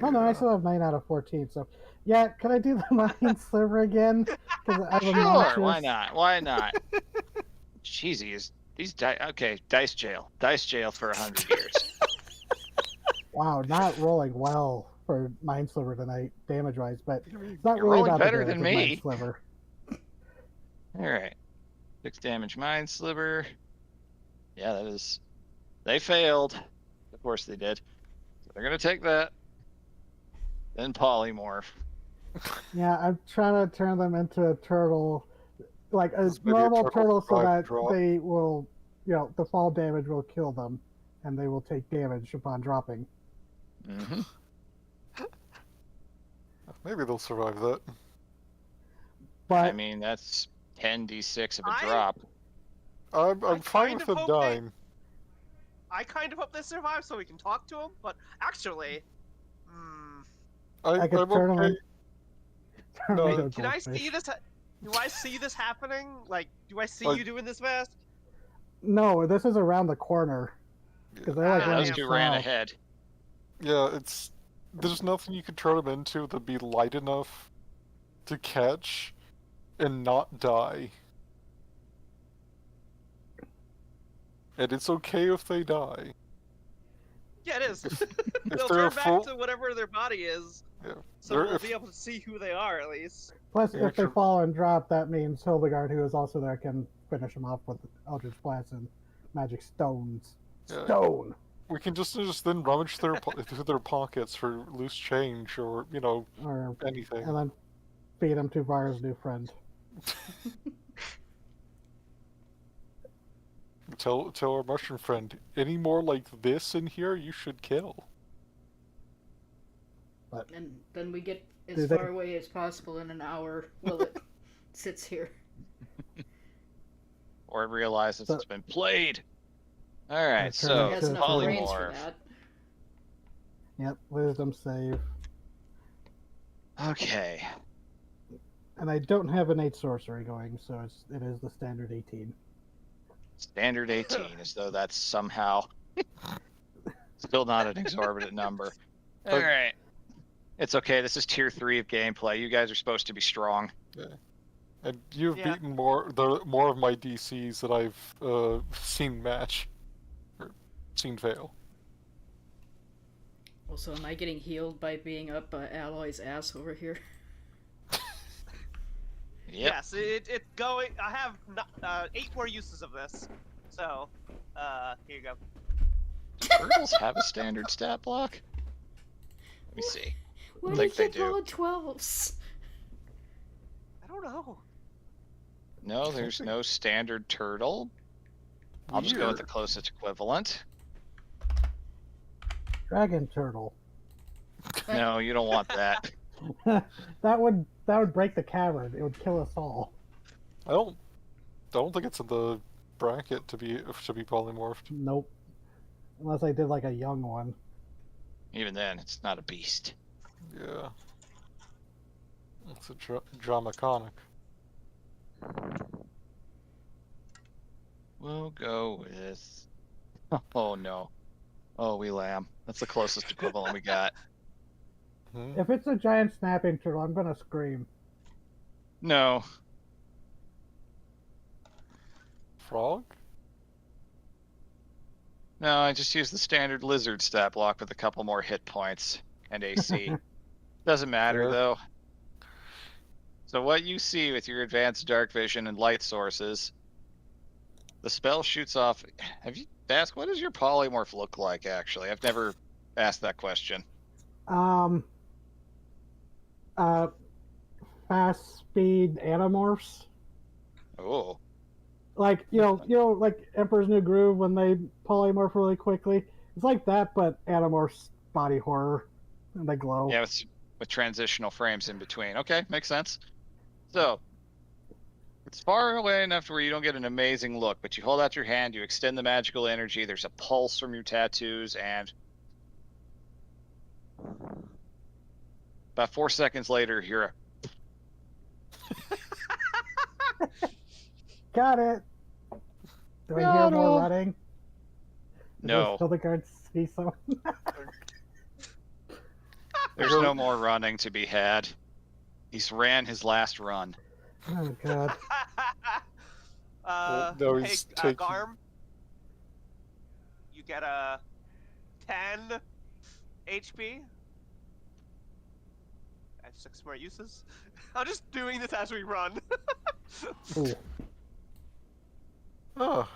Oh no, I Yeah. still have 9 out of 14. So, yeah, can I do the mind sliver again? Because I'm Sure, obnoxious. why not? Why not? Jeez, these okay, dice jail for 100 years. Wow, not rolling well for mind sliver tonight, damage wise, but it's not You're really rolling about the better damage than with me. Mind sliver. All right, 6 damage mind sliver. Yeah, that is. They failed. Of course they did. So they're gonna take that. Then polymorph. Yeah, I'm trying to turn them into a turtle, like a This may be a normal turtle turtle, so drive that drop. they will, the fall damage will kill them, and they will take damage upon dropping. Mm-hmm. Maybe they'll survive that. But I mean, that's 10d6 of a I- drop. I'm I fine kind with of them hope they- dying. I kind of hope they survive so we can talk to them, but actually, I could I'm turn them okay. in. Turn No. them into a can I goldfish. see this? Do I see this happening? Like, do I see Like- you doing this fast? No, this is around the corner. Because they're like Ah, Those running two ran south. ahead. Yeah, it's there's nothing you can turn them into that'd be light enough to catch and not die. And it's okay if they die. Yeah, it is. If They'll they're turn back full, to whatever their body is, yeah, so they're- we'll if- be able to see who they are at least. Plus, Yeah, if they true. fall and drop, that means Hildegard, who is also there, can finish them off with Eldritch Blast and Magic Stones. Yeah. Stone! we can just then rummage through their pockets for loose change or Or, anything. and then feed them to Vara's new friend. Tell our mushroom friend, any more like this in here, you should kill. And then we get Do as they- far away as possible in an hour while it sits here. Or it realizes So- it's been played. All right, turn so He it has to enough brains for polymorph. that. Yep, Wisdom save. Okay. And I don't have innate sorcery going, so it is the standard 18. Standard 18, as though that's somehow still not an exorbitant number. All right. It's okay. This is tier 3 of gameplay. You guys are supposed to be strong. And you've Yeah. beaten more of my DCs that I've seen match or seen fail. Also, am I getting healed by being up Alloy's ass over here? Yep. Yes, it's going. I have 8 more uses of this. So, here you go. Turtles have a standard stat block? Let me see. Why I do think they you keep do. rolling 12s? I don't know. No, there's no standard turtle. I'll just go with the closest equivalent. Dragon turtle. No, you don't want that. that would break the cavern. It would kill us all. I don't think it's in the bracket to be polymorphed. Nope. Unless I did like a young one. Even then, it's not a beast. Yeah. It's a dramaconic. We'll go with... Oh, no. Oh, we lamb. That's the closest equivalent we got. If it's a giant snapping turtle, I'm gonna scream. No. Frog? No, I just used the standard lizard stat block with a couple more hit points and AC. Doesn't matter, Fair. though. So what you see with your advanced dark vision and light sources, the spell shoots off... Have you asked, what does your polymorph look like, actually? I've never asked that question. Fast speed animorphs. Oh. Like you know, like Emperor's New Groove when they polymorph really quickly. It's like that, but animorphs body horror, and they glow. Yeah, with transitional frames in between. Okay, makes sense. So, it's far away enough to where you don't get an amazing look, but you hold out your hand, you extend the magical energy, there's a pulse from your tattoos, and about 4 seconds later, you're a... Got it. Do I hear more running? No. Does the guards see some? There's no more running to be had. He's ran his last run. Oh god. No, hey, he's taking... Garm, you get a 10 HP. I have 6 more uses. I'm just doing this as we run. Ooh. Oh.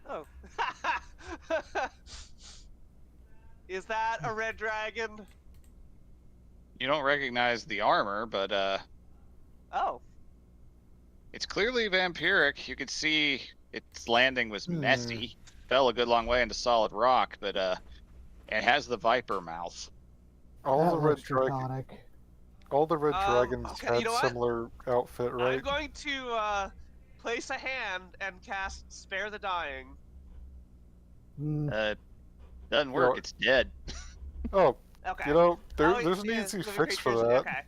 Oh. Is that a red dragon? You don't recognize the armor, but Oh. it's clearly vampiric. You could see its landing was messy. Fell a good long way into solid rock, but it has the viper mouth. All That the red looks draconic. dragons okay, you know had what? similar outfit, right? I'm going to place a hand and cast Spare the Dying. Doesn't work. Well- It's dead. Oh, Okay. you know, Oh, there's an yeah, easy living fix for creatures, that. Okay.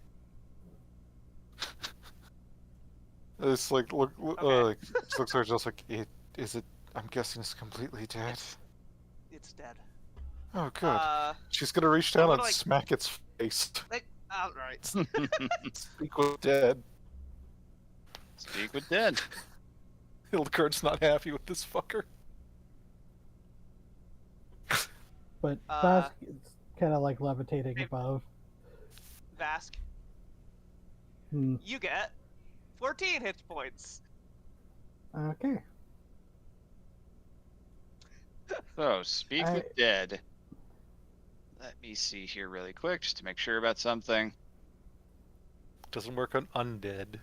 It's like look, Okay. it looks like just like is it? I'm guessing it's completely dead. It's dead. Oh, good. She's gonna reach down I'm and gonna, like- smack its face. Outright. Speak with dead. Speak with dead. Hildegard's not happy with this fucker. But Vask is kind of like levitating hey. above. Vask, Hmm. you get 14 hit points. Okay. So, speak with dead. Let me see here really quick, just to make sure about something. Doesn't work on undead.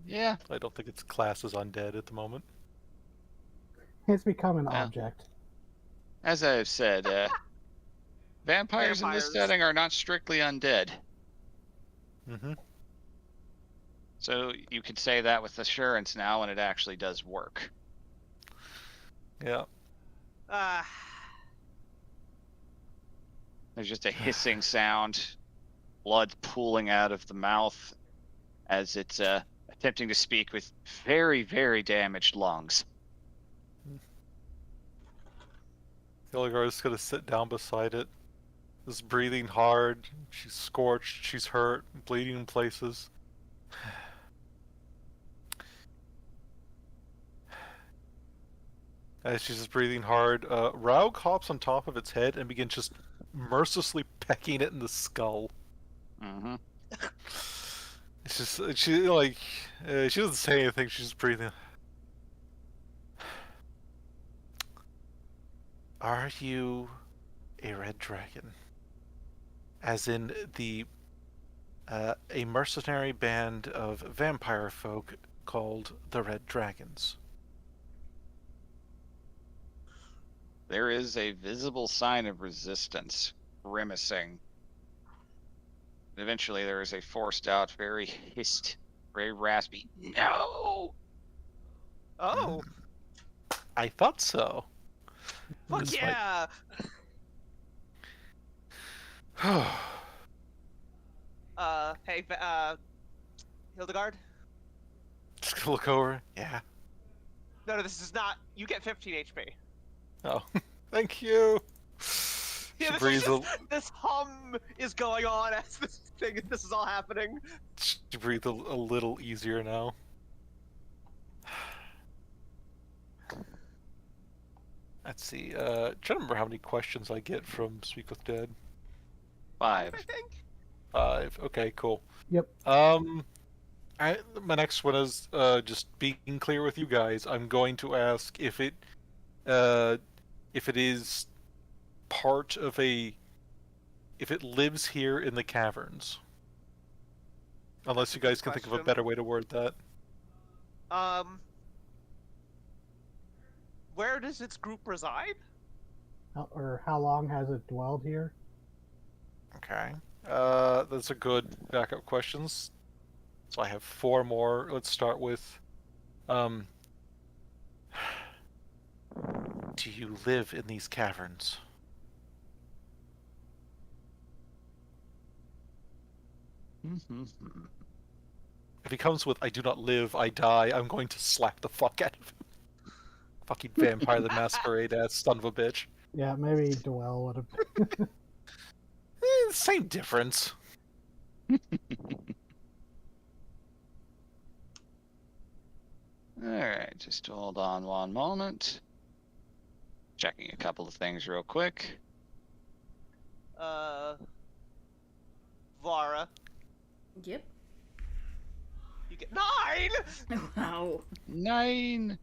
Yeah. I don't think its class is undead at the moment. It's become an Yeah. object. As I have said, vampires in this Vampires. setting are not strictly undead. Mm-hmm. So you could say that with assurance now, and it actually does work. Yeah. There's just a hissing sound, blood pooling out of the mouth as it's attempting to speak with very, very damaged lungs. Hildegard's gonna sit down beside it. Is breathing hard. She's scorched. She's hurt. Bleeding in places. As she's just breathing hard, Raug hops on top of its head and begins just mercilessly pecking it in the skull. Mm-hmm. It's just she doesn't say anything. She's just breathing. Are you a red dragon? As in a mercenary band of vampire folk called the Red Dragons. There is a visible sign of resistance, grimacing. Eventually, there is a forced out, very hissed, very raspy, no! Oh, I thought so. fuck This yeah! Hey, Hildegard? Just gonna look over. Yeah. No, this is not. You get 15 HP. Oh, thank you. Yeah, this hum is going on as this is all happening. She breathe a little easier now. Let's see. Trying to remember how many questions I get from Speak with Dead. 5. I think. 5. Okay, cool. Yep. My next one is just being clear with you guys. I'm going to ask if it is part of if it lives here in the caverns. Unless you guys can think of a Question. better way to word that. Where does its group reside? Or how long has it dwelled here? Okay. Those are good backup questions. So I have 4 more. Let's start with, do you live in these caverns? If he comes with, I do not live, I die, I'm going to slap the fuck out of him. Fucking Vampire the Masquerade ass son of a bitch. Yeah, maybe dwell would have. Same difference. Alright, just hold on one moment. Checking a couple of things real quick. Vara. Yep. You get 9! Wow. 9.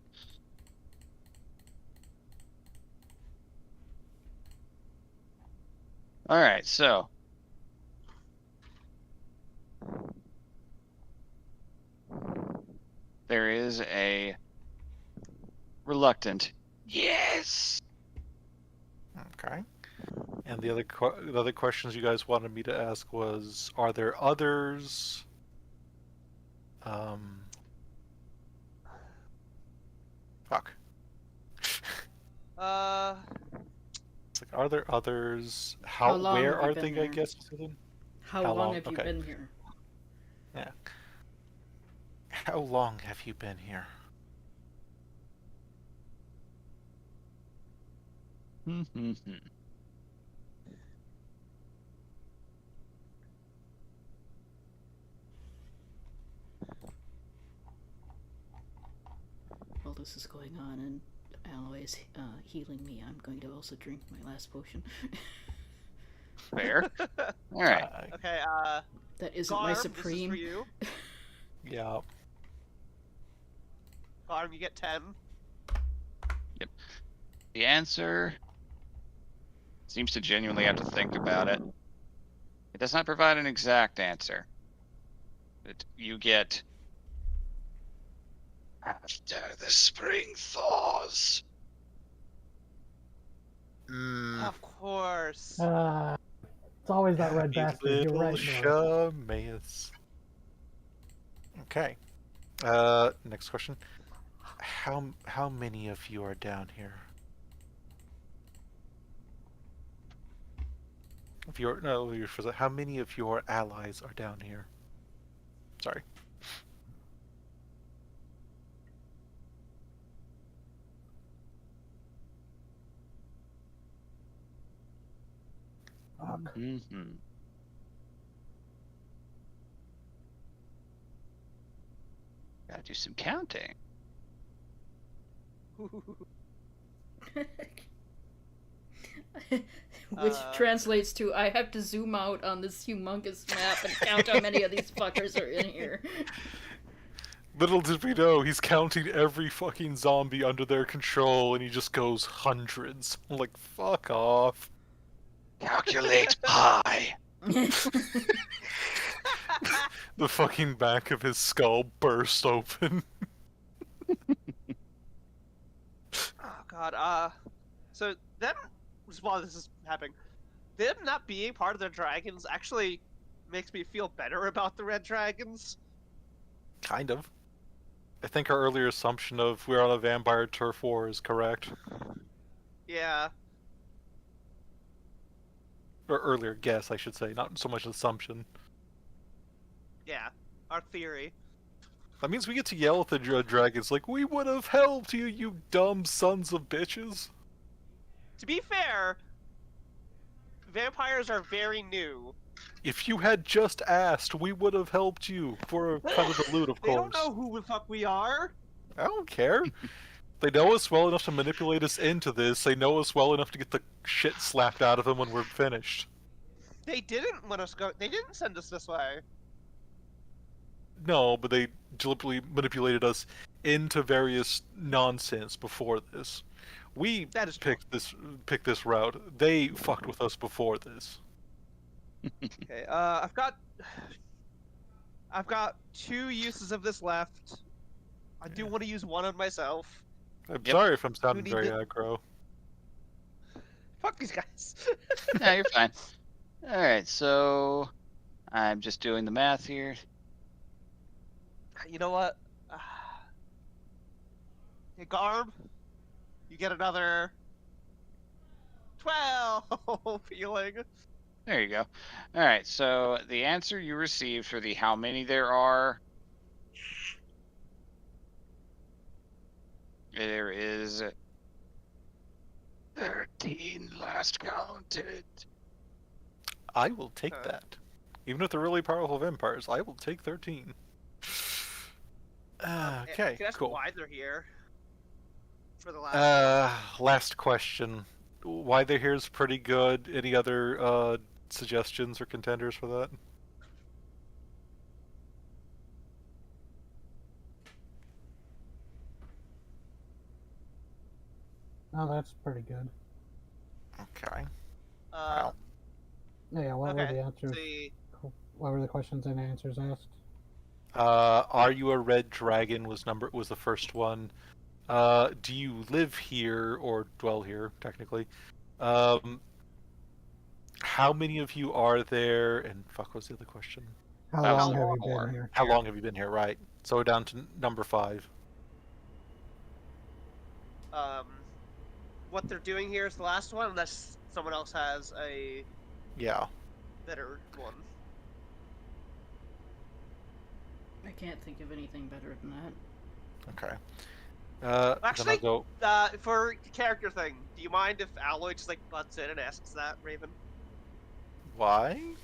Alright, so. There is a reluctant yes. Okay. And the other questions you guys wanted me to ask was, are there others? Fuck. It's like, are there others? How long where have you are been they? I there? guess. How How long long? have you Okay. been here? Yeah. How long have you been here? While this is going on and Alloy is healing me, I'm going to also drink my last potion. Fair. Alright. Okay, That isn't Garm, my this is supreme. for you. Yeah. Garm, you get 10. The answer seems to genuinely have to think about it. It does not provide an exact answer. You get after the spring thaws. Of course. It's always that red You bastard. You're right, Nora. Shamayas. Okay. Next question. How many of you are down here? How many of your allies are down here? Sorry. Gotta do some counting. Which translates to, I have to zoom out on this humongous map and count how many of these fuckers are in here. Little did we know, he's counting every fucking zombie under their control, and he just goes hundreds. I'm like, fuck off. Calculate pi. The fucking back of his skull burst open. Oh god. So them, while this is happening, them not being part of the dragons actually makes me feel better about the red dragons. Kind of. I think our earlier assumption of we're on a vampire turf war is correct. Yeah. Or earlier guess, I should say, not so much assumption. Yeah. Our theory. That means we get to yell at the dragons like, we would have helped you, you dumb sons of bitches. To be fair, vampires are very new. If you had just asked, we would have helped you for kind of the loot, of They course. don't know who the fuck we are. I don't care. They know us well enough to manipulate us into this. They know us well enough to get the shit slapped out of them when we're finished. They didn't want us go. They didn't send us this way. No, but they deliberately manipulated us into various nonsense before this. We That is true. picked this route. They fucked with us before this. Okay. I've got 2 uses of this left. I do want to use one on myself. I'm Yep. sorry if I'm sounding need very to- aggro. Fuck these guys. Yeah, you're fine. All right, so I'm just doing the math here. You know what? Hey, Garb, you get another 12 feeling. There you go. All right, so the answer you received for the how many there are, there is 13 last counted. I will take Okay. that. Even if they're really powerful vampires, I will take 13. Okay, Can I ask cool. why they're here? For the last. Last question. Why they're here is pretty good. Any other suggestions or contenders for that? Oh, that's pretty good. Okay. Uh, Yeah, what were okay. the answers? See, What were the questions and answers asked? Are you a red dragon was the first one. Do you live here or dwell here, technically? How many of you are there? And fuck, what was the other question? How How long have long you or- been here? How long have you been here? Right. So we're down to number 5. what they're doing here is the last one, unless someone else has a Yeah. better one. I can't think of anything better than that. Okay. Then Actually- I'll go. For the character thing, do you mind if Alloy just like butts in and asks that, Raven? Why?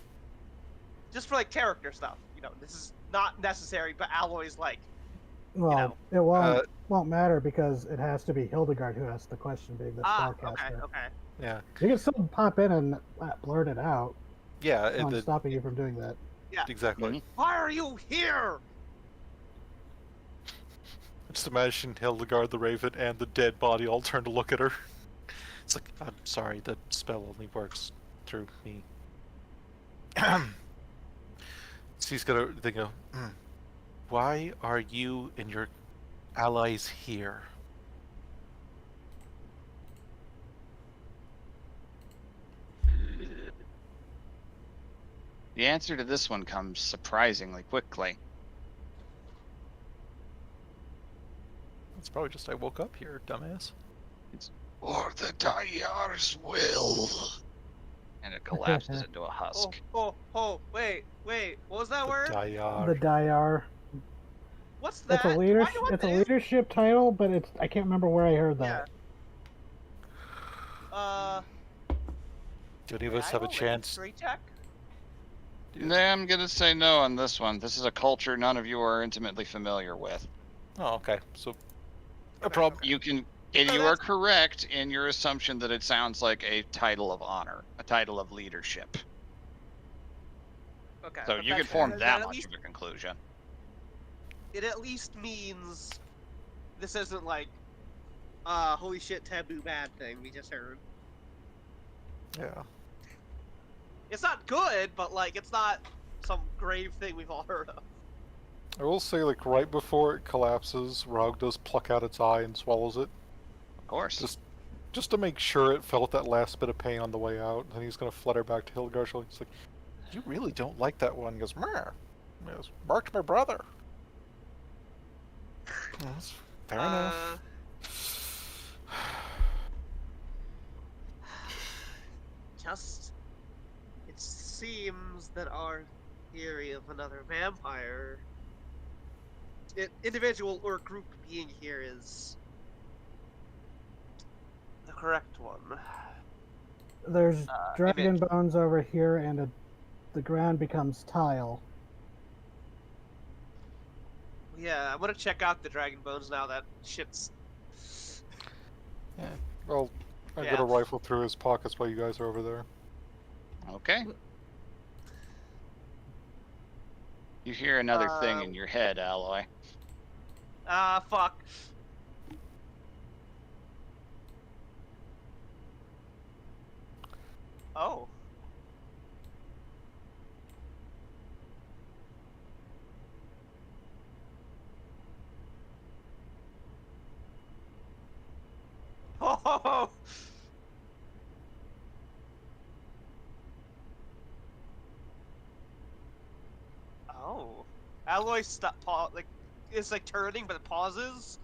Just for like character stuff. You know, this is not necessary, but Alloy's like, Well, it won't matter because it has to be Hildegard who asks the question, being the spellcaster. okay. Yeah. You can still pop in and blurt it out. Yeah. No one's stopping you from doing that. Exactly. Mhm. Why are you here? Just imagine Hildegard the Raven and the dead body all turn to look at her. It's like, I'm sorry, the spell only works through me. So he's gonna think of, why are you and your allies here? The answer to this one comes surprisingly quickly. It's probably just I woke up here, dumbass. Or the Dyar's will. And it collapses into a husk. Wait, what was that word? Dayar. The Dyar. What's that? That's a Why leadership. do I It's a think- leadership title, but I can't remember where I heard that. Do any of us have a chance? Straight check? Nah, I'm gonna say no on this one. This is a culture none of you are intimately familiar with. Oh, okay. So, no Okay, problem. You can, and So you are that's- correct in your assumption that it sounds like a title of honor, a title of leadership. Okay. So but you can that's- form then that at much least- of a conclusion. it at least means this isn't like, holy shit, taboo bad thing we just heard. Yeah. It's not good, but like, it's not some grave thing we've all heard of. I will say, like, right before it collapses, Raug does pluck out its eye and swallows it. Of course. Just to make sure it felt that last bit of pain on the way out. And he's gonna flutter back to Hildegard. He's like, "You really don't like that one." He goes, "Mer." He goes, "Marked my brother." Yes, fair enough. Just, it seems that our theory of another vampire, individual or group being here, is the correct one. There's dragon image. bones over here, and the ground becomes tile. Yeah, I'm gonna check out the dragon bones now that shit's. Yeah. Well, I'm Yeah. gonna rifle through his pockets while you guys are over there. Okay. You hear another thing in your head, Alloy. Fuck. Oh. Oh. Oh. Alloy is like turning, but it pauses.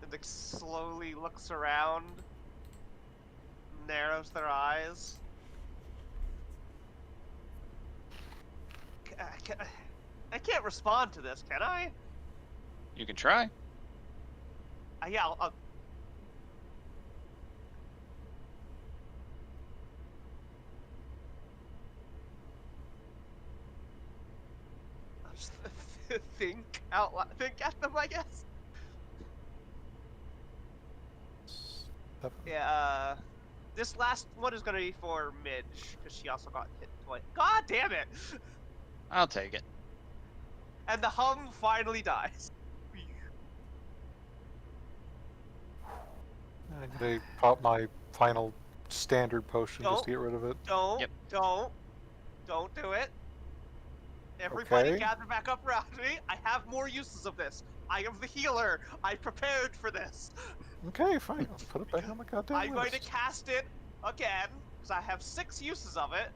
And like slowly looks around. Narrows their eyes. I can't respond to this, can I? You can try. Yeah, I'll just think out loud. Think at them, I guess. Yeah, this last one is gonna be for Midge, because she also got hit twice. God damn it! I'll take it. And the hum finally dies. I'm gonna pop my final standard potion just to get rid of it. Don't do it. Everybody Okay. gather back up around me. I have more uses of this. I am the healer. I prepared for this. Okay, fine. I'll put it back on the goddamn I'm going to list. cast it again, because I have 6 uses of it.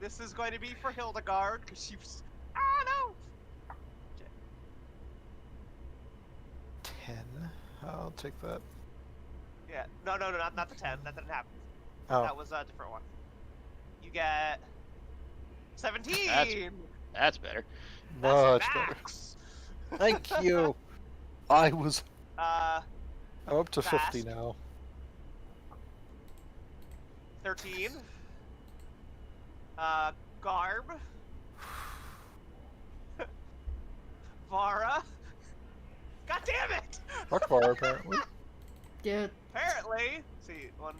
This is going to be for Hildegard, because she's... Ah, no! 10. I'll take that. Yeah, no, not the 10. That didn't happen. Oh. That was a different one. You get 17. That's better. Much That's better. max. Thank you. I'm up to 50 fast. now. 13. Garb. Vara. God damn it! Fuck Vara, apparently. Yeah. Apparently. See, one.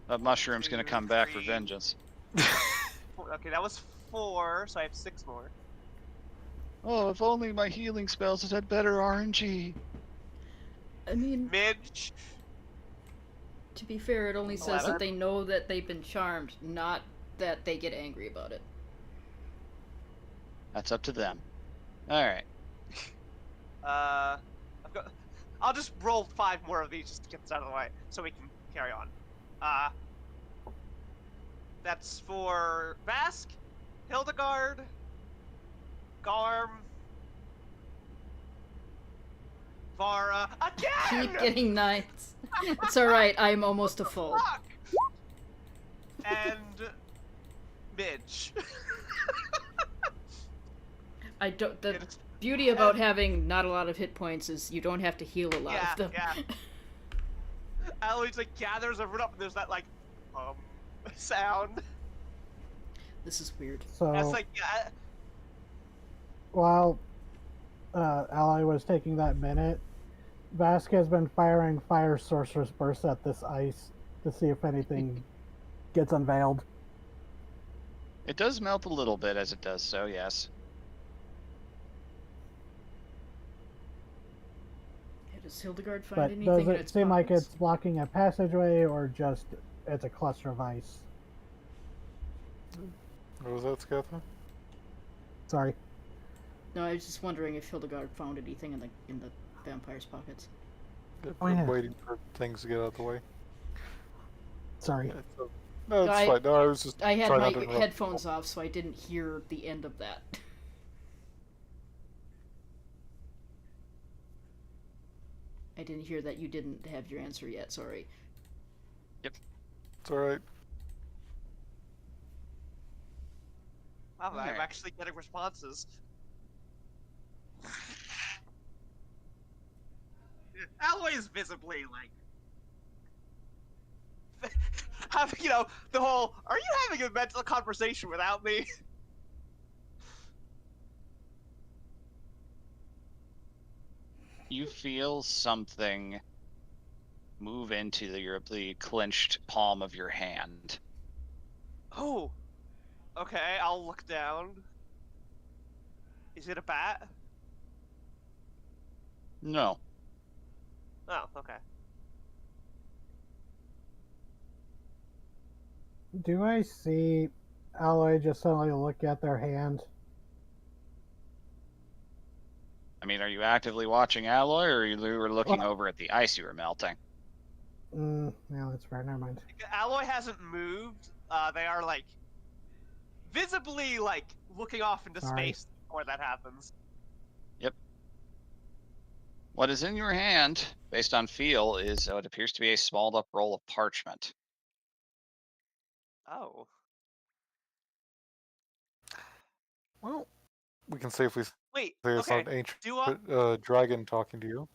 That mushroom's gonna come back for 3. vengeance. Okay, that was 4, so I have 6 more. Oh, if only my healing spells had better RNG. I mean, Midge. to be fair, it only says 11. that they know that they've been charmed, not that they get angry about it. That's up to them. Alright. I'll just roll 5 more of these just to get this out of the way, so we can carry on. That's for Vask, Hildegard, Garm, Vara, again! Keep getting knights. It's alright, I'm almost a full. Fuck! And Midge. I don't. The It's- beauty about having not a lot of hit points is you don't have to heal a lot Yeah, of them. yeah. Aloys like gathers everyone up, and there's that like sound. This is weird. So That's like yeah. while Ally was taking that minute, Vask has been firing fire sorceress bursts at this ice to see if anything gets unveiled. It does melt a little bit as it does so, yes. Does Hildegard find But anything does in it its seem like pockets? it's blocking a passageway, or just it's a cluster of ice? What was that, Scatha? Sorry. No, I was just wondering if Hildegard found anything in the vampire's pockets. Oh, I'm yeah. waiting for things to get out of the way. Sorry. Yeah, so, no, it's fine. No, I was just I had trying my not to interrupt headphones people. off, so I didn't hear the end of that. I didn't hear that you didn't have your answer yet, sorry. It's alright. Wow, I'm Alright. actually getting responses. Alloy is visibly like, the whole. Are you having a mental conversation without me? You feel something move into the clenched palm of your hand. Oh, okay. I'll look down. Is it a bat? No. Oh, okay. Do I see Alloy just suddenly look at their hand? I mean, are you actively watching Alloy, or you were looking Well, over at the ice you were melting? yeah, that's fair. Never mind. Alloy hasn't moved. They are like visibly like looking off into Sorry. space before that happens. Yep. What is in your hand, based on feel, is what appears to be a smalled up roll of parchment. Oh. Well, we can safely say Wait. it's Okay. not an ancient Do I, dragon talking to you.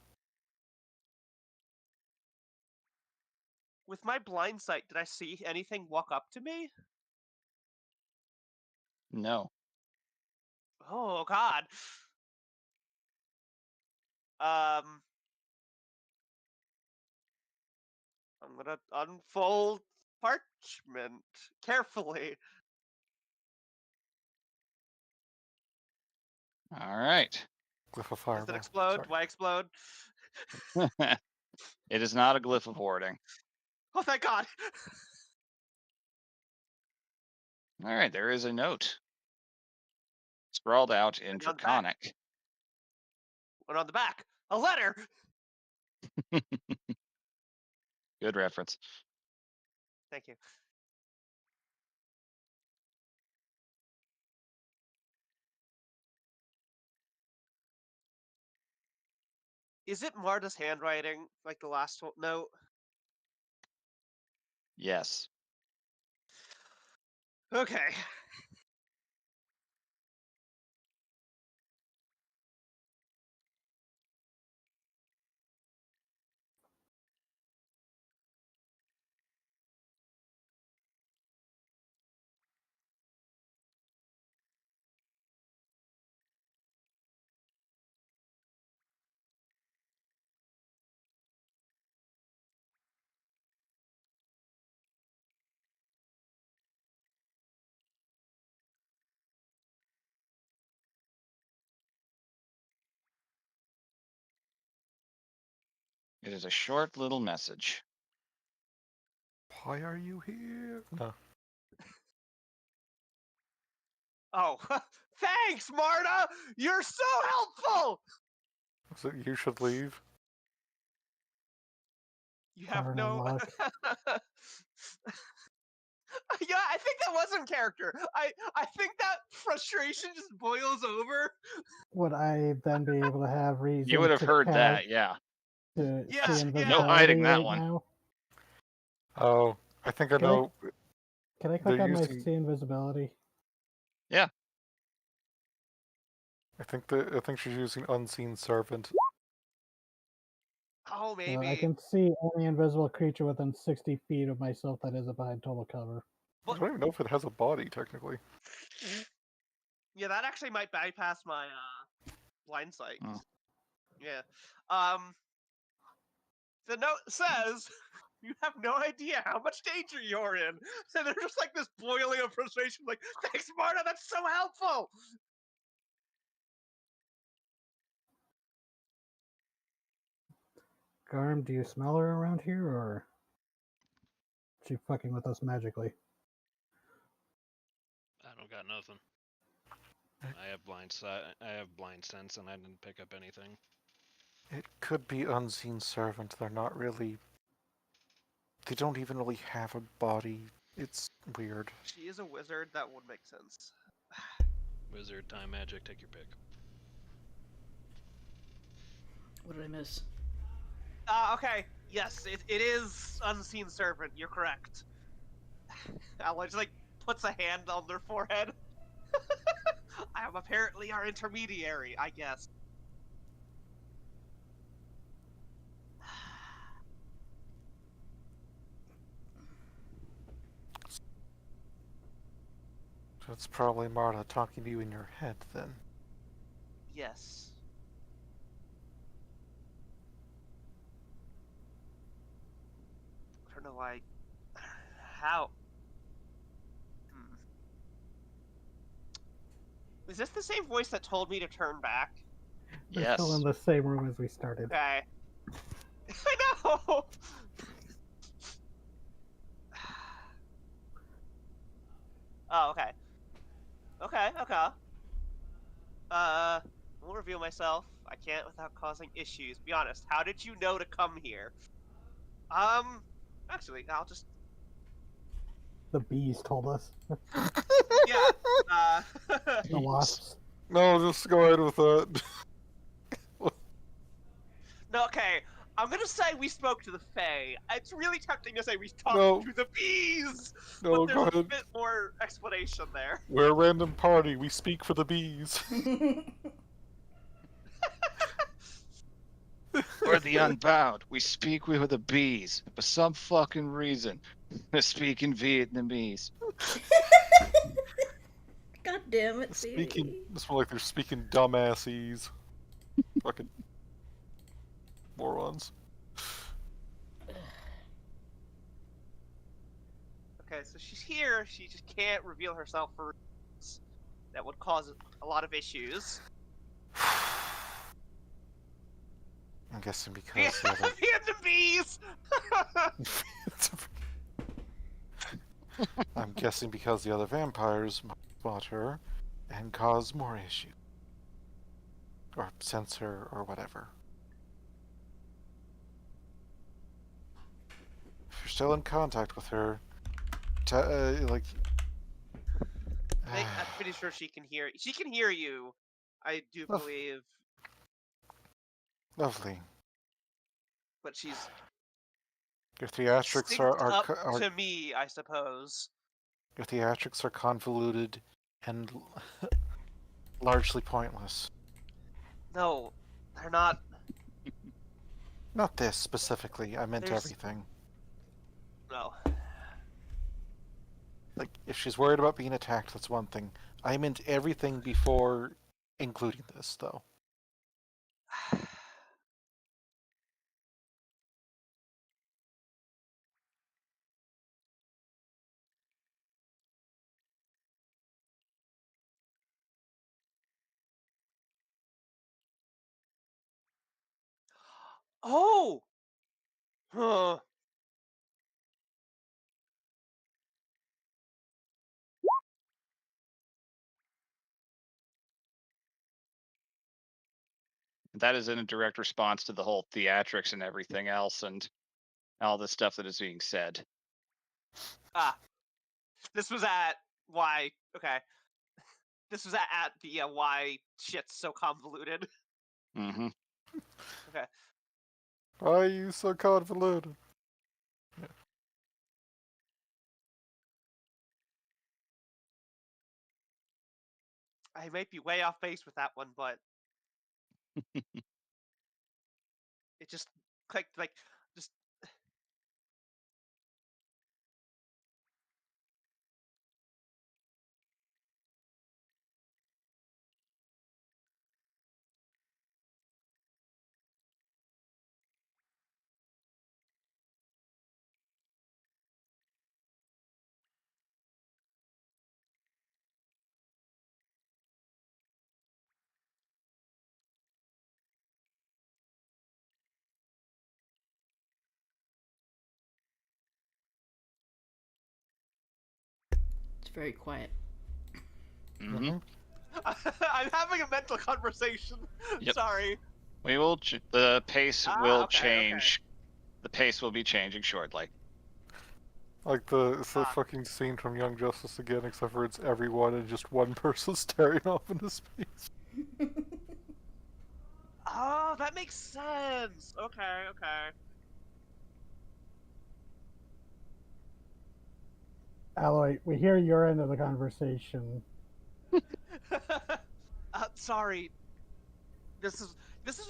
with my blind sight, did I see anything walk up to me? No. Oh God. Um. I'm gonna unfold parchment carefully. All right. Glyph of Does fireball. it explode? Sorry. Do I explode? It is not a glyph of hoarding. Oh, thank God. All right, there is a note scrawled out in And on the back. Draconic. What on the back? A letter. Good reference. Thank you. Is it Marta's handwriting, like the last note? Yes. Okay. It is a short little message. Why are you here? No. Oh, thanks, Marta. You're so helpful. So you should leave. You have Darn no. luck. Yeah, I think that was in character. I think that frustration just boils over. Would I then be able to have reason You would have to heard cast that, yeah. to Yeah, see yeah. No hiding invisibility that right one. now? Oh, I think I Can know. Can I They're click on my using. see invisibility? I think she's using unseen servant. Oh, I maybe. can see any invisible creature within 60 feet of myself that isn't behind total cover. I don't even know if it has a body technically. Yeah, that actually might bypass my blind sight. Oh. Yeah. The note says, You have no idea how much danger you're in. So they're just like this boiling of frustration, like, thanks, Marta, that's so helpful. Garm, do you smell her around here, or is she fucking with us magically? I don't got nothing. I have blind sense, and I didn't pick up anything. It could be unseen servant. They're not really. They don't even really have a body. It's weird. She is a wizard. That would make sense. Wizard, time, magic, take your pick. What did I miss? Okay. Yes, it is unseen servant. You're correct. Ella just like puts a hand on their forehead. I am apparently our intermediary, I guess. So it's probably Marta talking to you in your head then. Yes. I don't know why. How? Hmm. Is this the same voice that told me to turn back? They're still in the same room as we started. Okay. I know! Oh, okay. Okay. I won't reveal myself. I can't without causing issues. Be honest, how did you know to come here? Actually, I'll just... The bees told us. Yeah, The wasps. No, just go ahead with that. No, okay. I'm gonna say we spoke to the Fae. It's really tempting to say we talked No. to the bees! No, but there's go a ahead. bit more explanation there. We're a random party. We speak for the bees. We're the Unbound. We speak with the bees. For some fucking reason, they're speaking Vietnamese. God damn it, Stevie. It's more like they're speaking dumbasses. Fucking morons. Okay, so she's here. She just can't reveal herself for reasons that would cause a lot of issues. I'm guessing because the other... Vietnamese! I'm guessing because the other vampires might spot her and cause more issues. Or sense her, or whatever. If you're still in contact with her, like... I'm pretty sure she can hear. She can hear you. I do believe. Lovely. But she's Your theatrics are up to me, I suppose. Your theatrics are convoluted and largely pointless. No, they're not. Not this specifically. I meant everything. No. Like, if she's worried about being attacked, that's one thing. I meant everything before including this, though. Oh! Huh. That is in a direct response to the whole theatrics and everything else and all the stuff that is being said. Ah. This was at why. Okay. This was at the why shit's so convoluted. Mm-hmm. Okay. Why are you so convoluted? Yeah. I might be way off base with that one, but it just clicked like just. very quiet. Mm-hmm. I'm having a mental conversation. Yep. Sorry. We will. The pace will okay, change. The pace will be changing shortly. Like it's the fucking scene from Young Justice again, except for it's everyone and just one person staring off into space. Oh, that makes sense. Okay. Alloy, we hear your end of the conversation. Sorry. This is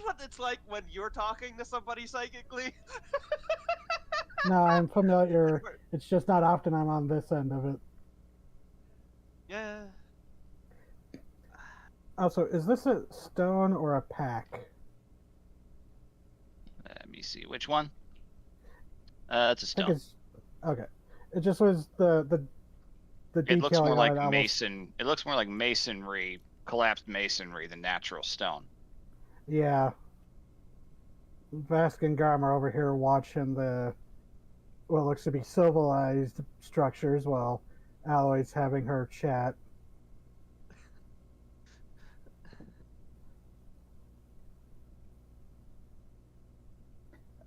what it's like when you're talking to somebody psychically. No, I'm familiar. It's just not often I'm on this end of it. Yeah. Also, is this a stone or a pack? Let me see which one. It's a I think stone. it's okay. It just was the It detailing looks more on like it almost- mason. It looks more like masonry, collapsed masonry, than natural stone. Yeah. Vask and Garm are over here watching the what looks to be civilized structures while Alloy's having her chat.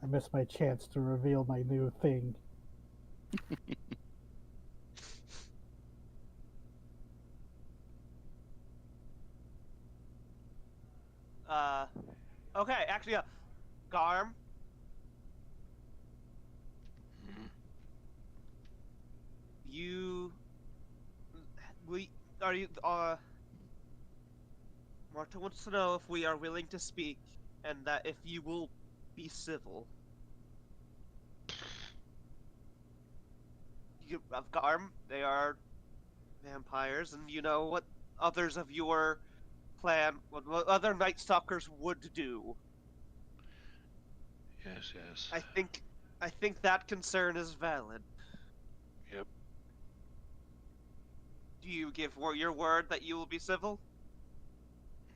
I missed my chance to reveal my new thing. Okay, actually, Garm. Marta wants to know if we are willing to speak, and that if you will be civil. Garm, they are vampires, and you know what others of your clan, what other Night Stalkers would do. Yes. I think that concern is valid. Yep. Do you give your word that you will be civil?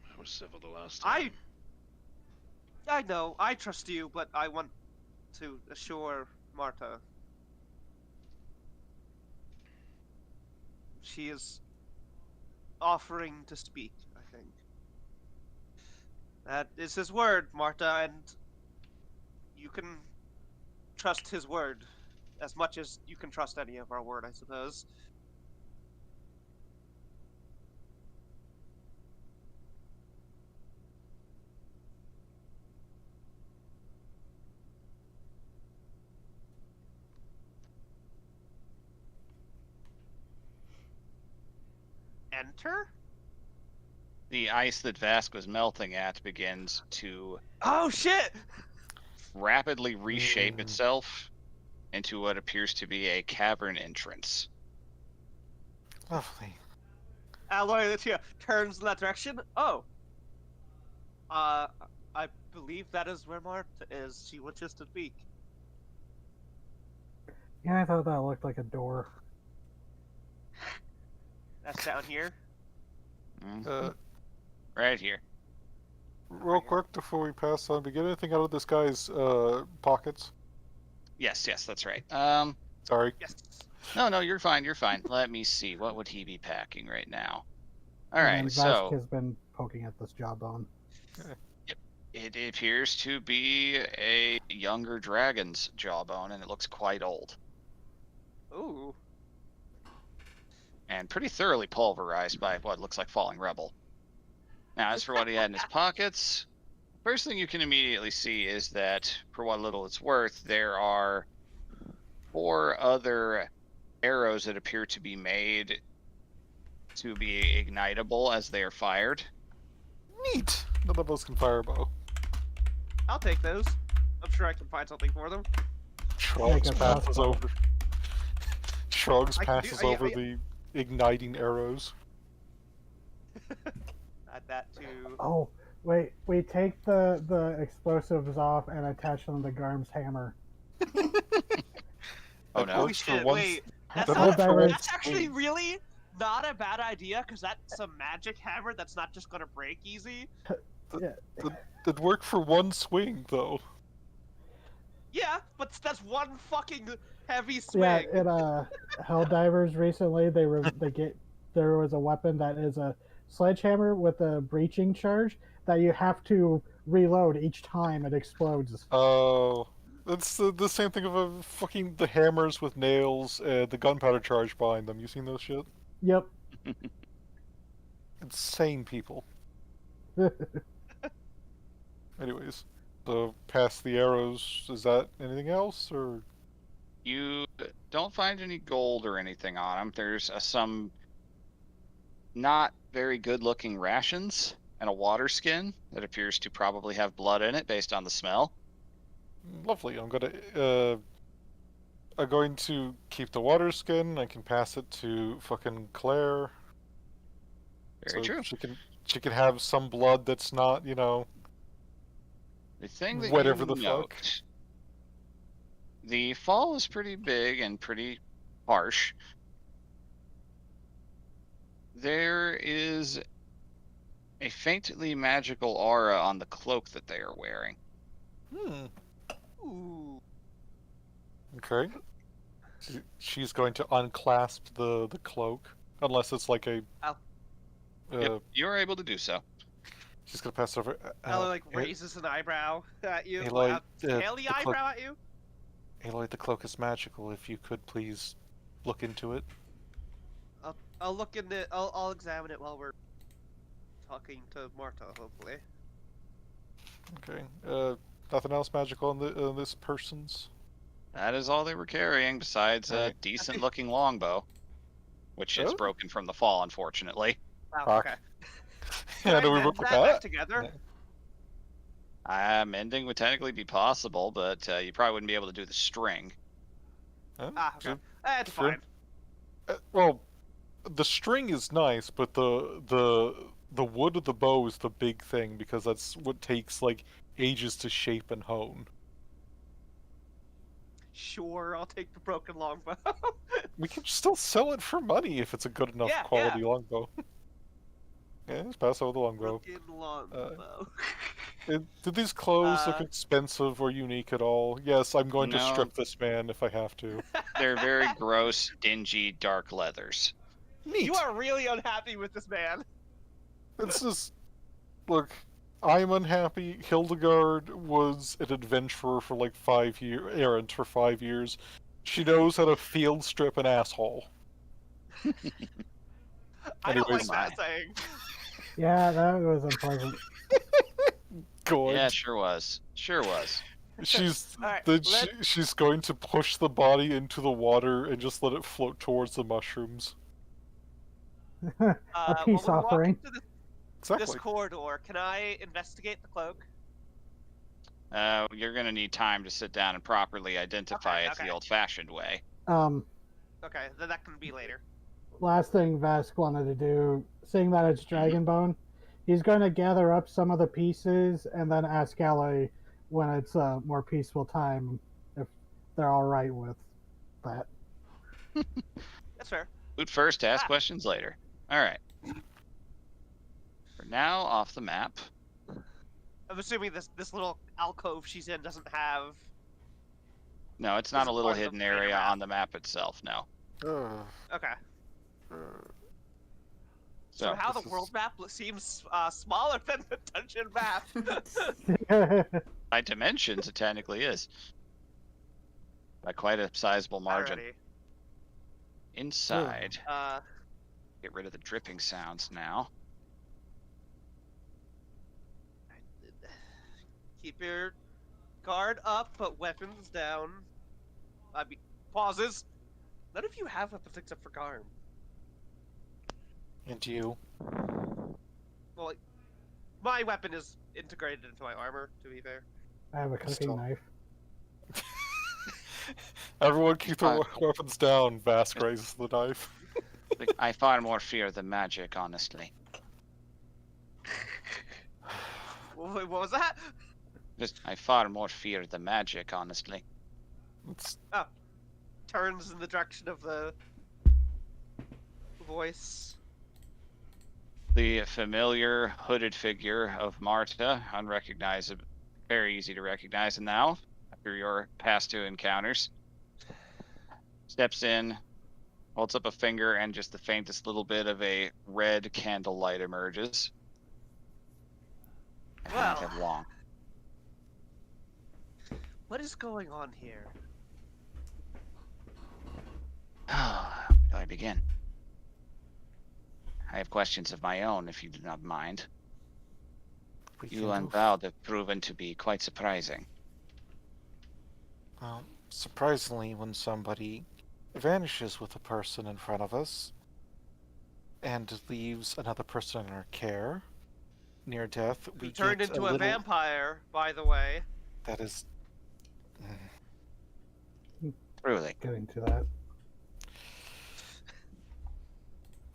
I was civil the last time. I know, I trust you, but I want to assure Marta. She is offering to speak, I think. That is his word, Marta, and you can trust his word as much as you can trust any of our word, I suppose. Enter? The ice that Vask was melting at begins to Oh shit! rapidly reshape itself into what appears to be a cavern entrance. Lovely. Alloy turns in that direction. Oh. I believe that is where Marta is. She wishes to speak. Yeah, I thought that looked like a door. That's down here. Right here. Real quick before we pass on, we get anything out of this guy's pockets? Yes, that's right. Sorry. Yes. No, you're fine. Let me see. What would he be packing right now? All And right, Vask so has been poking at this jawbone. it appears to be a younger dragon's jawbone, and it looks quite old Ooh. and pretty thoroughly pulverized by what looks like falling rubble. Now, as for what he had in his pockets, first thing you can immediately see is that, for what little it's worth, there are 4 other arrows that appear to be made to be ignitable as they are fired. Neat. None of us can fire a bow. I'll take those. I'm sure I can find something for them. Shrugs a passes crossbow. over. Shrugs I can do- passes I- over I- the igniting arrows. Add that to. Oh, wait, we take the explosives off and attach them to Garm's hammer. Oh That no. works for Shit, one- wait. That's, that not- works for one that's actually swing. really not a bad idea, because that's a magic hammer that's not just gonna break easy. Yeah. It worked for one swing, though. Yeah, but that's one fucking heavy Yeah, swing. in Helldivers recently, there was a weapon that is a sledgehammer with a breaching charge that you have to reload each time it explodes. Oh, it's the same thing of a fucking the hammers with nails, the gunpowder charge behind them. You seen those shit? Yep. Insane people. Anyways, so past the arrows, is that anything else or? You don't find any gold or anything on them. There's some not very good looking rations and a water skin that appears to probably have blood in it based on the smell. Lovely. I'm going to keep the water skin. I can pass it to fucking Claire. Very true. She can have some blood that's not, you know, The thing that whatever you the fuck. note, the fall is pretty big and pretty harsh. There is a faintly magical aura on the cloak that they are wearing. Ooh. Okay. She's going to unclasp the cloak, unless it's like a. Oh. Yep, you're able to do so. She's gonna pass it over. Aloy like raises an eyebrow at you. Aloy, Scaly the cloak- eyebrow at you. Aloy, the cloak is magical. If you could please look into it. I'll look in it. I'll examine it while we're talking to Marta. Hopefully. Okay. Nothing else magical in this person's. That is all they were carrying, besides a Alright. decent-looking longbow, which is Oh. broken from the fall, unfortunately. Wow. Fuck. Okay. Yeah, do we Alright, work then, with that back that? together. Mending would technically be possible, but you probably wouldn't be able to do the string. Huh? Ah, okay. So- That's Sure. fine. Well, the string is nice, but the wood of the bow is the big thing because that's what takes like ages to shape and hone. Sure, I'll take the broken longbow. We can still sell it for money if it's a good enough Yeah, quality longbow. Yeah, just pass over the longbow. broken longbow. Do these clothes look expensive or unique at all? Yes, I'm going to No. strip this man if I have to. They're very gross, dingy, dark leathers. Neat. You are really unhappy with this man. It's just, look, I'm unhappy. Hildegard was an adventurer for like 5 years, errant for 5 years. She knows how to field strip an asshole. I don't like Anyways. that saying. Yeah, that was unpleasant. Good. Yeah, sure was. Sure was. She's Alright, she's going to push the body into the water and just let it float towards the mushrooms. A peace when we walk offering. into this Exactly. corridor, can I investigate the cloak? You're gonna need time to sit down and properly identify it Okay. the old-fashioned way. Okay, then that can be later. Last thing Vask wanted to do, seeing that it's Dragonbone, he's going to gather up some of the pieces and then ask Ally when it's a more peaceful time if they're all right with that. That's fair. Food first, ask Ah. questions later. All right. For now, off the map. I'm assuming this little alcove she's in doesn't have. No, it's not Is a it little part of the hidden bigger area map? on the map itself. No. Okay. So So how this the is- world map seems smaller than the dungeon map. by dimensions, it technically is. By quite a sizable margin. Alrighty. Inside, Uh, get rid of the dripping sounds now. keep your guard up, but weapons down. I mean, pauses. None of you have weapons except for Garm. And you. Well, like, my weapon is integrated into my armor, to be fair. I have a cooking Still. knife. Everyone keep their weapons down. Vask raises the knife. I far more fear the magic, honestly. What was that? I far more fear the magic, honestly. It's, Turns in the direction of the voice. The familiar hooded figure of Marta, unrecognizable, very easy to recognize now, after your past two encounters. Steps in, holds up a finger, and just the faintest little bit of a red candlelight emerges. I do not Well. have long. What is going on here? Where do I begin? I have questions of my own, if you do not mind. We You can and go Val have proven to be quite surprising. Well, surprisingly, when somebody vanishes with a person in front of us and leaves another person in our care near death, Who we turned get into a a little. vampire, by the way. That is. Truly. Getting to that.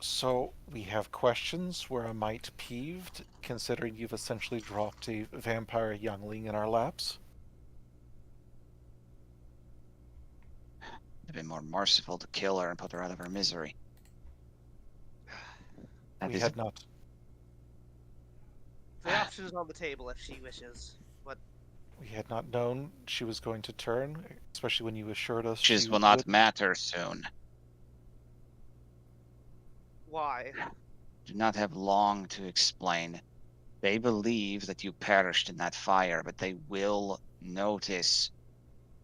So we have questions. We're a mite peeved, considering you've essentially dropped a vampire youngling in our laps. It'd been more merciful to kill her and put her out of her misery. That We is had not. The option is on the table if she wishes. But We had not known she was going to turn, especially when you assured us Wishes she will not would. matter soon. why? Do not have long to explain. They believe that you perished in that fire, but they will notice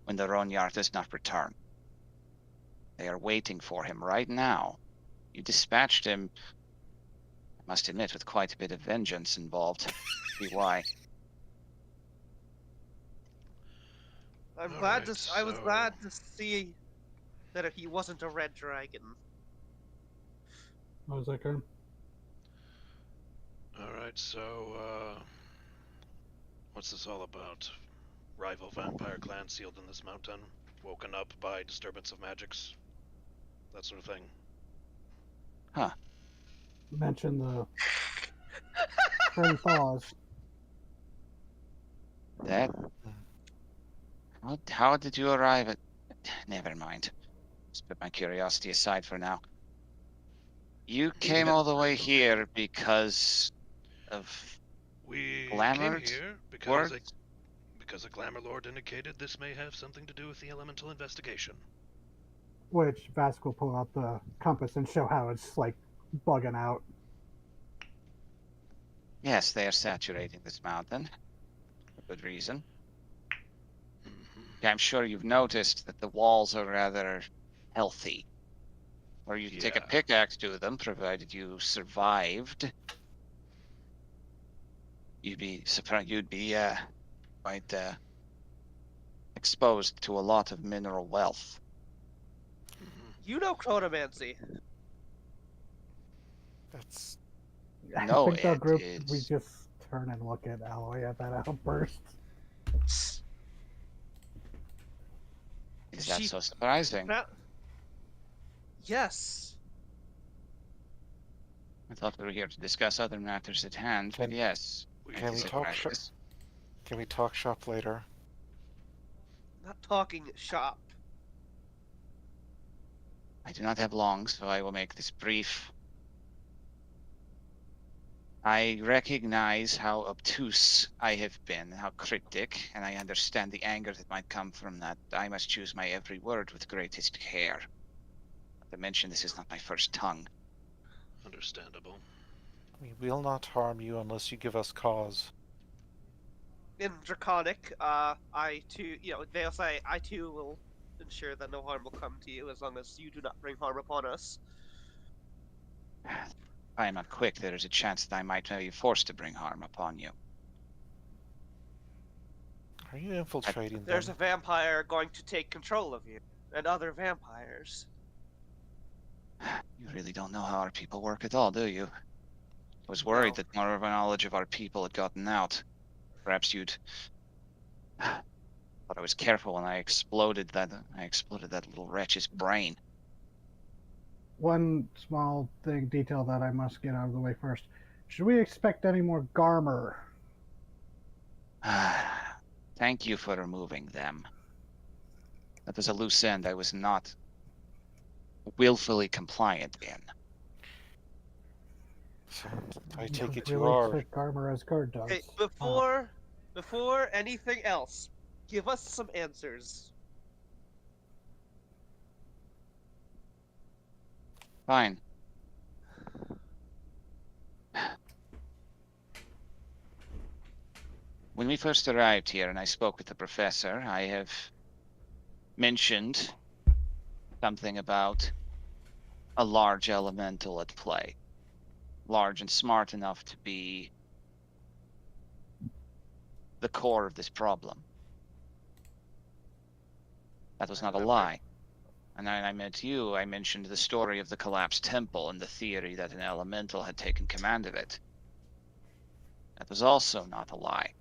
when the Ronyar does not return. They are waiting for him right now. You dispatched him, I must admit, with quite a bit of vengeance involved. See why. I'm All glad right, I was so- glad to see that he wasn't a red dragon. What was that, Kern? Alright, so, what's this all about? Rival vampire clan sealed in this mountain, woken up by disturbance of magics, that sort of thing. Mention the Freddy Falls. That? How did you arrive at... Never mind. Let's put my curiosity aside for now. You came all the way here because of We Glamored came here words? because a glamour lord indicated this may have something to do with the elemental investigation. Which Vask will pull out the compass and show how it's like bugging out. Yes, they are saturating this mountain. For good reason. I'm sure you've noticed that the walls are rather healthy. Or you can take a Yeah. pickaxe to them, provided you survived. You'd be surprised. You'd be quite exposed to a lot of mineral wealth. You know chronomancy. That's. No, I think the it group is- we just turn and look at Alloy at that outburst. Is that She- so surprising? Yes. I thought we were here to discuss other matters at hand, but Can- yes. Can it we is a talk practice. Can we talk shop later? Not talking shop. I do not have long, so I will make this brief. I recognize how obtuse I have been, how cryptic, and I understand the anger that might come from that. I must choose my every word with greatest care. Not to mention, this is not my first tongue. Understandable. We will not harm you unless you give us cause. In Draconic, I too, they'll say, I too will ensure that no harm will come to you as long as you do not bring harm upon us. If I am not quick, there is a chance that I might be forced to bring harm upon you. Are you infiltrating There's them? a vampire going to take control of you, and other vampires. You really don't know how our people work at all, do you? I was worried No. that more of our knowledge of our people had gotten out. Perhaps you'd... But I was careful when I exploded that little wretch's brain. One small detail that I must get out of the way first. Should we expect any more Garmer? Thank you for removing them. That was a loose end I was not willfully compliant in. So, I take it you really are. expect Garmer as guard dogs. Okay, before anything else, Give us some answers. Fine. When we first arrived here and I spoke with the professor, I have mentioned something about a large elemental at play. Large and smart enough to be the core of this problem. That was not a lie. And then I met you, I mentioned the story of the collapsed temple and the theory that an elemental had taken command of it. That was also not a lie.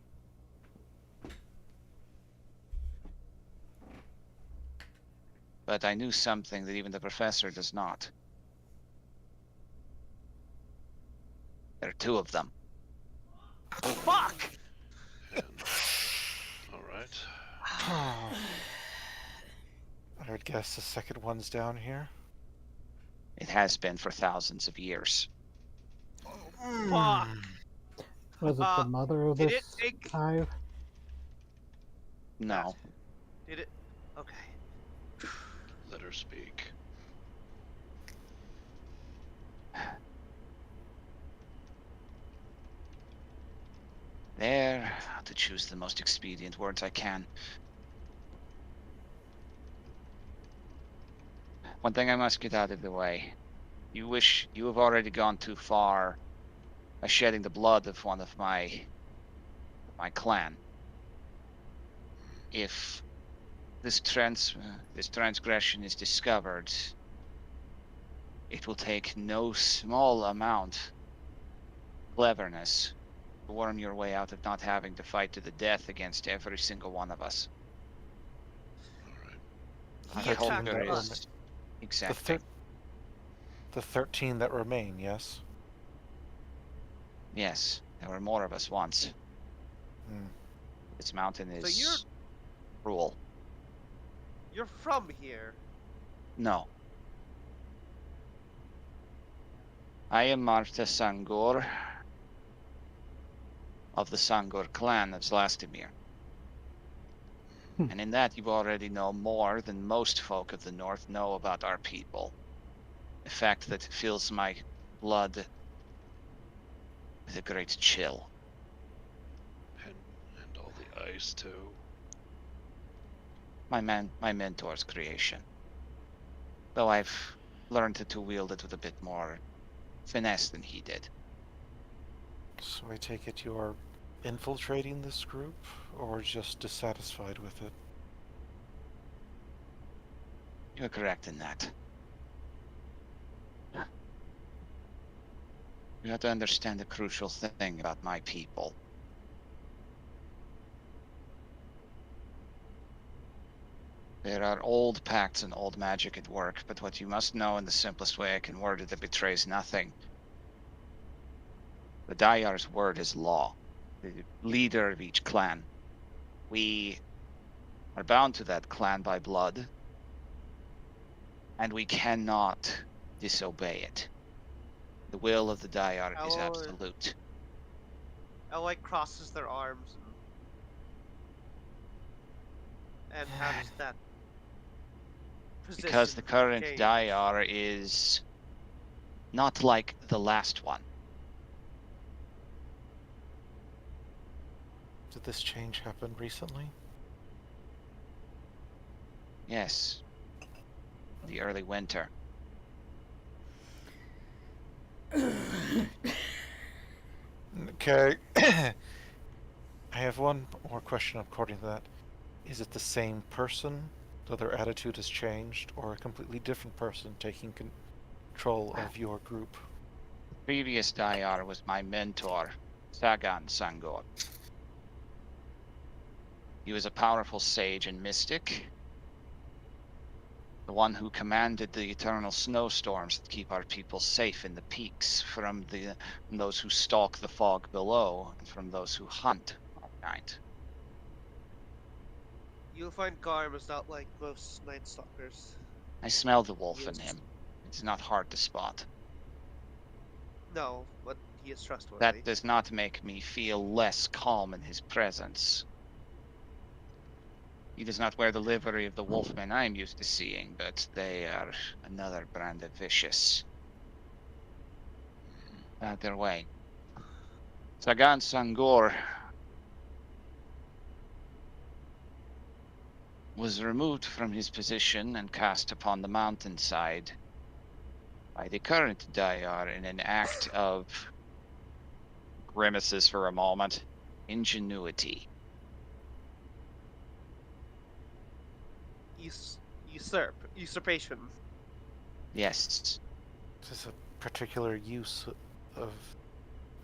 But I knew something that even the professor does not. There are two of them. Fuck! And, all right. I would guess the second one's down here. It has been for thousands of years. Fuck! Was it the mother of Did this it take? hive? No. Did it? Okay. Let her speak. There, to choose the most expedient words I can. One thing I must get out of the way. You wish you have already gone too far by shedding the blood of one of my clan. If this transgression is discovered, it will take no small amount of cleverness to worm your way out of not having to fight to the death against every single one of us. All right. He attacked Culture us. is exactly. The 13 that remain, yes? Yes, there were more of us once. Hmm. This mountain So is cruel. You're from here. No. I am Marta Sangor of the Sangor clan of Zlastimir. And in that you already know more than most folk of the north know about our people. A fact that fills my blood with a great chill. And all the ice too. My mentor's creation. Though I've learned to wield it with a bit more finesse than he did. So I take it you're infiltrating this group, or just dissatisfied with it? You're correct in that. You have to understand the crucial thing about my people. There are old pacts and old magic at work, but what you must know in the simplest way I can word it that betrays nothing. The Dayar's word is law, the leader of each clan. We are bound to that clan by blood, and we cannot disobey it. The will of the Dayar is absolute. Ally crosses their arms and how does that position Because the current change? Dayar is not like the last one. Did this change happen recently? Yes. The early winter. Okay. I have one more question according to that. Is it the same person, though their attitude has changed, or a completely different person taking control of your group? The previous Dayar was my mentor, Sagan Sangor. He was a powerful sage and mystic, the one who commanded the eternal snowstorms that keep our people safe in the peaks from those who stalk the fog below and from those who hunt at night. You'll find Garm is not like most Night Stalkers. I smell the wolf in Yes. him. It's not hard to spot. No, but he is trustworthy. That does not make me feel less calm in his presence. He does not wear the livery of the wolfmen I'm used to seeing, but they are another brand of vicious. Out their way. Sagan Sangor was removed from his position and cast upon the mountainside by the current Dayar in an act of grimaces for a moment. Ingenuity. Usurpation. Yes. There's a particular use of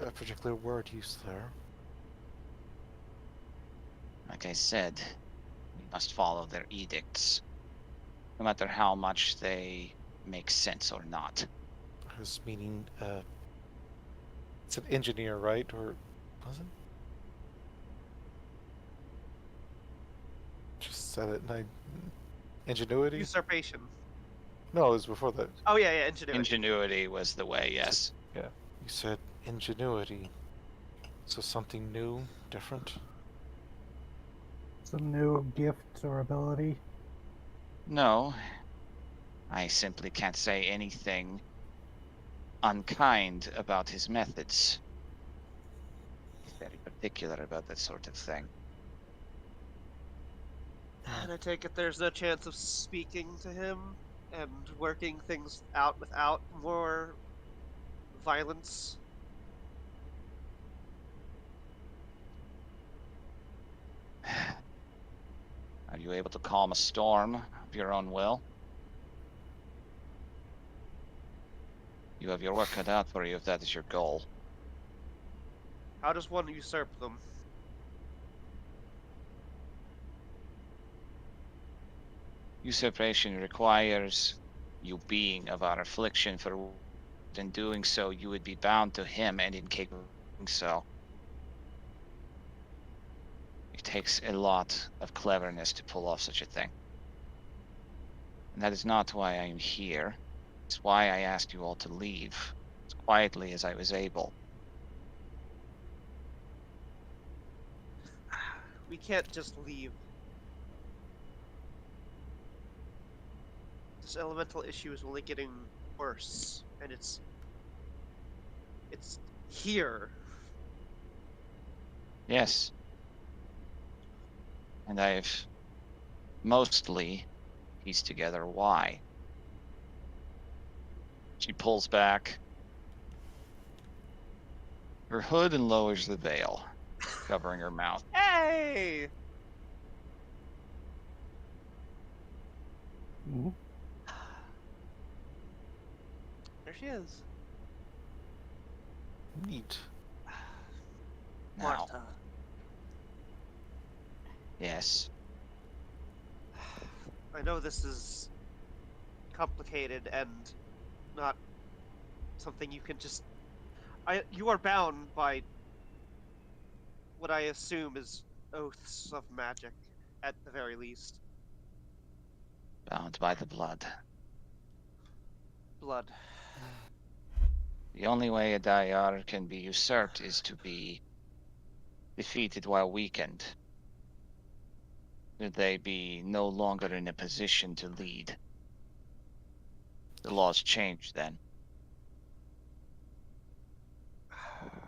a particular word used there. Like I said, we must follow their edicts, no matter how much they make sense or not. I was meaning, it's an engineer, right? Or was it? Just said it. Ingenuity? Usurpation. No, it was before that. Oh yeah, ingenuity. Ingenuity was the way, yes. Yeah. You said ingenuity. So something new, different? Some new gift or ability. No, I simply can't say anything unkind about his methods. He's very particular about that sort of thing. And I take it there's no chance of speaking to him and working things out without more violence. Are you able to calm a storm of your own will? You have your work cut out for you if that is your goal. How does one usurp them? Usurpation requires you being of our affliction, for in doing so you would be bound to him and incapable of doing so. It takes a lot of cleverness to pull off such a thing. And that is not why I am here. It's why I asked you all to leave, as quietly as I was able. We can't just leave. This elemental issue is only getting worse, and it's here. Yes. And I've mostly pieced together why. She pulls back her hood and lowers the veil, covering her mouth. Hey! Mm-hmm. There she is. Neat. Now, Martha. yes, I know this is complicated and not something you can just... You are bound by what I assume is oaths of magic, at the very least. bound by the blood. Blood. The only way a Dayar can be usurped is to be defeated while weakened. Should they be no longer in a position to lead? The laws change then.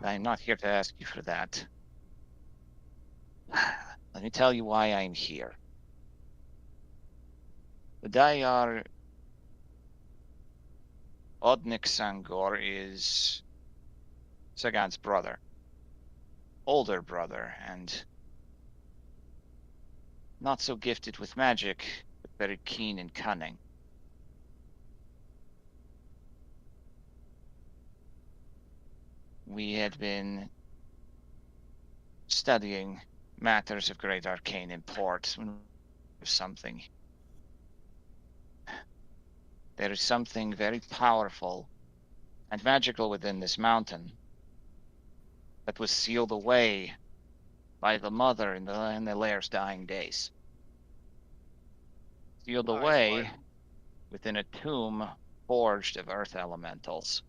I'm not here to ask you for that. Let me tell you why I'm here. The Dayar Odnik Sangor is Sagan's brother. Older brother, and not so gifted with magic, but very keen and cunning. We had been studying matters of great arcane import when there is something very powerful and magical within this mountain that was sealed away by the mother in the lair's dying days. Sealed Nice away one. within a tomb forged of earth elementals.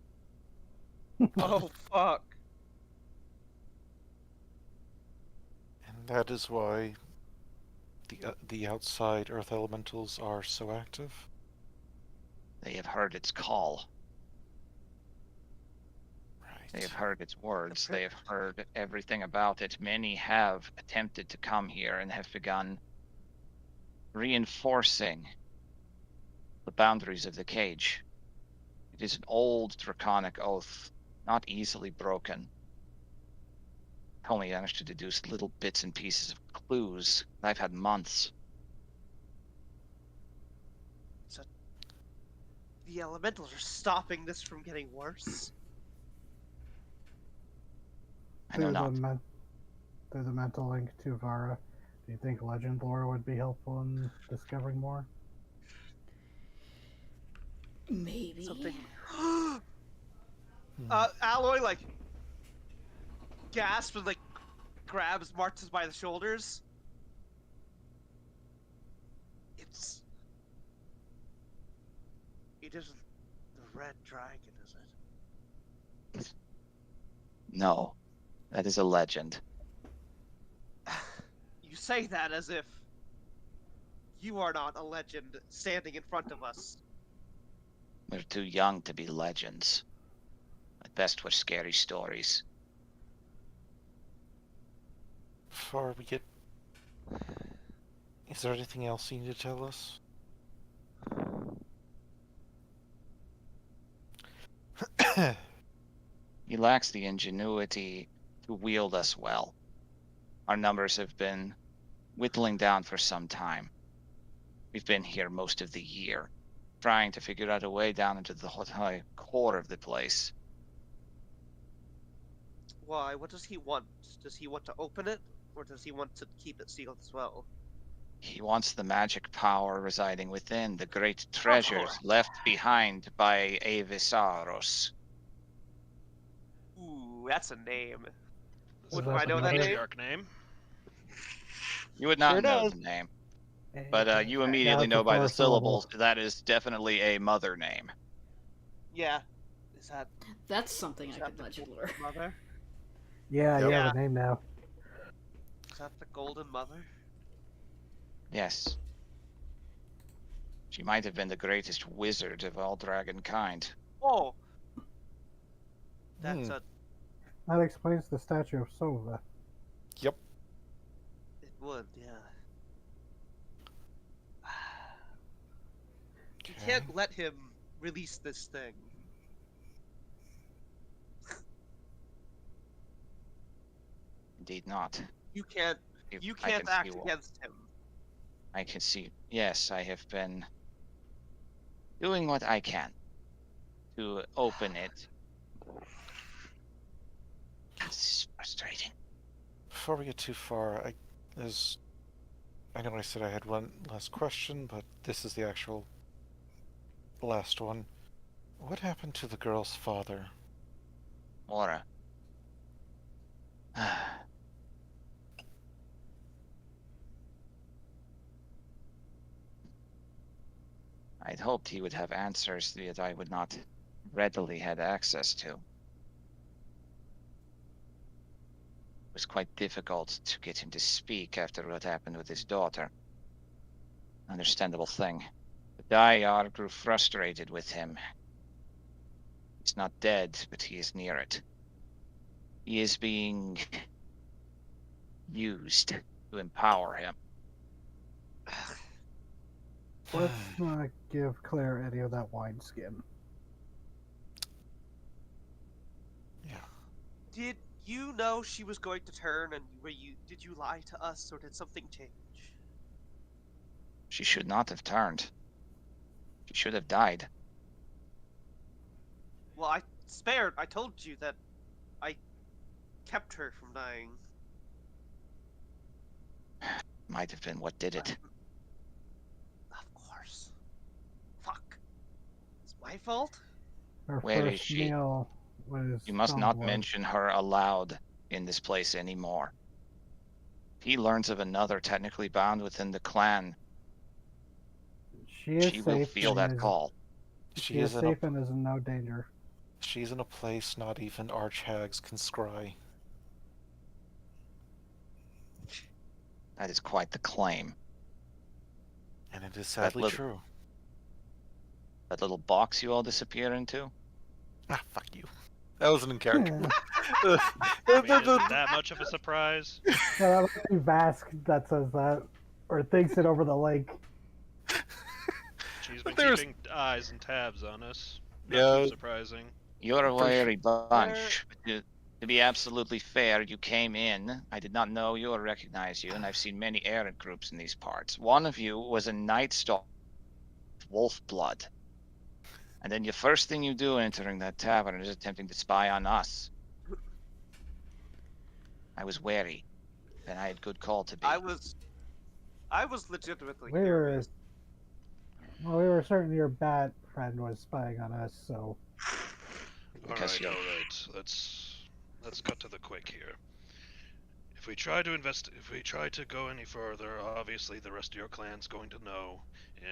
Oh, fuck. And that is why the outside earth elementals are so active? They have heard its call. They have Right. heard its words. They have heard everything about it. Many have attempted to come here and have begun reinforcing the boundaries of the cage. It is an old draconic oath, not easily broken. I only managed to deduce little bits and pieces of clues. I've had months. So the elementals are stopping this from getting worse. I know not. Through the mental link to Vara, do you think legend lore would be helpful in discovering more? Maybe. Something. Alloy like gasps and like grabs Martins by the shoulders. It isn't the red dragon, is it? No, that is a legend. You say that as if you are not a legend standing in front of us. We're too young to be legends. At best, we're scary stories. Before we get... Is there anything else you need to tell us? He lacks the ingenuity to wield us well. Our numbers have been whittling down for some time. We've been here most of the year, trying to figure out a way down into the core of the place. Why? What does he want? Does he want to open it, or does he want to keep it sealed as well? He wants the magic power residing within, the great treasures course. left behind by Avisaros. Ooh, that's a name. Is Wouldn't that I know the that name? name? Matriarch name. You would not Sure know does. the name, but you Now immediately it's know a by the 4 syllable. syllables that is definitely a mother name. Yeah. Is that That's something I that could the legend Golden lure. Mother? Yeah, Yep. you have Yeah. a name now. Is that the Golden Mother? Yes. She might have been the greatest wizard of all dragon kind. Oh. That's a. That explains the statue of Sova. Yep. It would, yeah. You Okay. can't let him release this thing. Indeed not. You can't. If You I can't can act see against him. I can see. Yes, I have been doing what I can to open it. This is frustrating. Before we get too far, I know I said I had one last question, but this is the actual last one. What happened to the girl's father? Laura. I'd hoped he would have answers that I would not readily had access to. It was quite difficult to get him to speak after what happened with his daughter. Understandable thing. The Dayar grew frustrated with him. He's not dead, but he is near it. He is being used to empower him. Let's not give Claire any of that wineskin. Yeah. Did you know she was going to turn, and did you lie to us, or did something change? She should not have turned. She should have died. Well, I told you that I kept her from dying. Might have been what did it. Of course. Fuck. It's my fault? Her Where is first she? meal was You must Tom's not blood. mention her aloud in this place anymore. If he learns of another technically bound within the clan, She is she will safe feel and that is, call. She is safe and is in no danger. She's in a place not even archhags can scry. That is quite the claim. And it is sadly little- true. That little box you all disappear into? Ah, fuck you. That wasn't in character. Yeah. I mean, is it that much of a surprise? No, that might be Vask that says that, or thinks it over the lake. She's been There's- keeping eyes and tabs on us. Not Yeah. too surprising. You're a For sure. wary bunch. To be absolutely fair, you came in. I did not know you or recognize you, and I've seen many errant groups in these parts. One of you was a Night Stalker with wolf blood. And then the first thing you do entering that tavern is attempting to spy on us. I was wary, and I had good call to be. I was legitimately We were, curious. well, we were certain your bat friend was spying on us, so Because All you're- right. Let's cut to the quick here. If we try to go any further, obviously the rest of your clan's going to know,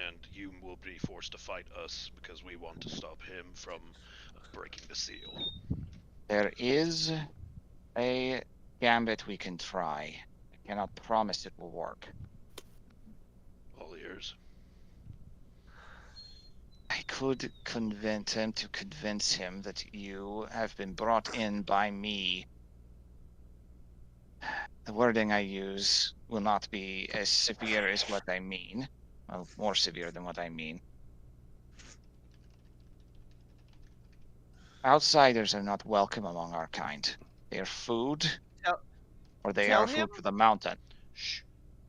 and you will be forced to fight us because we want to stop him from breaking the seal. There is a gambit we can try. I cannot promise it will work. All ears. I could convince him that you have been brought in by me. The wording I use will not be as severe as what I mean. Well, more severe than what I mean. Outsiders are not welcome among our kind. They are food, Tell- or they tell are him- food for the mountain. Shh.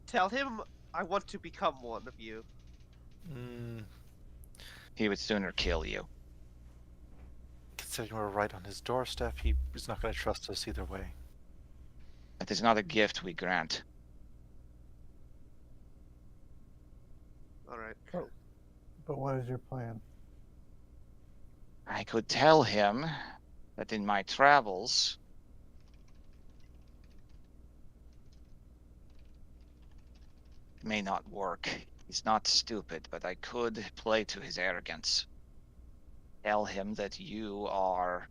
Tell him I want to become one of you. Mm, He would sooner kill you. considering we're right on his doorstep, he is not going to trust us either way. That is not a gift we grant. All right. but what is your plan? I could tell him that in my travels, it may not work. He's not stupid, but I could play to his arrogance. Tell him that you are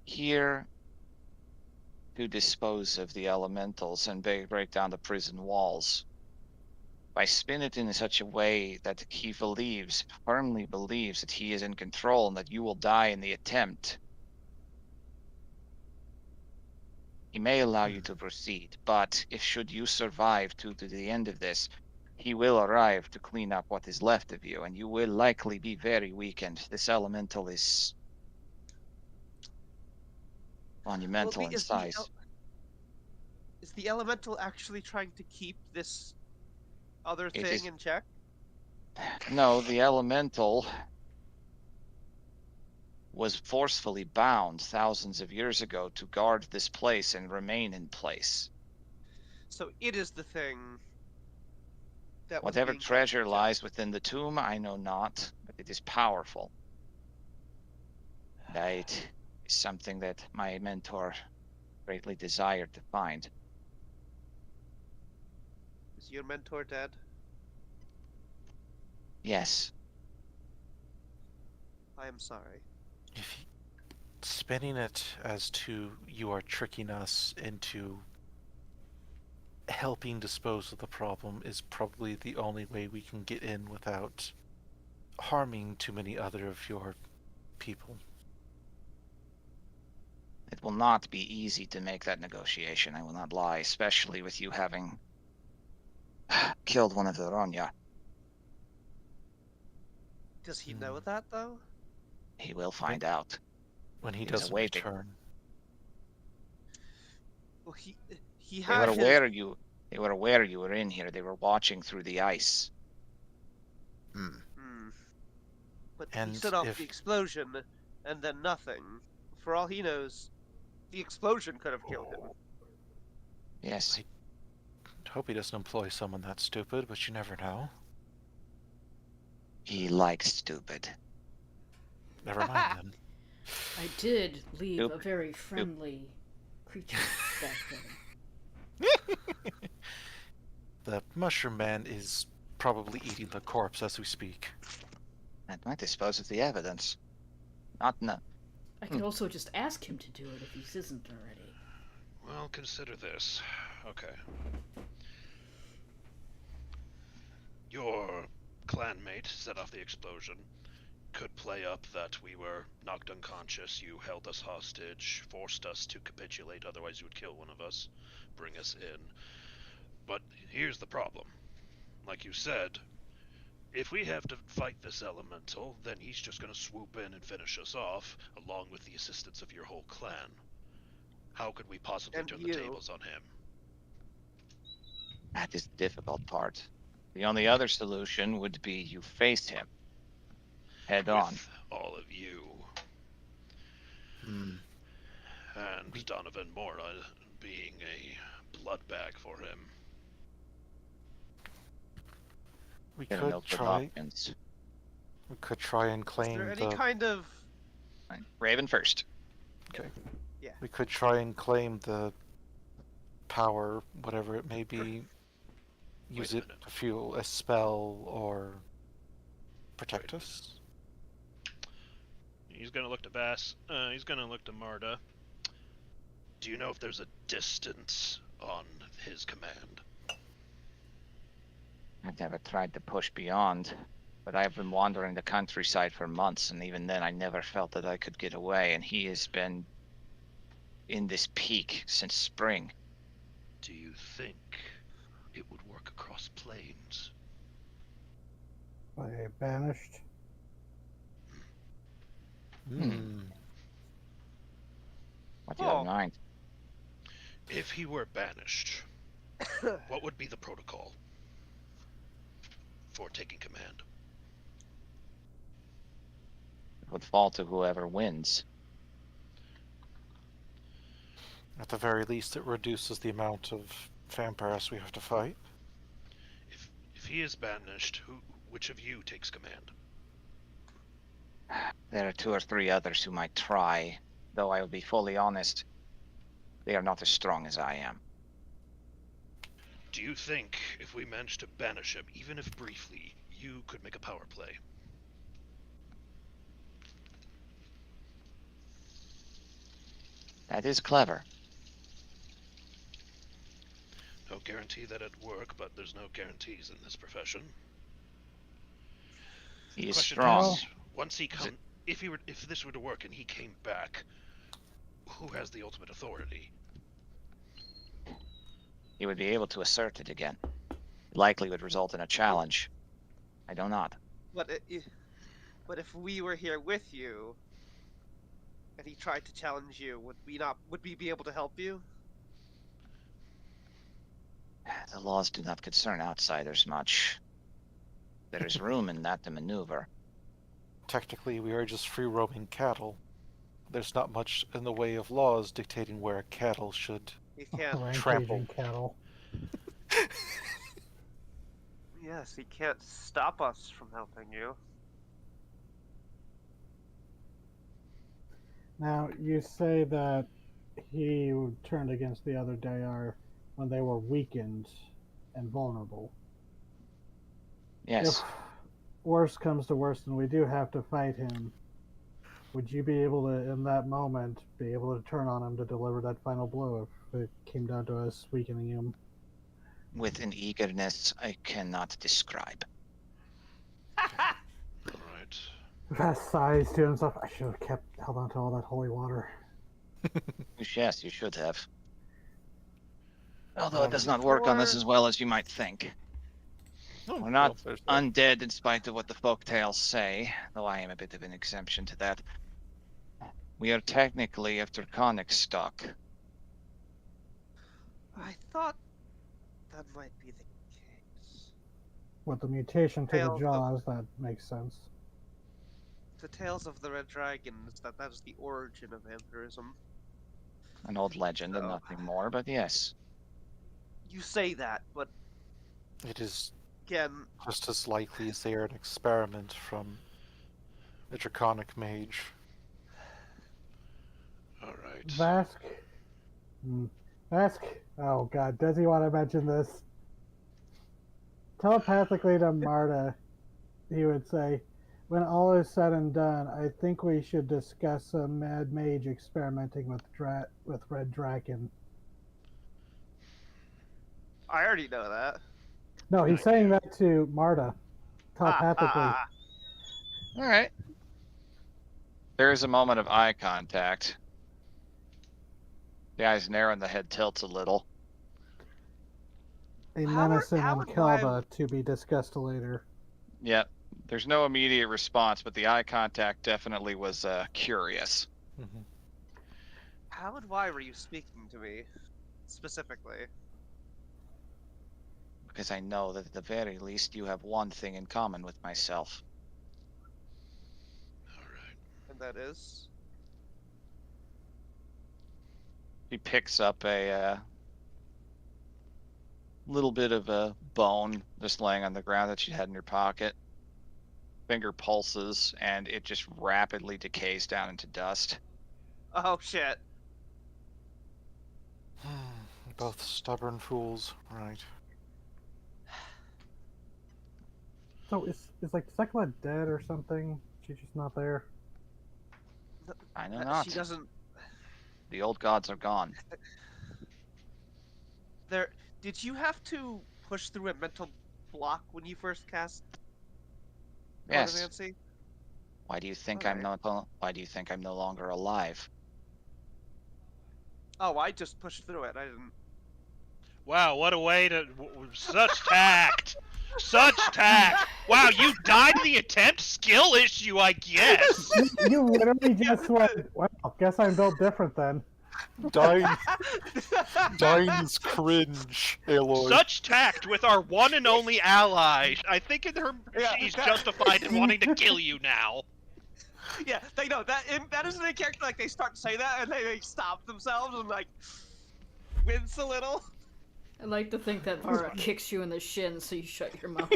here to dispose of the elementals and break down the prison walls. If I spin it in such a way that he firmly believes that he is in control and that you will die in the attempt, he may allow you to proceed, but if should you survive to the end of this, he will arrive to clean up what is left of you, and you will likely be very weakened. This elemental is monumental in size. Is the elemental actually trying to keep this other It thing is- in check? No, the elemental was forcefully bound thousands of years ago to guard this place and remain in place. So it is the thing that was Whatever being kept treasure in check. lies within the tomb, I know not, but it is powerful. That is something that my mentor greatly desired to find. Is your mentor dead? Yes, I am sorry. If he, spinning it as to you are tricking us into helping dispose of the problem is probably the only way we can get in without harming too many other of your people. it will not be easy to make that negotiation, I will not lie, especially with you having killed one of the Ronya. Does he know that though? He will find out. When he He's doesn't awaiting. return. Well, he They had were his. aware you were in here. They were watching through the ice. Hmm. But he And set off if- the explosion, and then nothing. For all he knows, the explosion could have killed him. Yes. Hope he doesn't employ someone that stupid, but you never know. He likes stupid. Never mind then. I did leave a Nope. very friendly creature back there. The mushroom man is probably eating the corpse as we speak. That might dispose of the evidence. Not no. I could also just ask him to do it if he isn't already. Well, consider this. Okay. Your clanmate set off the explosion. Could play up that we were knocked unconscious, you held us hostage, forced us to capitulate, otherwise you would kill one of us, bring us in. But here's the problem. Like you said, if we have to fight this elemental, then he's just going to swoop in and finish us off, along with the assistance of your whole clan. How could we possibly And turn you. the tables on him? That is the difficult part. The only other solution would be you face him head on. With all of you. Hmm. And Donovan Mora being a blood bag for him. We Get a could Milford try. Hopkins. We could try and Is claim there any the. kind of Fine. Raven first. Okay. Yeah. We could try and claim the power, whatever it may be. Use Wait a it minute. to fuel a spell or protect Wait a us. He's gonna look to Bass. He's gonna look to Marta. Do you know if there's a distance on his command? I've never tried to push beyond, but I've been wandering the countryside for months, and even then I never felt that I could get away, and he has been in this peak since spring. Do you think it would work across planes? Banished. Hmm. What do you have in Oh. mind? If he were banished, what would be the protocol for taking command? It would fall to whoever wins. At the very least, it reduces the amount of vampires we have to fight. If he is banished, which of you takes command? There are 2 or 3 others who might try, though I will be fully honest, they are not as strong as I am. Do you think if we managed to banish him, even if briefly, you could make a power play? That is clever. No guarantee that it'd work, but there's no guarantees in this profession. He is Question strong. is, once he come, if this were to work and he came back, who has the ultimate authority? He would be able to assert it again. It likely would result in a challenge. I do not. but if we were here with you and he tried to challenge you, would we be able to help you? The laws do not concern outsiders much. There is room in that to maneuver. Technically, we are just free roaming cattle. There's not much in the way of laws dictating where cattle should. He can't. Rampaging cattle. Yes, he can't stop us from helping you. Now, you say that he turned against the other Dayar when they were weakened and vulnerable. Yes. If worse comes to worse and we do have to fight him, would you be able to, in that moment, be able to turn on him to deliver that final blow if it came down to us weakening him? With an eagerness I cannot describe. Alright. Vast sighs to himself. I should have held on to all that holy water. Yes, you should have. Although it does not work on us as well as you might think. Oh, We're not well, there's that. undead in spite of what the folk tales say, though I am a bit of an exemption to that. We are technically of draconic stock. I thought that might be the case. With the mutation to the Failed the- jaws, that makes sense. The tales of the Red Dragon is that is the origin of vampirism. An old legend and Oh. nothing more, but yes. You say that, but It is again, just as likely as they are an experiment from a draconic mage. Alright. Vask. Vask. Oh god, does he want to mention this? Telepathically to Marta, he would say, when all is said and done, I think we should discuss a mad mage experimenting with Red Dragon. I already know that. No, he's I saying do. that to Marta, telepathically. All right. There is a moment of eye contact. The eyes narrow and the head tilts a little. A How menace in and why? Kelba to be discussed later. Yep. There's no immediate response, but the eye contact definitely was curious. Mm-hmm. How and why were you speaking to me specifically? Because I know that at the very least you have one thing in common with myself. Alright. And that is. He picks up a little bit of a bone just laying on the ground that you had in your pocket. Finger pulses, and it just rapidly decays down into dust. Oh shit. Both stubborn fools, right? So is like the second one dead or something? She's just not there. I know not. She doesn't. The old gods are gone. There. Did you have to push through a mental block when you first cast Yes. Automancy? Why do you think Alright. Why do you think I'm no longer alive? Oh, I just pushed through it. I didn't. Wow, what a way to... Such tact! Such tact! Wow, you died in the attempt? Skill issue, I guess! You literally just went, well, guess I'm built different then. Dying is cringe, Aloy. Such tact with our one and only ally. I think Yeah. she's justified in wanting to kill you now. Yeah, they know that. That isn't a character. Like they start to say that, and they stop themselves and like wince a little. I like to think that Vara kicks you in the shin so you shut your mouth.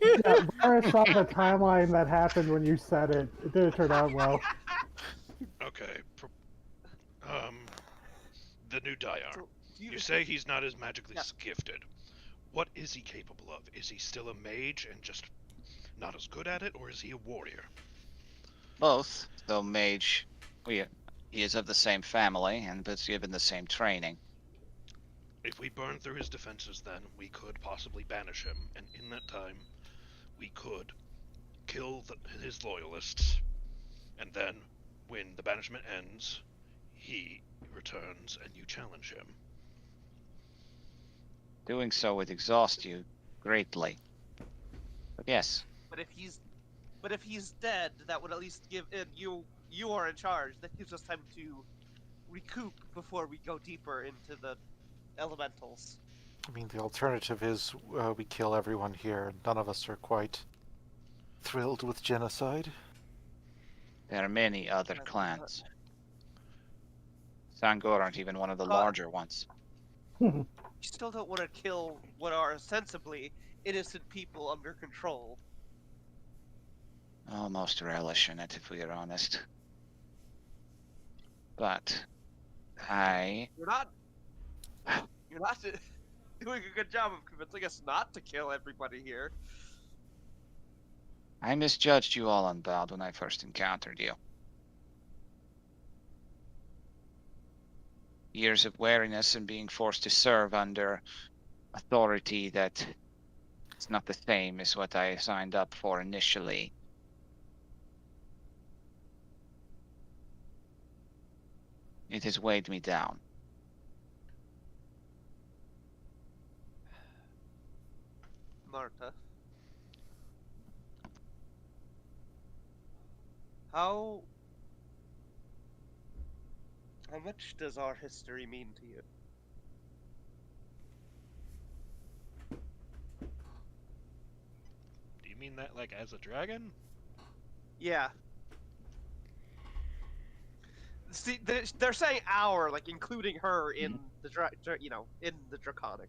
Yeah, Vara saw the timeline that happened when you said it. It didn't turn out well. Okay. The new Dayar. So, You say he's not as magically Yeah. gifted. What is he capable of? Is he still a mage and just not as good at it, or is he a warrior? Both, though mage, he is of the same family and was given the same training. If we burn through his defenses, then we could possibly banish him, and in that time, we could kill his loyalists, and then, when the banishment ends, he returns and you challenge him. Doing so would exhaust you greatly. But yes, But if he's dead, that would at least give you are in charge. That gives us time to recoup before we go deeper into the elementals. I mean, the alternative is we kill everyone here. None of us are quite thrilled with genocide. there are many other clans. Sangor aren't even one of the God. larger ones. You still don't want to kill what are ostensibly innocent people under control. Almost relish in it, if we are honest. But You're not doing a good job of convincing us not to kill everybody here. I misjudged you all Unbound when I first encountered you. Years of wariness and being forced to serve under authority that is not the same as what I signed up for initially. It has weighed me down. Marta. How much does our history mean to you? Do you mean that, like, as a dragon? Yeah. See, they're saying our, like, including her in the in the draconic.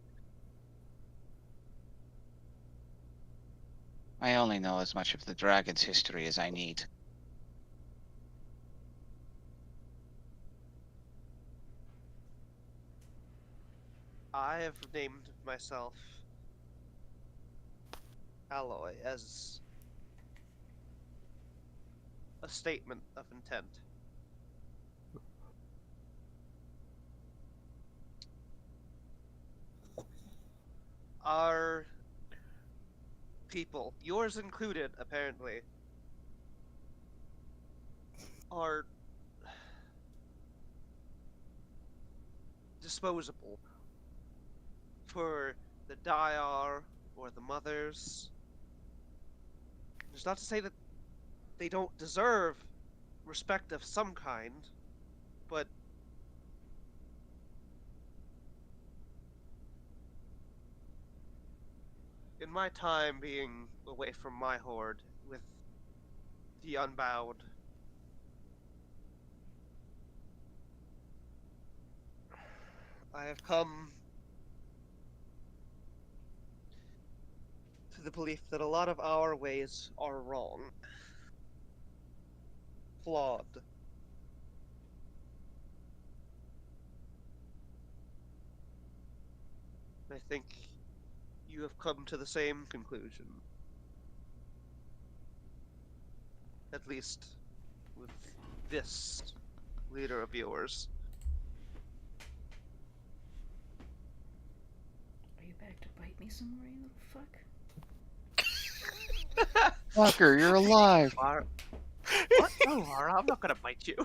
I only know as much of the dragon's history as I need. I have named myself Alloy as a statement of intent. our people, yours included, apparently, are disposable for the Dayar or the mothers. It's not to say that they don't deserve respect of some kind, but in my time being away from my horde with the Unbowed, I have come to the belief that a lot of our ways are wrong, flawed. I think you have come to the same conclusion. At least with this leader of yours. Are you back to bite me some more, you little fuck? Fucker, you're alive. What? No, Lara, I'm not gonna bite you.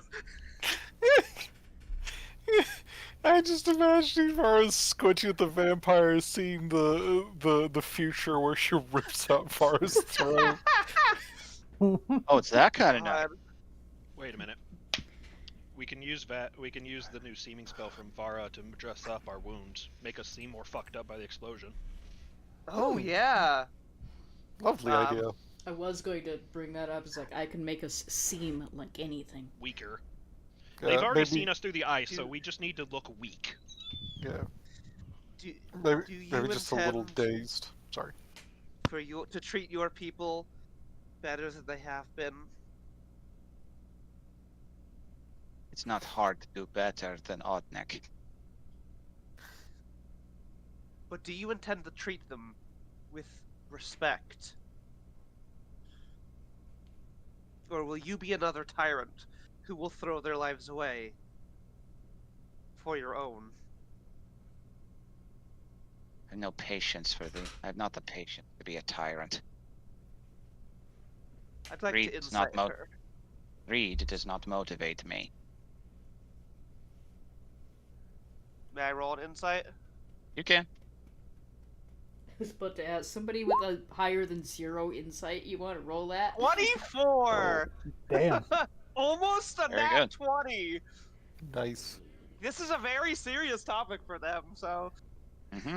I just imagining Vara's squinching at the vampire, seeing the future where she rips out Vara's throat. Oh, it's that kind of night. God. Wait a minute. We can use the new seeming spell from Vara to dress up our wounds, make us seem more fucked up by the explosion. Oh, yeah. Lovely Um, idea. I was going to bring that up. It's like, I can make us seem like anything. Weaker. They've already maybe, seen us through the ice, so do- we just need to look weak. Yeah, Do, maybe, do you maybe just a little intend dazed. Sorry. for you to treat your people better than they have been? It's not hard to do better than Oddneck. But do you intend to treat them with respect? Or will you be another tyrant who will throw their lives away for your own? I have no patience for I have not the patience to be a tyrant. I'd like Greed to is not insight her. Greed does not motivate me. May I roll an insight? You can. I was about to ask somebody with a higher than 0 insight. You want to roll that? 24! Damn. Almost a Very nat good. 20! Nice. This is a very serious topic for them, so... Mm-hmm.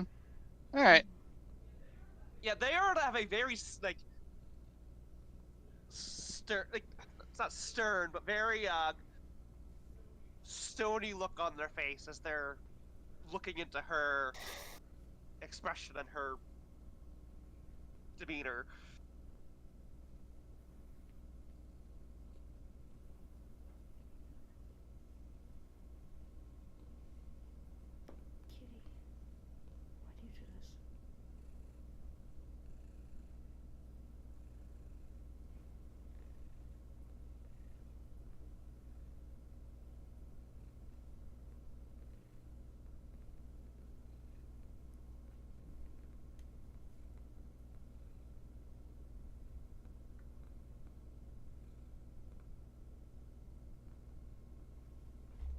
All right. Yeah, they are to have a very, like, it's not stern, but very, stony look on their face as they're looking into her expression and her demeanor. Kitty, why do you do this?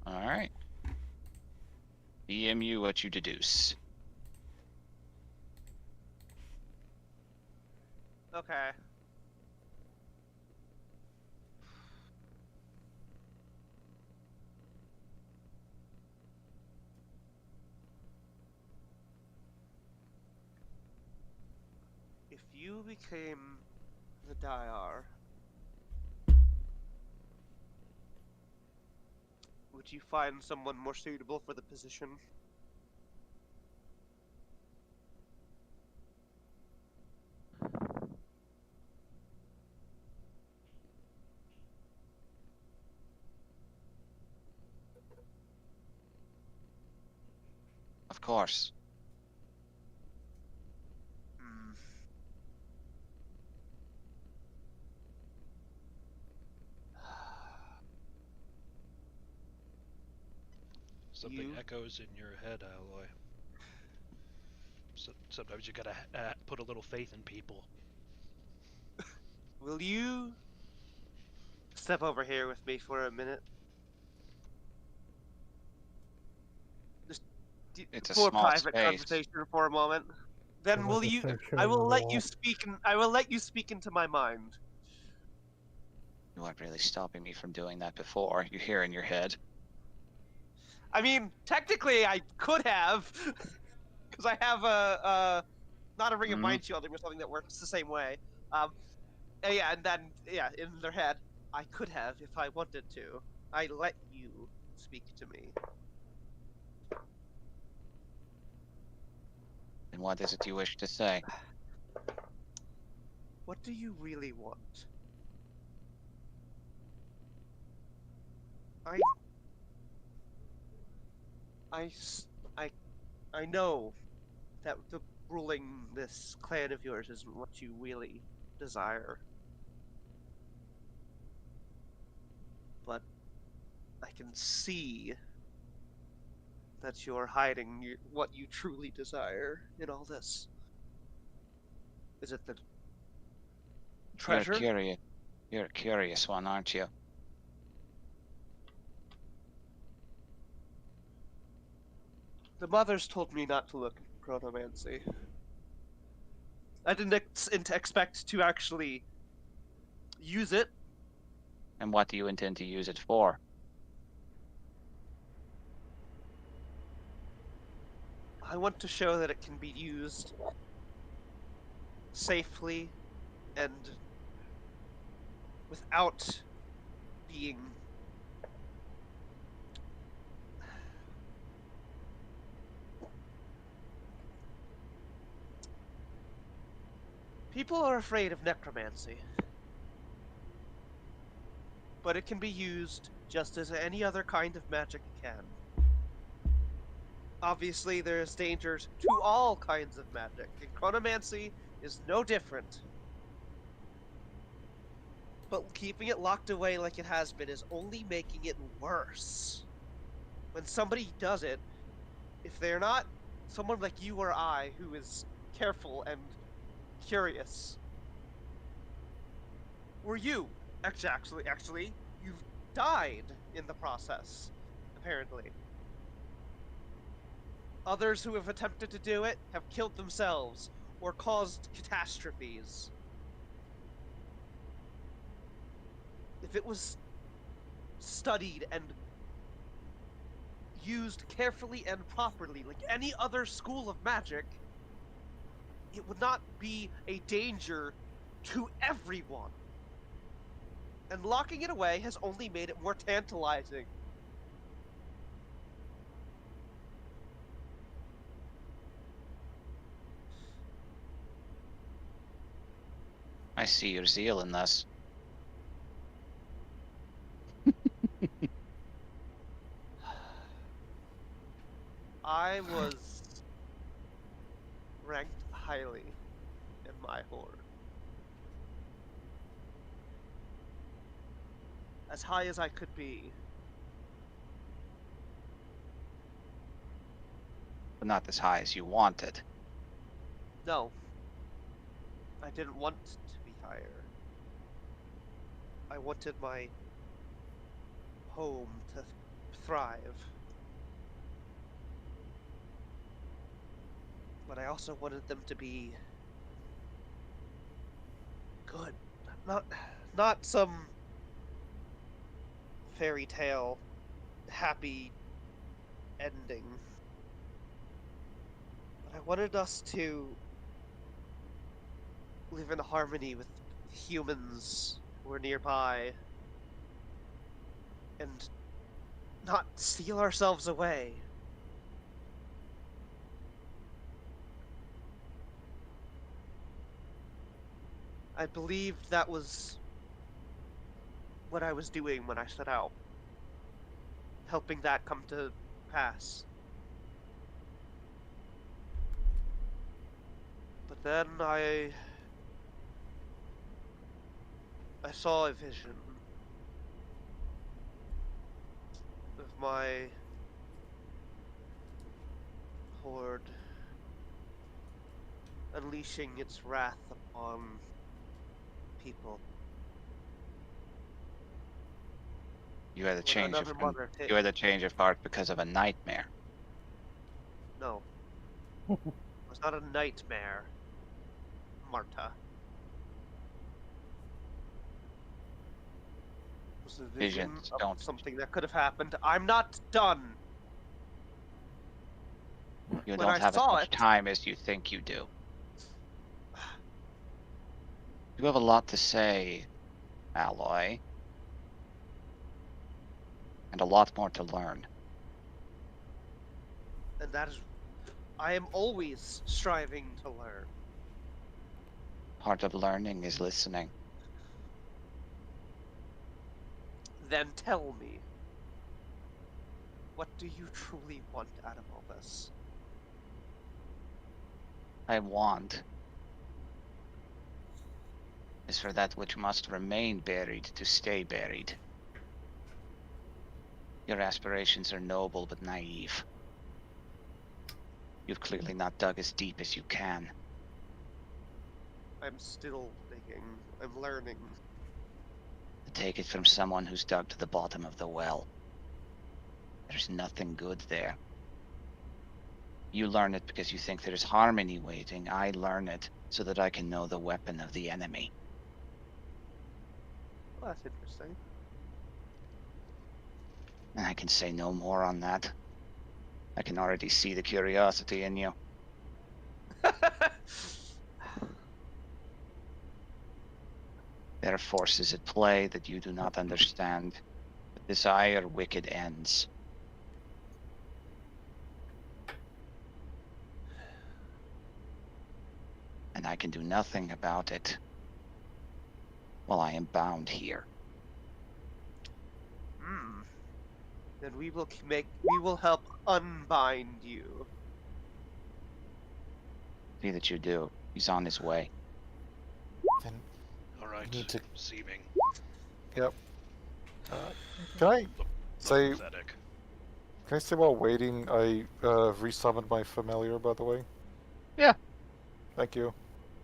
All right. EMU, what you deduce? Okay. If you became the Dayar, would you find someone more suitable for the position? Of course. Hmm. Something You- echoes in your head, Alloy. Sometimes you gotta put a little faith in people. Will you step over here with me for a minute? Just It's a for small private space. conversation for a moment. Then Like will a you? section I on the will let you wall. speak. I will let you speak into my mind. You weren't really stopping me from doing that before. You hear in your head. I mean, technically, I could have, because I have a not a ring of Mhm. mind shielding or something that works the same way. Yeah, and then in their head, I could have if I wanted to. I let you speak to me. And what is it you wish to say? What do you really want? I, I, s- I know that the ruling this clan of yours isn't what you really desire. But I can see that you're hiding what you truly desire in all this. Is it the You're treasure? curious. You're a curious one, aren't you? The mothers told me not to look at chronomancy. I didn't expect to actually use it. And what do you intend to use it for? I want to show that it can be used safely and without being people are afraid of necromancy, but it can be used just as any other kind of magic can. Obviously, there is dangers to all kinds of magic, and chronomancy is no different. But keeping it locked away like it has been is only making it worse. When somebody does it, if they're not someone like you or I who is careful and curious, or you, actually, you've died in the process, apparently. Others who have attempted to do it have killed themselves or caused catastrophes. If it was studied and used carefully and properly, like any other school of magic, it would not be a danger to everyone. And locking it away has only made it more tantalizing. I see your zeal in this. I was ranked highly in my horde. As high as I could be. But not as high as you wanted. No. I didn't want to be higher. I wanted my home to thrive. But I also wanted them to be good. Not some fairy tale happy ending. But I wanted us to live in harmony with humans who are nearby and not steal ourselves away. I believed that was what I was doing when I set out, helping that come to pass. But then I saw a vision of my horde unleashing its wrath upon people. You had a When change another of mother hit. you had a change of heart because of a nightmare. No. It was not a nightmare, Marta. It was a vision Visions of don't- something that could have happened. I'm not done. You When don't I have as saw much it- time as you think you do. You have a lot to say, Alloy. And a lot more to learn. And that is... I am always striving to learn. Part of learning is listening. Then tell me. What do you truly want out of all this? I want is for that which must remain buried to stay buried. Your aspirations are noble but naive. You've clearly not dug as deep as you can. I'm still digging. I'm learning. To take it from someone who's dug to the bottom of the well. There's nothing good there. You learn it because you think there's harmony waiting. I learn it so that I can know the weapon of the enemy. Well, that's interesting. And I can say no more on that. I can already see the curiosity in you. There are forces at play that you do not understand. But desire wicked ends. And I can do nothing about it while I am bound here. Hmm. Then we will help unbind you. See that you do. He's on his way. Then Alright, Need to- seeming. can I say Pathetic. can I say while waiting I resummoned my familiar, by the way? Yeah. Thank you.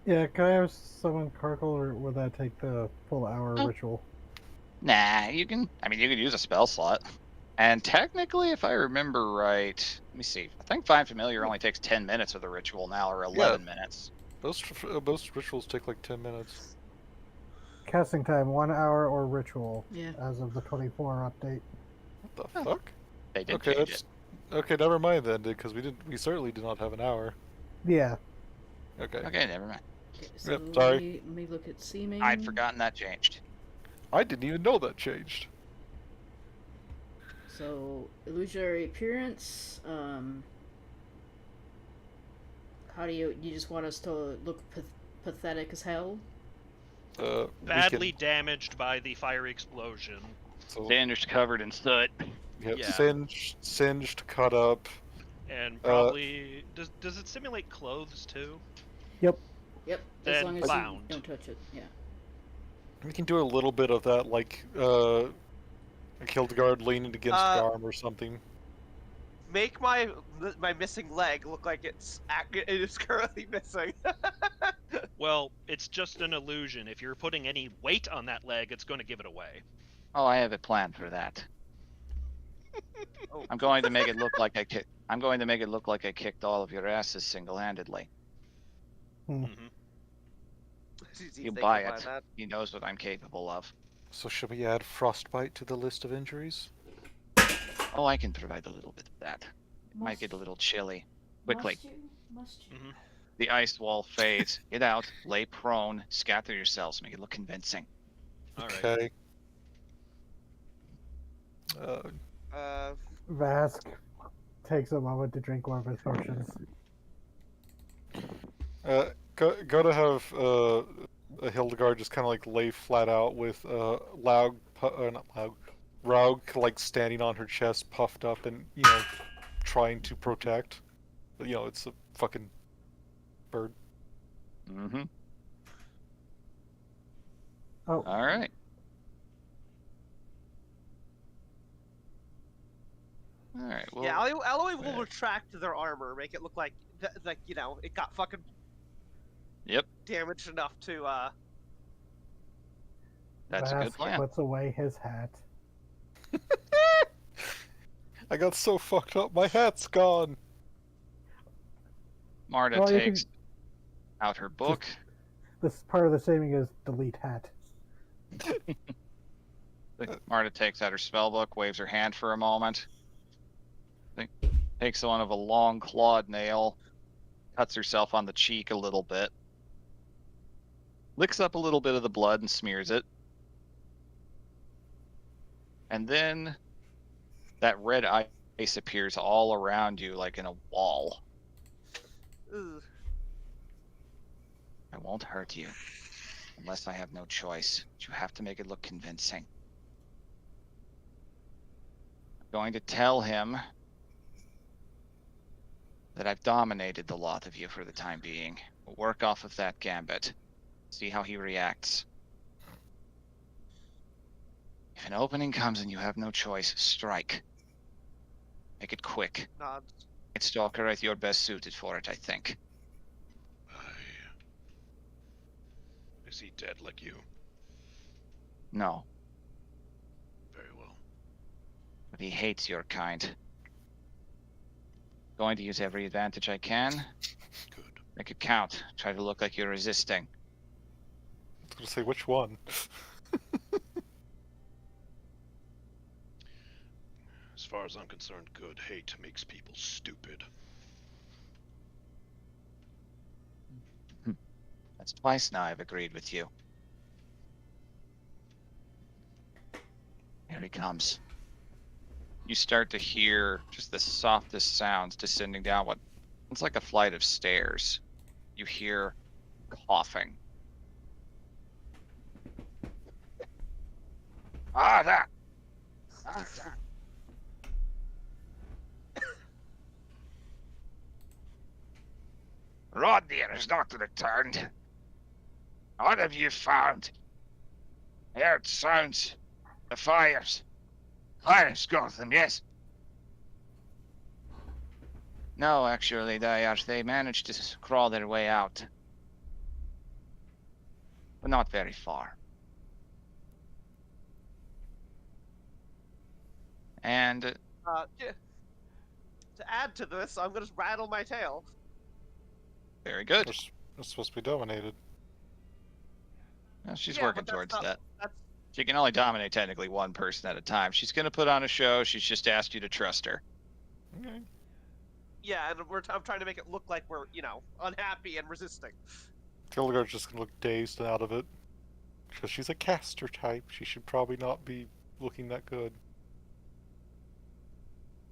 Yeah, can I have someone Carkle, or would that take the full hour Oh. ritual? Nah, you can use a spell slot. And technically, if I remember right, let me see. I think Find Familiar only takes 10 minutes of the ritual now, or 11 minutes. Most rituals take like 10 minutes. Casting time 1 hour or ritual Yeah. as of the 24 update. What the Oh. fuck? They did Okay, change that's it. okay. Never mind then, because we certainly did not have an hour. Yeah. Okay. Okay, never mind. Okay, so Yep, sorry. let me look at seeming. I'd forgotten that changed. I didn't even know that changed. So, illusionary appearance. How do you just want us to look pathetic as hell? We Badly can, damaged by the fiery explosion. so, Bandaged, covered in soot. yep, Yeah. singed, cut up. And probably does it simulate clothes too? Yep. Yep, as Then long as bound. you don't touch it. Yeah. We can do a little bit of that, like a Hildegard leaning against Garm or something. Make my missing leg look like it is currently missing. Well, it's just an illusion. If you're putting any weight on that leg, it's going to give it away. Oh, I have a plan for that. Oh. I'm going to make it look like I'm going to make it look like I kicked all of your asses single-handedly. hmm You buy it. He knows what I'm capable of. So should we add frostbite to the list of injuries? Oh, I can provide a little bit of that. Might get a little chilly. Quickly. Must you? hmm The ice wall fades. Get out, lay prone, scatter yourselves, make it look convincing. All right. Okay. Vask takes a moment to drink one of his potions. Go to have a Hildegard just kind of like lay flat out with not Laug, Raug like standing on her chest, puffed up, and trying to protect. But it's a fucking bird. Mm-hmm. Oh, All right. All right. Well, Yeah, Alloy will yeah. retract their armor, make it look like it got fucking Yep, damage enough to that's a good Bask plan. puts away his hat. I got so fucked up, my hat's gone. Marta Well, you takes out her book. This part of the saving is delete hat. Marta takes out her spell book, waves her hand for a moment. Takes one of a long clawed nail, cuts herself on the cheek a little bit, licks up a little bit of the blood and smears it. And then that red ice appears all around you like in a wall. ugh. I won't hurt you. Unless I have no choice. But you have to make it look convincing. I'm going to tell him that I've dominated the lot of you for the time being. We'll work off of that gambit. See how he reacts. If an opening comes and you have no choice, strike. Make it quick. Nods. Night Stalker, you're best suited for it, I think. Is he dead like you? No, Very well. but he hates your kind. Going to use every advantage I can. Good. Make it count. Try to look like you're resisting. I was gonna say, which one? As far as I'm concerned, good hate makes people stupid. That's twice now I've agreed with you. Here he comes. You start to hear just the softest sounds descending down what looks like a flight of stairs. You hear coughing. That. Rodney has not returned. What have you found? I heard sounds. The fires. Fires, Gotham, yes. No, actually, they managed to crawl their way out. But not very far. And To add to this, I'm gonna rattle my tail. very good. We're supposed to be dominated. Well, she's Yeah, working but that's towards not- that. That's She can only dominate technically one person at a time. She's going to put on a show. She's just asked you to trust her. Okay. yeah, and I'm trying to make it look like we're unhappy and resisting. Tilgar's just gonna look dazed and out of it. Because she's a caster type, she should probably not be looking that good.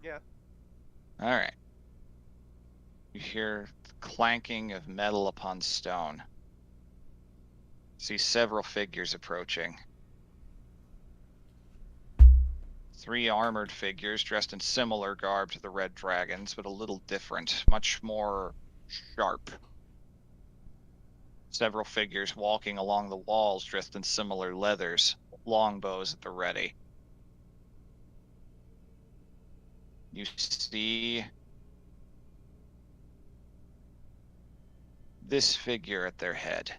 Yeah. All right. You hear the clanking of metal upon stone. See several figures approaching. 3 armored figures dressed in similar garb to the Red Dragons, but a little different, much more sharp. Several figures walking along the walls dressed in similar leathers, longbows at the ready. You see this figure at their head.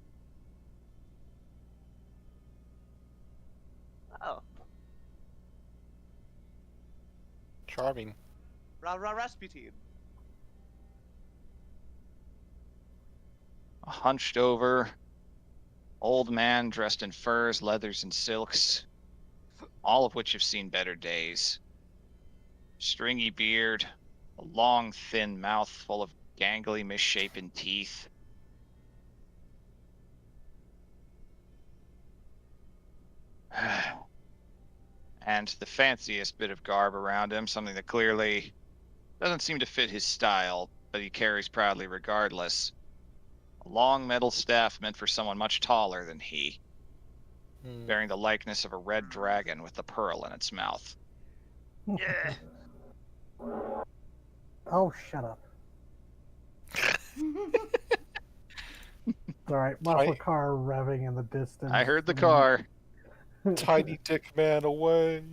Oh, Charming. Rasputin. A hunched over old man dressed in furs, leathers, and silks, all of which have seen better days. Stringy beard, a long, thin mouth full of gangly, misshapen teeth. And the fanciest bit of garb around him, something that clearly doesn't seem to fit his style, but he carries proudly regardless. A long metal staff meant for someone much taller than he, bearing the likeness of a red dragon with the pearl in its mouth. Yeah. Oh, shut up. Alright, muscle car revving in the distance. I heard the car. Tiny dick man away.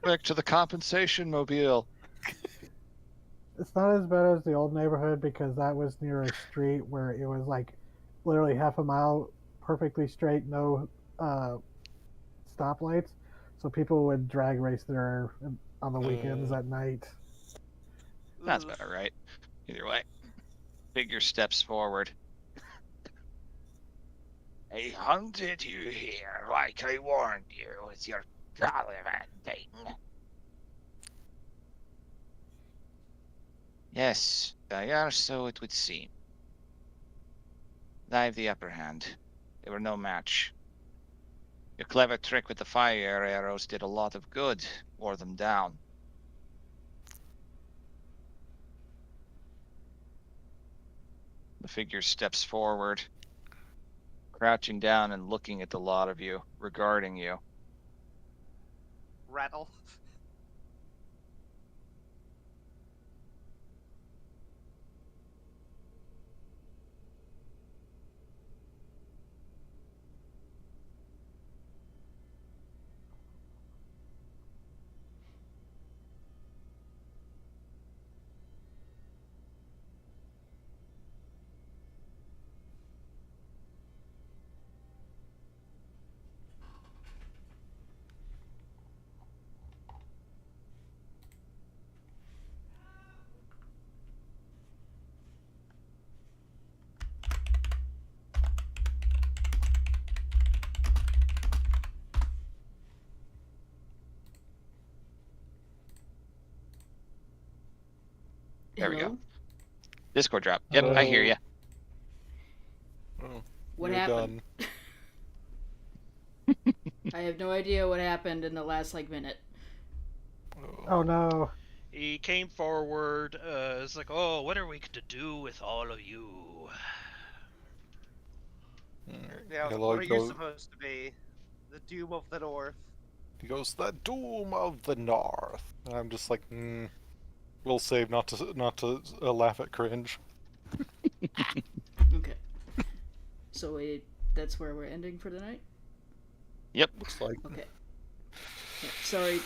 Quick to the compensation mobile. It's not as bad as the old neighborhood because that was near a street where it was like literally half a mile perfectly straight, no uh, stoplights. So people would drag race there on the weekends at night. Sounds Ugh. about right. Either way. Figure steps forward. I hunted you here like I warned you with your gallivanting. Yes, they are, so it would seem. I have the upper hand. They were no match. Your clever trick with the fire arrows did a lot of good, wore them down. The figure steps forward, crouching down and looking at the lot of you, regarding you. Rattle. There we Hello? go. Discord drop. Yep, I hear you. Oh, What you're happened? done. I have no idea what happened in the last minute. Oh no. He came forward. It's like, oh, what are we to do with all of you? Yeah, Hello, what are you go- supposed to be? The doom of the north. He goes, the doom of the north. And I'm just like, we'll save not to laugh at cringe. Okay. So that's where we're ending for the night? Yep. Looks like. Okay. Yeah, sorry,